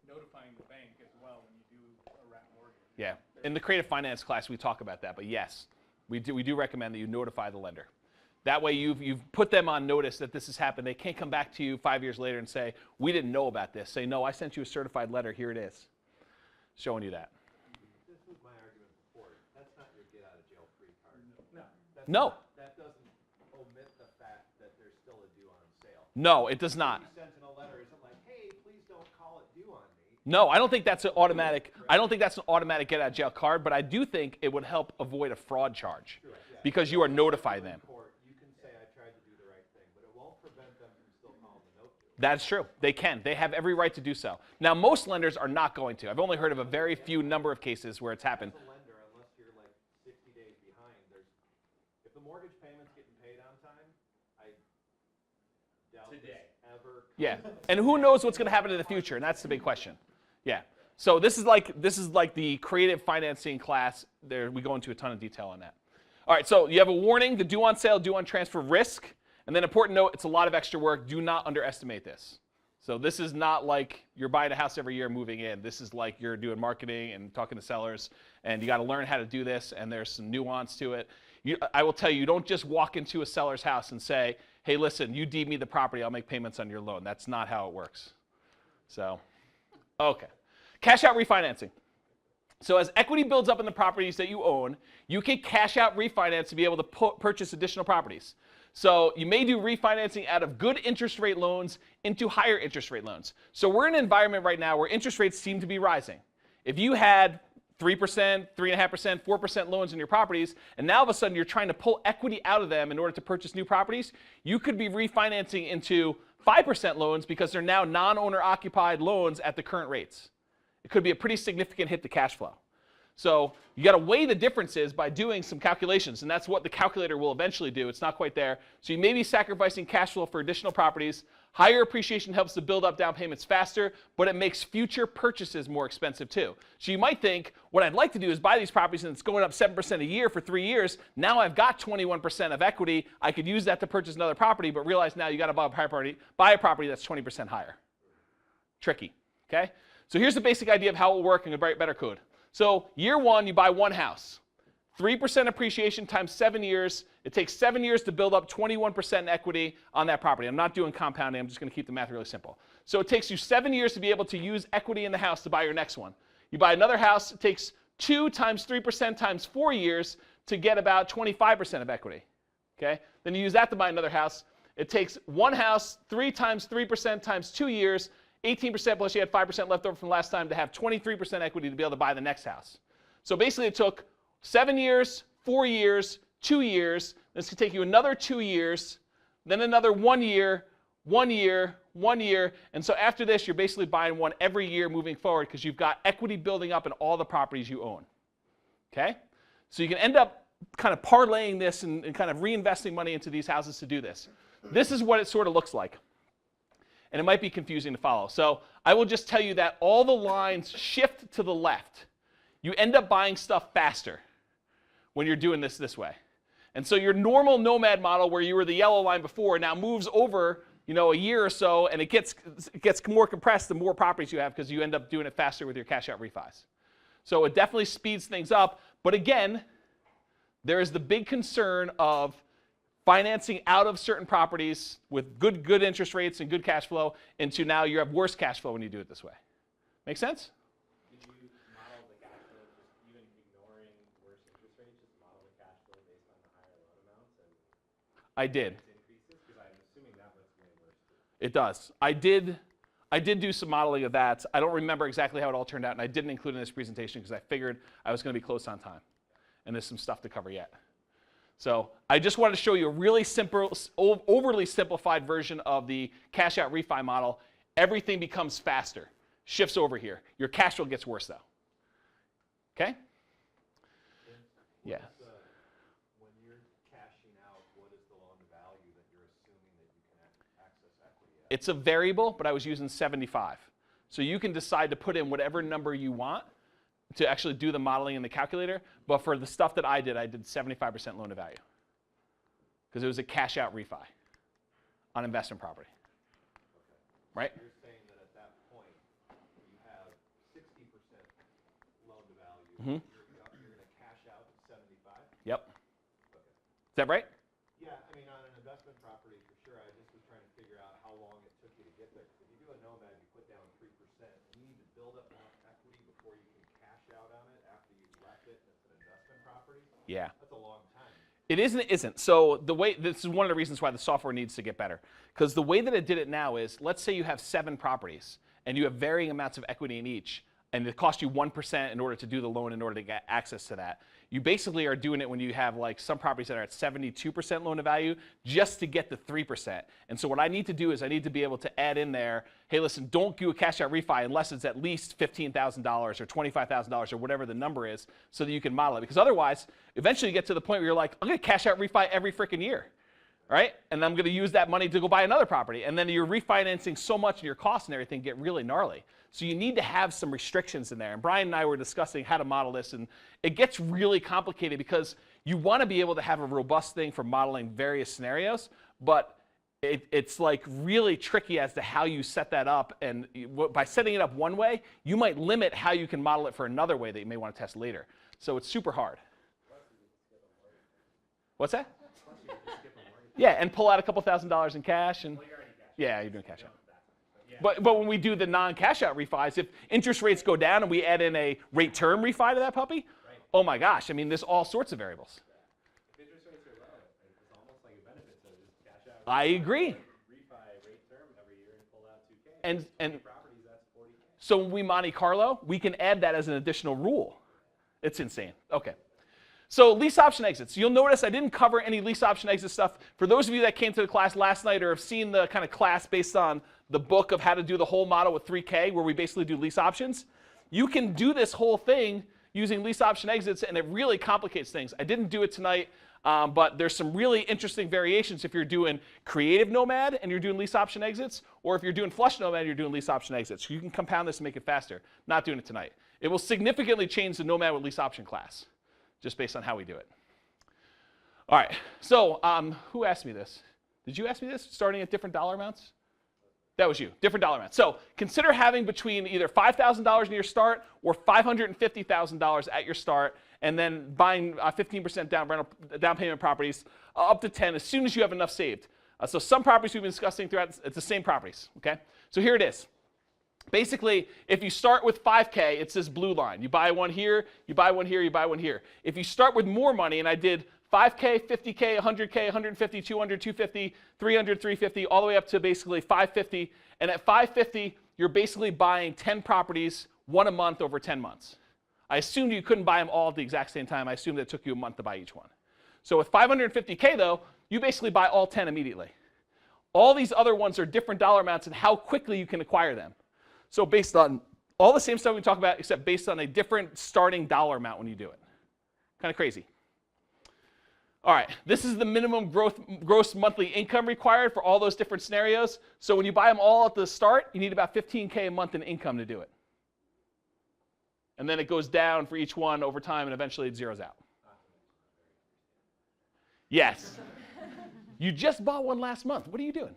notifying the bank as well when you do a wrap mortgage. Yeah. In the creative finance class, we talk about that, but yes, we do recommend that you notify the lender. That way you've put them on notice that this has happened. They can't come back to you 5 years later and say, we didn't know about this. Say, no, I sent you a certified letter. Here it is. Showing you that. This was my argument before. That's not your get out of jail free card. No. That doesn't omit the fact that there's still a due on sale. No, it does not. What you sent in a letter isn't like, hey, please don't call it due on me. No, I don't think that's an automatic. I don't think that's an automatic get out of jail card, but I do think it would help avoid a fraud charge because you are notifying them. You can say I tried to do the right thing, but it won't prevent them from still calling the note due. That's true. They can. They have every right to do so. Now, most lenders are not going to. I've only heard of a very few number of cases where it's happened. As a lender, unless you're like 60 days behind, if the mortgage payment's getting paid on time, I doubt this ever. Yeah, and who knows what's going to happen in the future, and that's the big question. Yeah. So this is like the creative financing class. There we go into a ton of detail on that. All right, so you have a warning: the due on sale, due on transfer risk, and then important note: it's a lot of extra work. Do not underestimate this. So this is not like you're buying a house every year, moving in. This is like you're doing marketing and talking to sellers, and you got to learn how to do this. And there's some nuance to it. I will tell you, you don't just walk into a seller's house and say, "Hey, listen, you deed me the property. I'll make payments on your loan." That's not how it works. So, okay. Cash out refinancing. So as equity builds up in the properties that you own, you can cash out refinance to be able to purchase additional properties. So you may do refinancing out of good interest rate loans into higher interest rate loans. So we're in an environment right now where interest rates seem to be rising. If you had 3%, 3.5%, 4% loans in your properties, and now all of a sudden you're trying to pull equity out of them in order to purchase new properties, you could be refinancing into 5% loans because they're now non-owner occupied loans at the current rates. it could be a pretty significant hit to cash flow. So you got to weigh the differences by doing some calculations, and that's what the calculator will eventually do. It's not quite there. So you may be sacrificing cash flow for additional properties. Higher appreciation helps to build up down payments faster, but it makes future purchases more expensive too. So you might think, what I'd like to do is buy these properties and it's going up 7% a year for 3 years. Now I've got 21% of equity. I could use that to purchase another property, but realize now you got to buy a property that's 20% higher. Tricky, okay? So here's the basic idea of how it will work in a better code. So year one, you buy one house. 3% appreciation times 7 years. It takes 7 years to build up 21% in equity on that property. I'm not doing compounding. I'm just going to keep the math really simple. So it takes you 7 years to be able to use equity in the house to buy your next one. You buy another house. It takes 2 times 3% times 4 years to get about 25% of equity. Okay? Then you use that to buy another house. It takes one house, 3 times 3% times 2 years, 18% plus you had 5% left over from last time to have 23% equity to be able to buy the next house. So basically it took 7 years, 4 years, 2 years. This could take you another 2 years, then another 1 year, 1 year, 1 year. And so after this, you're basically buying one every year moving forward because you've got equity building up in all the properties you own. Okay? So you can end up kind of parlaying this and kind of reinvesting money into these houses to do this. This is what it sort of looks like. And it might be confusing to follow. So I will just tell you that all the lines shift to the left. You end up buying stuff faster when you're doing this way. And so your normal Nomad model where you were the yellow line before now moves over, a year or so, and it gets more compressed the more properties you have because you end up doing it faster with your cash out refis. So it definitely speeds things up. But again, there is the big concern of financing out of certain properties with good interest rates and good cash flow into now you have worse cash flow when you do it this way. Make sense? Did you model the cash flow just even ignoring worse interest rates, just model the cash flow based on the higher loan amounts and I did. increases? Because I'm assuming that looks way worse too. It does. I did do some modeling of that. I don't remember exactly how it all turned out, and I didn't include it in this presentation because I figured I was going to be close on time. And there's some stuff to cover yet. So I just wanted to show you a really simple, overly simplified version of the cash out refi model. Everything becomes faster, shifts over here. Your cash flow gets worse though. Okay? Yeah. When you're cashing out, what is the loan to value that you're assuming that you can access equity at? It's a variable, but I was using 75. So you can decide to put in whatever number you want to actually do the modeling in the calculator. But for the stuff that I did 75% loan to value. Because it was a cash out refi on investment property. Right? You're saying that at that point, you have 60% loan to value. Mm-hmm. You're going to cash out at 75? Yep. Okay. Is that right? Yeah, I mean, on an investment property, for sure, I just was trying to figure out how long it took you to get there. If you do a Nomad, you put down 3%, you need to build up enough equity before you can cash out on it after you've left it and it's an investment property. Yeah. That's a long time. It is and it isn't. So this is one of the reasons why the software needs to get better. Because the way that it did it now is, let's say you have 7 properties and you have varying amounts of equity in each, and it costs you 1% in order to do the loan in order to get access to that. You basically are doing it when you have like some properties that are at 72% loan to value just to get the 3%. And so what I need to do is I need to be able to add in there, hey, listen, don't do a cash out refi unless it's at least $15,000 or $25,000 or whatever the number is so that you can model it. Because otherwise, eventually you get to the point where you're like, I'm going to cash out refi every freaking year. Right? And I'm going to use that money to go buy another property. And then you're refinancing so much and your costs and everything get really gnarly. So you need to have some restrictions in there. And Brian and I were discussing how to model this, and it gets really complicated because you want to be able to have a robust thing for modeling various scenarios, but it's like really tricky as to how you set that up. And by setting it up one way, you might limit how you can model it for another way that you may want to test later. So it's super hard. What's that? Yeah, and pull out a couple $1,000s in cash, and yeah, you're doing cash out. But when we do the non-cash out refis, if interest rates go down and we add in a rate term refi to that puppy, oh my gosh, I mean, there's all sorts of variables. If interest rates are low, it's almost like a benefit to just cash out. I agree. Refi rate term every year and pull out 2K. And Properties, that's 40K. so when we Monte Carlo, we can add that as an additional rule. It's insane. Okay. So lease option exits. You'll notice I didn't cover any lease option exit stuff. For those of you that came to the class last night or have seen the kind of class based on the book of how to do the whole model with 3K, where we basically do lease options, you can do this whole thing using lease option exits, and it really complicates things. I didn't do it tonight, but there's some really interesting variations if you're doing creative Nomad and you're doing lease option exits, or if you're doing flush Nomad and you're doing lease option exits. You can compound this and make it faster. Not doing it tonight. It will significantly change the Nomad with lease option class, just based on how we do it. All right, so who asked me this? Did you ask me this, starting at different dollar amounts? That was you, different dollar amounts. So consider having between either $5,000 in your start or $550,000 at your start, and then buying 15% down payment properties up to 10 as soon as you have enough saved. So some properties we've been discussing throughout, it's the same properties, okay? So here it is. Basically, if you start with 5K, it's this blue line. You buy one here, you buy one here, you buy one here. If you start with more money, and I did 5K, 50K, 100K, 150, 200, 250, 300, 350, all the way up to basically 550. And at 550, you're basically buying 10 properties, one a month over 10 months. I assumed you couldn't buy them all at the exact same time. I assumed it took you a month to buy each one. So with 550K though, you basically buy all 10 immediately. All these other ones are different dollar amounts and how quickly you can acquire them. So based on all the same stuff we talk about, except based on a different starting dollar amount when you do it. Kind of crazy. All right, this is the minimum gross monthly income required for all those different scenarios. So when you buy them all at the start, you need about 15K a month in income to do it. And then it goes down for each one over time, and eventually it zeroes out. Yes. You just bought one last month. What are you doing?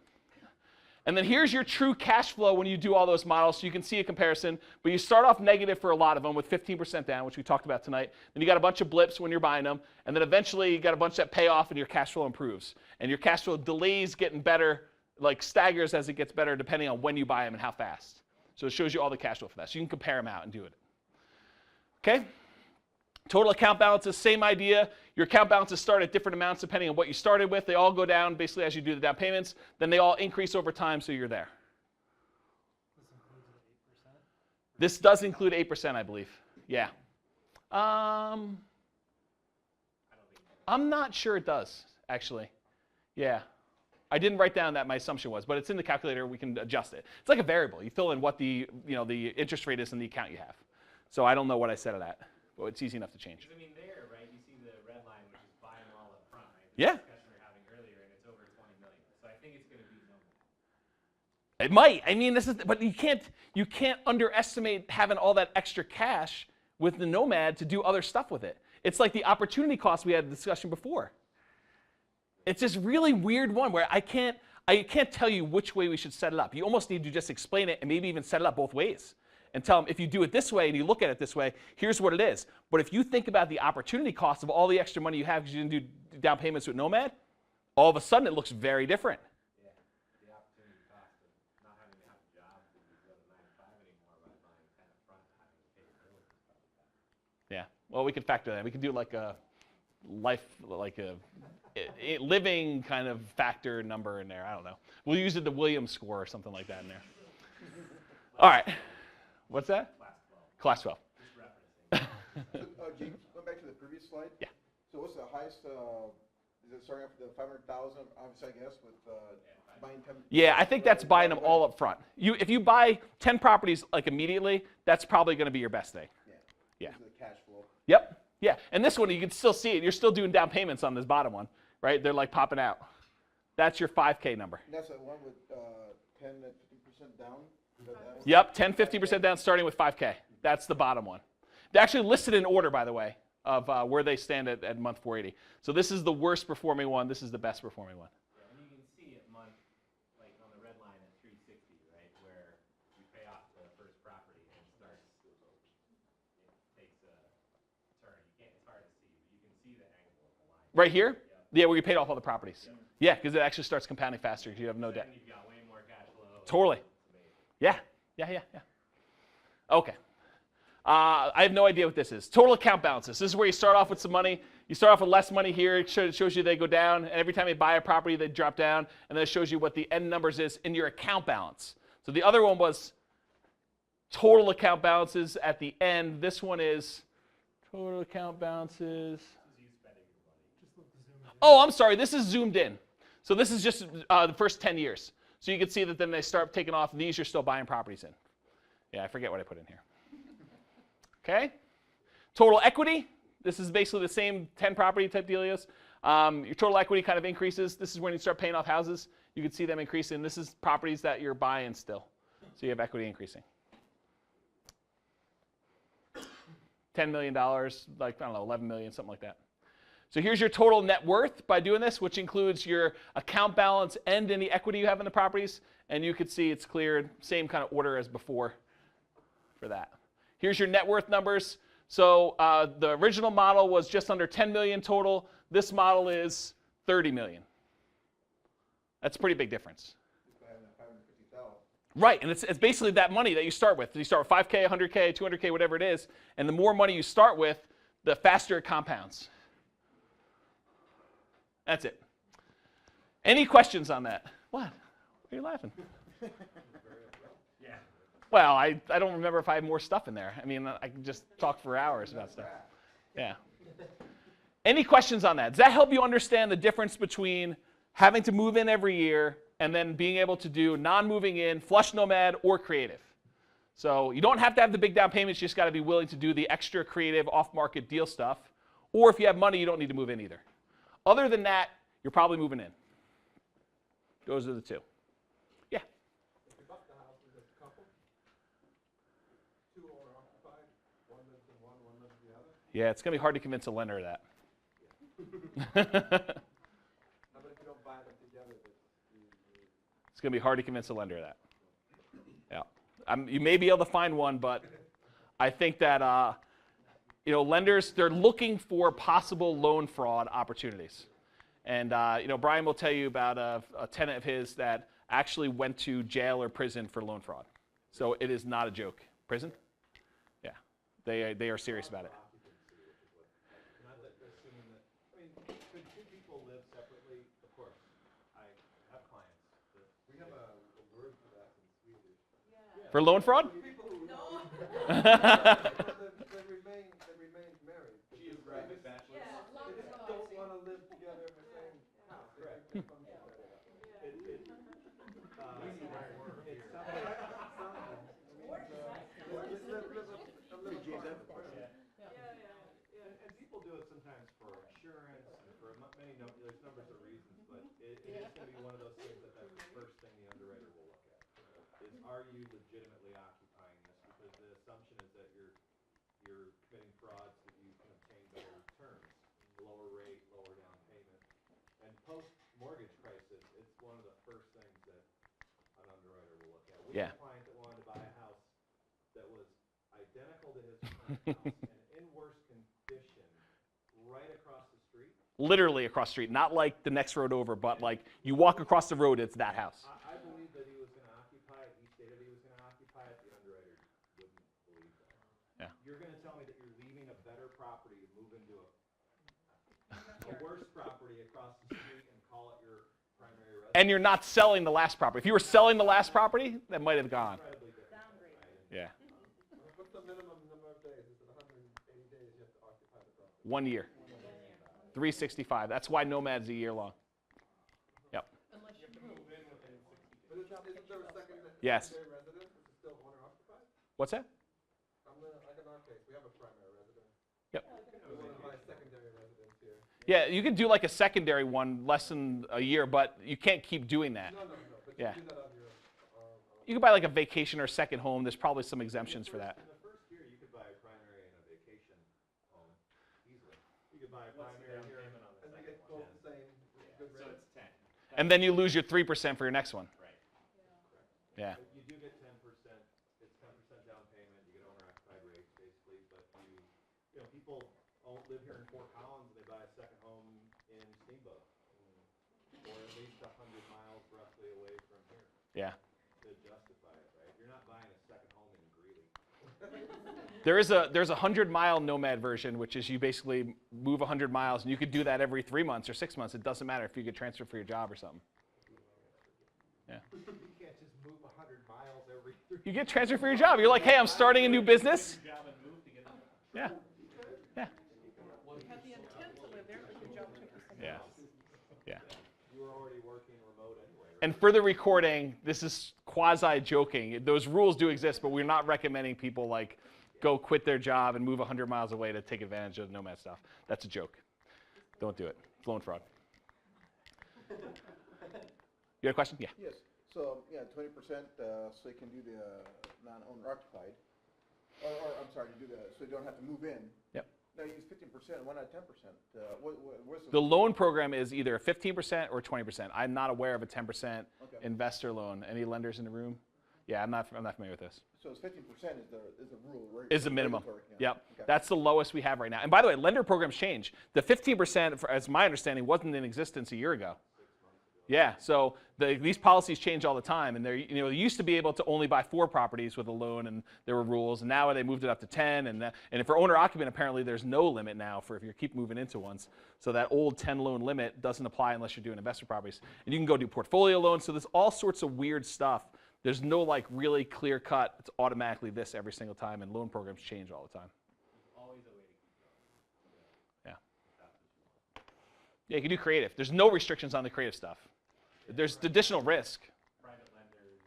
And then here's your true cash flow when you do all those models, so you can see a comparison. But you start off negative for a lot of them with 15% down, which we talked about tonight. Then you got a bunch of blips when you're buying them. And then eventually you got a bunch that pay off and your cash flow improves. And your cash flow delays getting better, like staggers as it gets better depending on when you buy them and how fast. So it shows you all the cash flow for that. So you can compare them out and do it. Okay? Total account balances, same idea. Your account balances start at different amounts depending on what you started with. They all go down basically as you do the down payments. Then they all increase over time, so you're there. This does include 8%, I believe. Yeah. I'm not sure it does, actually. Yeah. I didn't write down that my assumption was, but it's in the calculator. We can adjust it. It's like a variable. You fill in what the interest rate is in the account you have. So I don't know what I said of that, but it's easy enough to change. I mean, there, right, you see the red line, which is buy them all up front, right? Yeah. The discussion we were having earlier, and it's over 20 million. So I think it's going to be Nomad. It might. I mean, but you can't underestimate having all that extra cash with the Nomad to do other stuff with it. It's like the opportunity cost we had the discussion before. It's this really weird one where I can't tell you which way we should set it up. You almost need to just explain it and maybe even set it up both ways. And tell them, if you do it this way and you look at it this way, here's what it is. But if you think about the opportunity cost of all the extra money you have because you didn't do down payments with Nomad, all of a sudden it looks very different. Yeah, the opportunity cost of not having to have a job to go to 9 to 5 anymore by buying 10 up front and having to pay your bills is probably better. Yeah, well, we could factor that. We could do like a living kind of factor number in there. I don't know. We'll use the Williams score or something like that in there. All right. What's that? Class 12. James, going back to the previous slide. Yeah. So what's the highest, is it starting off with the 500,000, obviously I guess, with buying 10? Yeah, I think that's buying them all up front. If you buy 10 properties like immediately, that's probably going to be your best thing. Yeah. The cash flow. Yep. Yeah, and this one you can still see it. You're still doing down payments on this bottom one, right? They're like popping out. That's your 5K number. And that's the one with 10 and 50% down? Yep, 10, 50% down starting with 5K. That's the bottom one. They're actually listed in order, by the way, of where they stand at month 480. So this is the worst performing one. This is the best performing one. Yeah, and you can see at month, like on the red line at 360, right, where you pay off the first property and it takes a turn. It's hard to see, but you can see the angle of the line. Right here? Yeah, where you paid off all the properties. Yeah, because it actually starts compounding faster because you have no debt. You've got way more cash flow. Totally. Yeah. Okay. I have no idea what this is. Total account balances. This is where you start off with some money. You start off with less money here. It shows you they go down. And every time you buy a property, they drop down. And then it shows you what the end numbers is in your account balance. So the other one was total account balances at the end. This one is total account balances. Oh, I'm sorry. This is zoomed in. So this is just the first 10 years. So you can see that then they start taking off. These you're still buying properties in. Yeah, I forget what I put in here. Okay? Total equity, this is basically the same 10 property type dealios. Your total equity kind of increases. This is when you start paying off houses. You can see them increasing. This is properties that you're buying still. So you have equity increasing. $10 million, like, I don't know, 11 million, something like that. So here's your total net worth by doing this, which includes your account balance and any equity you have in the properties. And you can see it's cleared, same kind of order as before for that. Here's your net worth numbers. So the original model was just under 10 million total. This model is 30 million. That's a pretty big difference. Right, and it's basically that money that you start with. You start with 5K, 100K, 200K, whatever it is, and the more money you start with, the faster it compounds. That's it. Any questions on that? What? Why are you laughing? Yeah. Well, I don't remember if I have more stuff in there. I mean, I can just talk for hours about stuff. Yeah. Any questions on that? Does that help you understand the difference between having to move in every year and then being able to do non-moving in, flush nomad, or creative? So you don't have to have the big down payments. You just got to be willing to do the extra creative off-market deal stuff. Or if you have money, you don't need to move in either. Other than that, you're probably moving in. Those are the two. Yeah? If you bought the house with a couple, two owner occupied, one lives in one lives in the other. Yeah, it's going to be hard to convince a lender of that. How about if you don't buy them together? It's going to be hard to convince a lender of that. Yeah. You may be able to find one, but I think that lenders, they're looking for possible loan fraud opportunities. And Brian will tell you about a tenant of his that actually went to jail or prison for loan fraud. So it is not a joke. Prison? Yeah. They are serious about it. Not that assuming that, could two people live separately? Of course. I have clients. We have a word for that in Swedish. For loan fraud? People who No. they remain married. Geographic bachelors. Yeah, They just don't want to live together in the same house. Correct. And people do it sometimes for insurance and for many there's numbers of reasons, but it is going to be one of those things that's the first thing the underwriter will look at. Is, are you legitimately occupying this? Because the assumption is that you're committing frauds that you can obtain better terms, lower rate, lower down payment. And post-mortgage crisis, it's one of the first things that an underwriter will look at. We had a client that wanted to buy a house that was identical to his current house and in worse condition right across the street. Literally across the street. Not like the next road over, but like you walk across the road, it's that house. I believe that he was going to occupy it. He stated he was going to occupy it. The underwriter wouldn't believe that. Yeah. You're going to tell me that you're leaving a better property to move into a worse property across the street and call it your primary residence? And you're not selling the last property. If you were selling the last property, that might have gone. Incredibly different. Right? Yeah. What's the minimum number of days? Is it 180 days you have to occupy the property? 1 year. 365. That's why Nomad's a year long. Yep. Unless you move in within 60 But isn't there a secondary Yes. residence? Is it still owner occupied? What's that? Like in our case, we have a primary residence. Yep. We want to buy a secondary residence here. Yeah, you could do like a secondary one less than a year, but you can't keep doing that. No. But Yeah. you do that on your You could buy like a vacation or second home. There's probably some exemptions for that. In the first year, you could buy a primary and a vacation home easily. You could buy a What's the primary down here, payment on the and you second get one? both the same good So rate. it's 10. And then you lose your 3% for your next one. Right. Yeah. But you do get 10%. It's 10% down payment. You get owner-occupied rates, basically. But people live here in Fort Collins and they buy a second home in Steamboat, or at least 100 miles roughly away from here. Yeah. To justify it, right? You're not buying a second home in Greeley. There's a 100-mile Nomad version, which is you basically move 100 miles, and you could do that every 3 months or 6 months. It doesn't matter if you get transferred for your job or something. Yeah. You can't just move 100 miles every 3 You get transferred for your job. You're like, hey, I'm starting a new business. Job and move to get it. Yeah. Yeah. You have the intent to live there, but your job took you somewhere Yeah. else. Yeah. You were already working remote anyway, right? And for the recording, this is quasi-joking. Those rules do exist, but we're not recommending people like go quit their job and move 100 miles away to take advantage of Nomad stuff. That's a joke. Don't do it. It's loan fraud. You had a question? Yeah. Yes, so, yeah, 20%, so you can do the non-owner occupied. Or, I'm sorry, so you don't have to move in. Yep. Now you use 15%, why not 10%? What's The loan program is either 15% or 20%. I'm not aware of a 10% investor loan. Any lenders in the room? Yeah, I'm not familiar with this. So it's 15% is the rule, right? Is the minimum. Yeah. Yep. Okay. That's the lowest we have right now. And by the way, lender programs change. The 15%, as my understanding, wasn't in existence a year ago. Yeah, so these policies change all the time, and they used to be able to only buy 4 properties with a loan, and there were rules, and now they moved it up to 10, and if for owner occupant, apparently there's no limit now for if you keep moving into ones. So that old 10 loan limit doesn't apply unless you're doing investor properties, and you can go do portfolio loans. So there's all sorts of weird stuff. There's no like really clear cut. It's automatically this every single time, and loan programs change all the time. Always a way to keep going. Yeah. Yeah, you can do creative. There's no restrictions on the creative stuff. There's additional risk. Private lenders,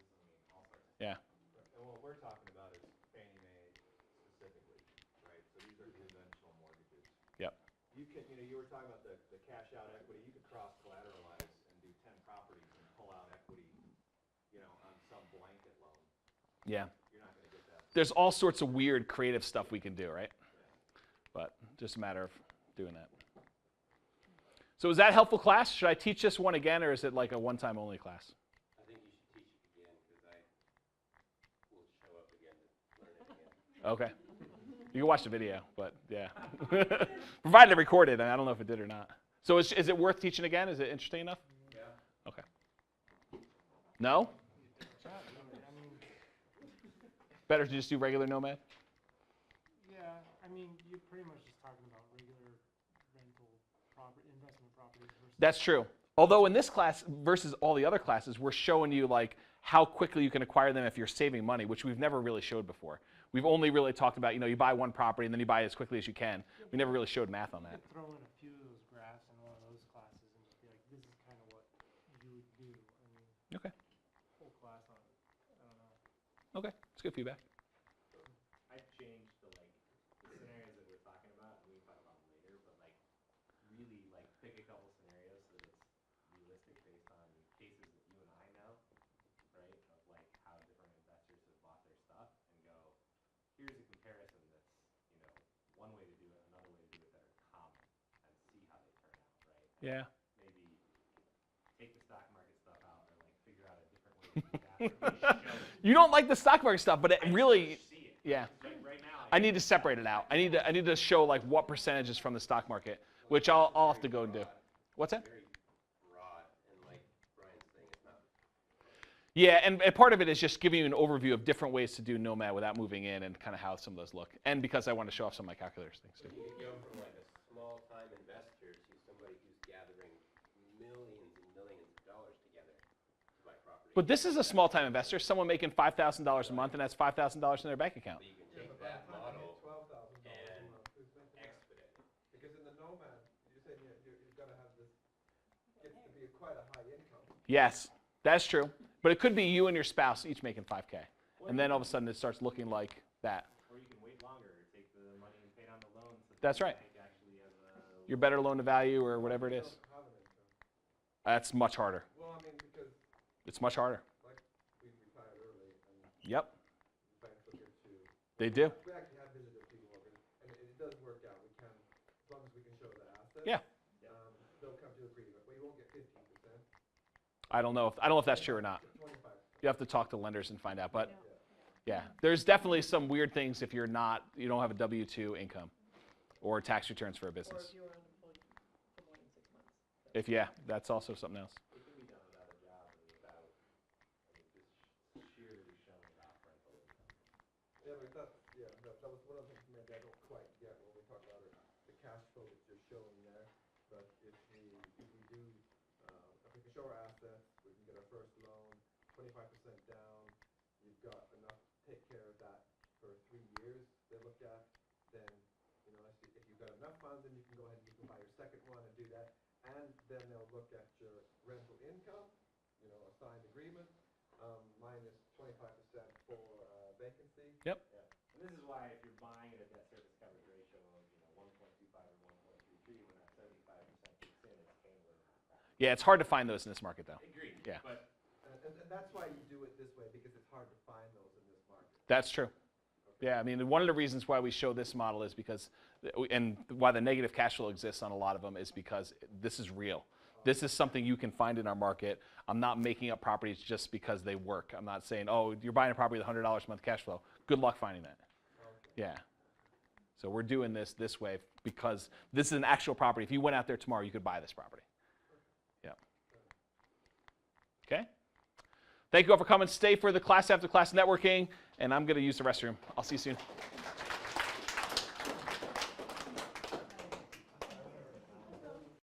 all sorts. Yeah. And what we're talking about is Fannie Mae specifically, right? So these are conventional mortgages. Yep. You were talking about the cash out equity. You could cross collateralize and do 10 properties and pull out equity, on some blanket loan. Yeah. You're not going to get that. There's all sorts of weird creative stuff we can do, right? But just a matter of doing that. So is that a helpful class? Should I teach this one again, or is it like a one-time only class? I think you should teach it again because I will show up again to learn it again. Okay. You can watch the video, but yeah. Provided it recorded, and I don't know if it did or not. So is it worth teaching again? Is it interesting enough? Yeah. Okay. No? Better to just do regular Nomad? Yeah, I mean, you're pretty much just talking about regular rental property, investment properties versus. That's true. Although in this class versus all the other classes, we're showing you like how quickly you can acquire them if you're saving money, which we've never really showed before. We've only really talked about, you buy one property and then you buy it as quickly as you can. We never really showed math on that. You could throw in a few of those graphs in one of those classes and just be like, this is kind of what you would do. I mean, Okay. whole class on it. I don't know. Okay. It's good feedback. I've changed the scenarios that we're talking about, and we can talk about them later, but really pick a couple scenarios so that it's realistic based on cases that you and I know, right? Of how different investors have bought their stuff, and go, here's a comparison that's, one way to do it, another way to do it that are common, and see how they turn out, right? Yeah. Maybe take the stock market stuff out, or figure out a different way to do that. Or really show You don't like the stock market stuff, but it really, see it. yeah. Right now, I need to separate it out. I need to show what percentage is from the stock market, which I'll have to go and do. What's that? Very broad, and like Brian's saying, it's not. Yeah, and part of it is just giving you an overview of different ways to do Nomad without moving in and kind of how some of those look. And because I want to show off some of my calculators things too. You could go from a small-time investor to somebody who's gathering millions and millions of dollars together to buy property. But this is a small-time investor, someone making $5,000 a month and has $5,000 in their bank account. So you can take that model $12,000 and a month. Who's making that? expedite it. Because in the Nomad, you're saying you've got to have this, gets to be quite a high income. Yes, that's true. But it could be you and your spouse each making $5K. And then all of a sudden it starts looking like that. or you can wait longer, or take the money and pay down the loan. So That's right. the bank actually has a Your better loan to value or whatever it is. Don't have an income. That's much harder. Well, I mean, because It's much harder. we retired early and Yep, banks look into. they do. We actually have visited people over, and it does work out. We can, as long as we can show the assets. Yeah. They'll come to agreement. We won't get 15%. I don't know if that's true or not. 25%. You have to talk to lenders and find out. But yeah, there's definitely some weird things if you don't have a W-2 income or tax returns for a Or business. if you were unemployed for more than 6 months. Yeah, that's also something else. It can be done without a job and without, just sheerly showing off rental income. Yeah, but that was one of the things maybe I don't quite get when we talk about it, the cash flow that you're showing there. But if we do, if we can show our assets, we can get our first loan, 25% down, you've got enough to take care of that for 3 years. They look at, then, if you've got enough funds, then you can go ahead and you can buy your second one and do that. And then they'll look at your rental income, a signed agreement, minus 25% for vacancy. Yep. Yeah. And this is why if you're buying at a debt service coverage ratio of 1.25 or 1.33, when that 75% kicks in, it's handling. Yeah, it's hard to find those in this market, though. Agreed. Yeah. But And that's why you do it this way, because it's hard to find those in this market. That's true. Yeah, I mean, one of the reasons why we show this model is because, and why the negative cash flow exists on a lot of them is because this is real. This is something you can find in our market. I'm not making up properties just because they work. I'm not saying, oh, you're buying a property with $100 a month cash flow. Good luck finding that. Yeah. So we're doing this way because this is an actual property. If you went out there tomorrow, you could buy this property. Yeah. Okay. Thank you all for coming. Stay for the class after class networking, and I'm going to use the restroom. I'll see you soon.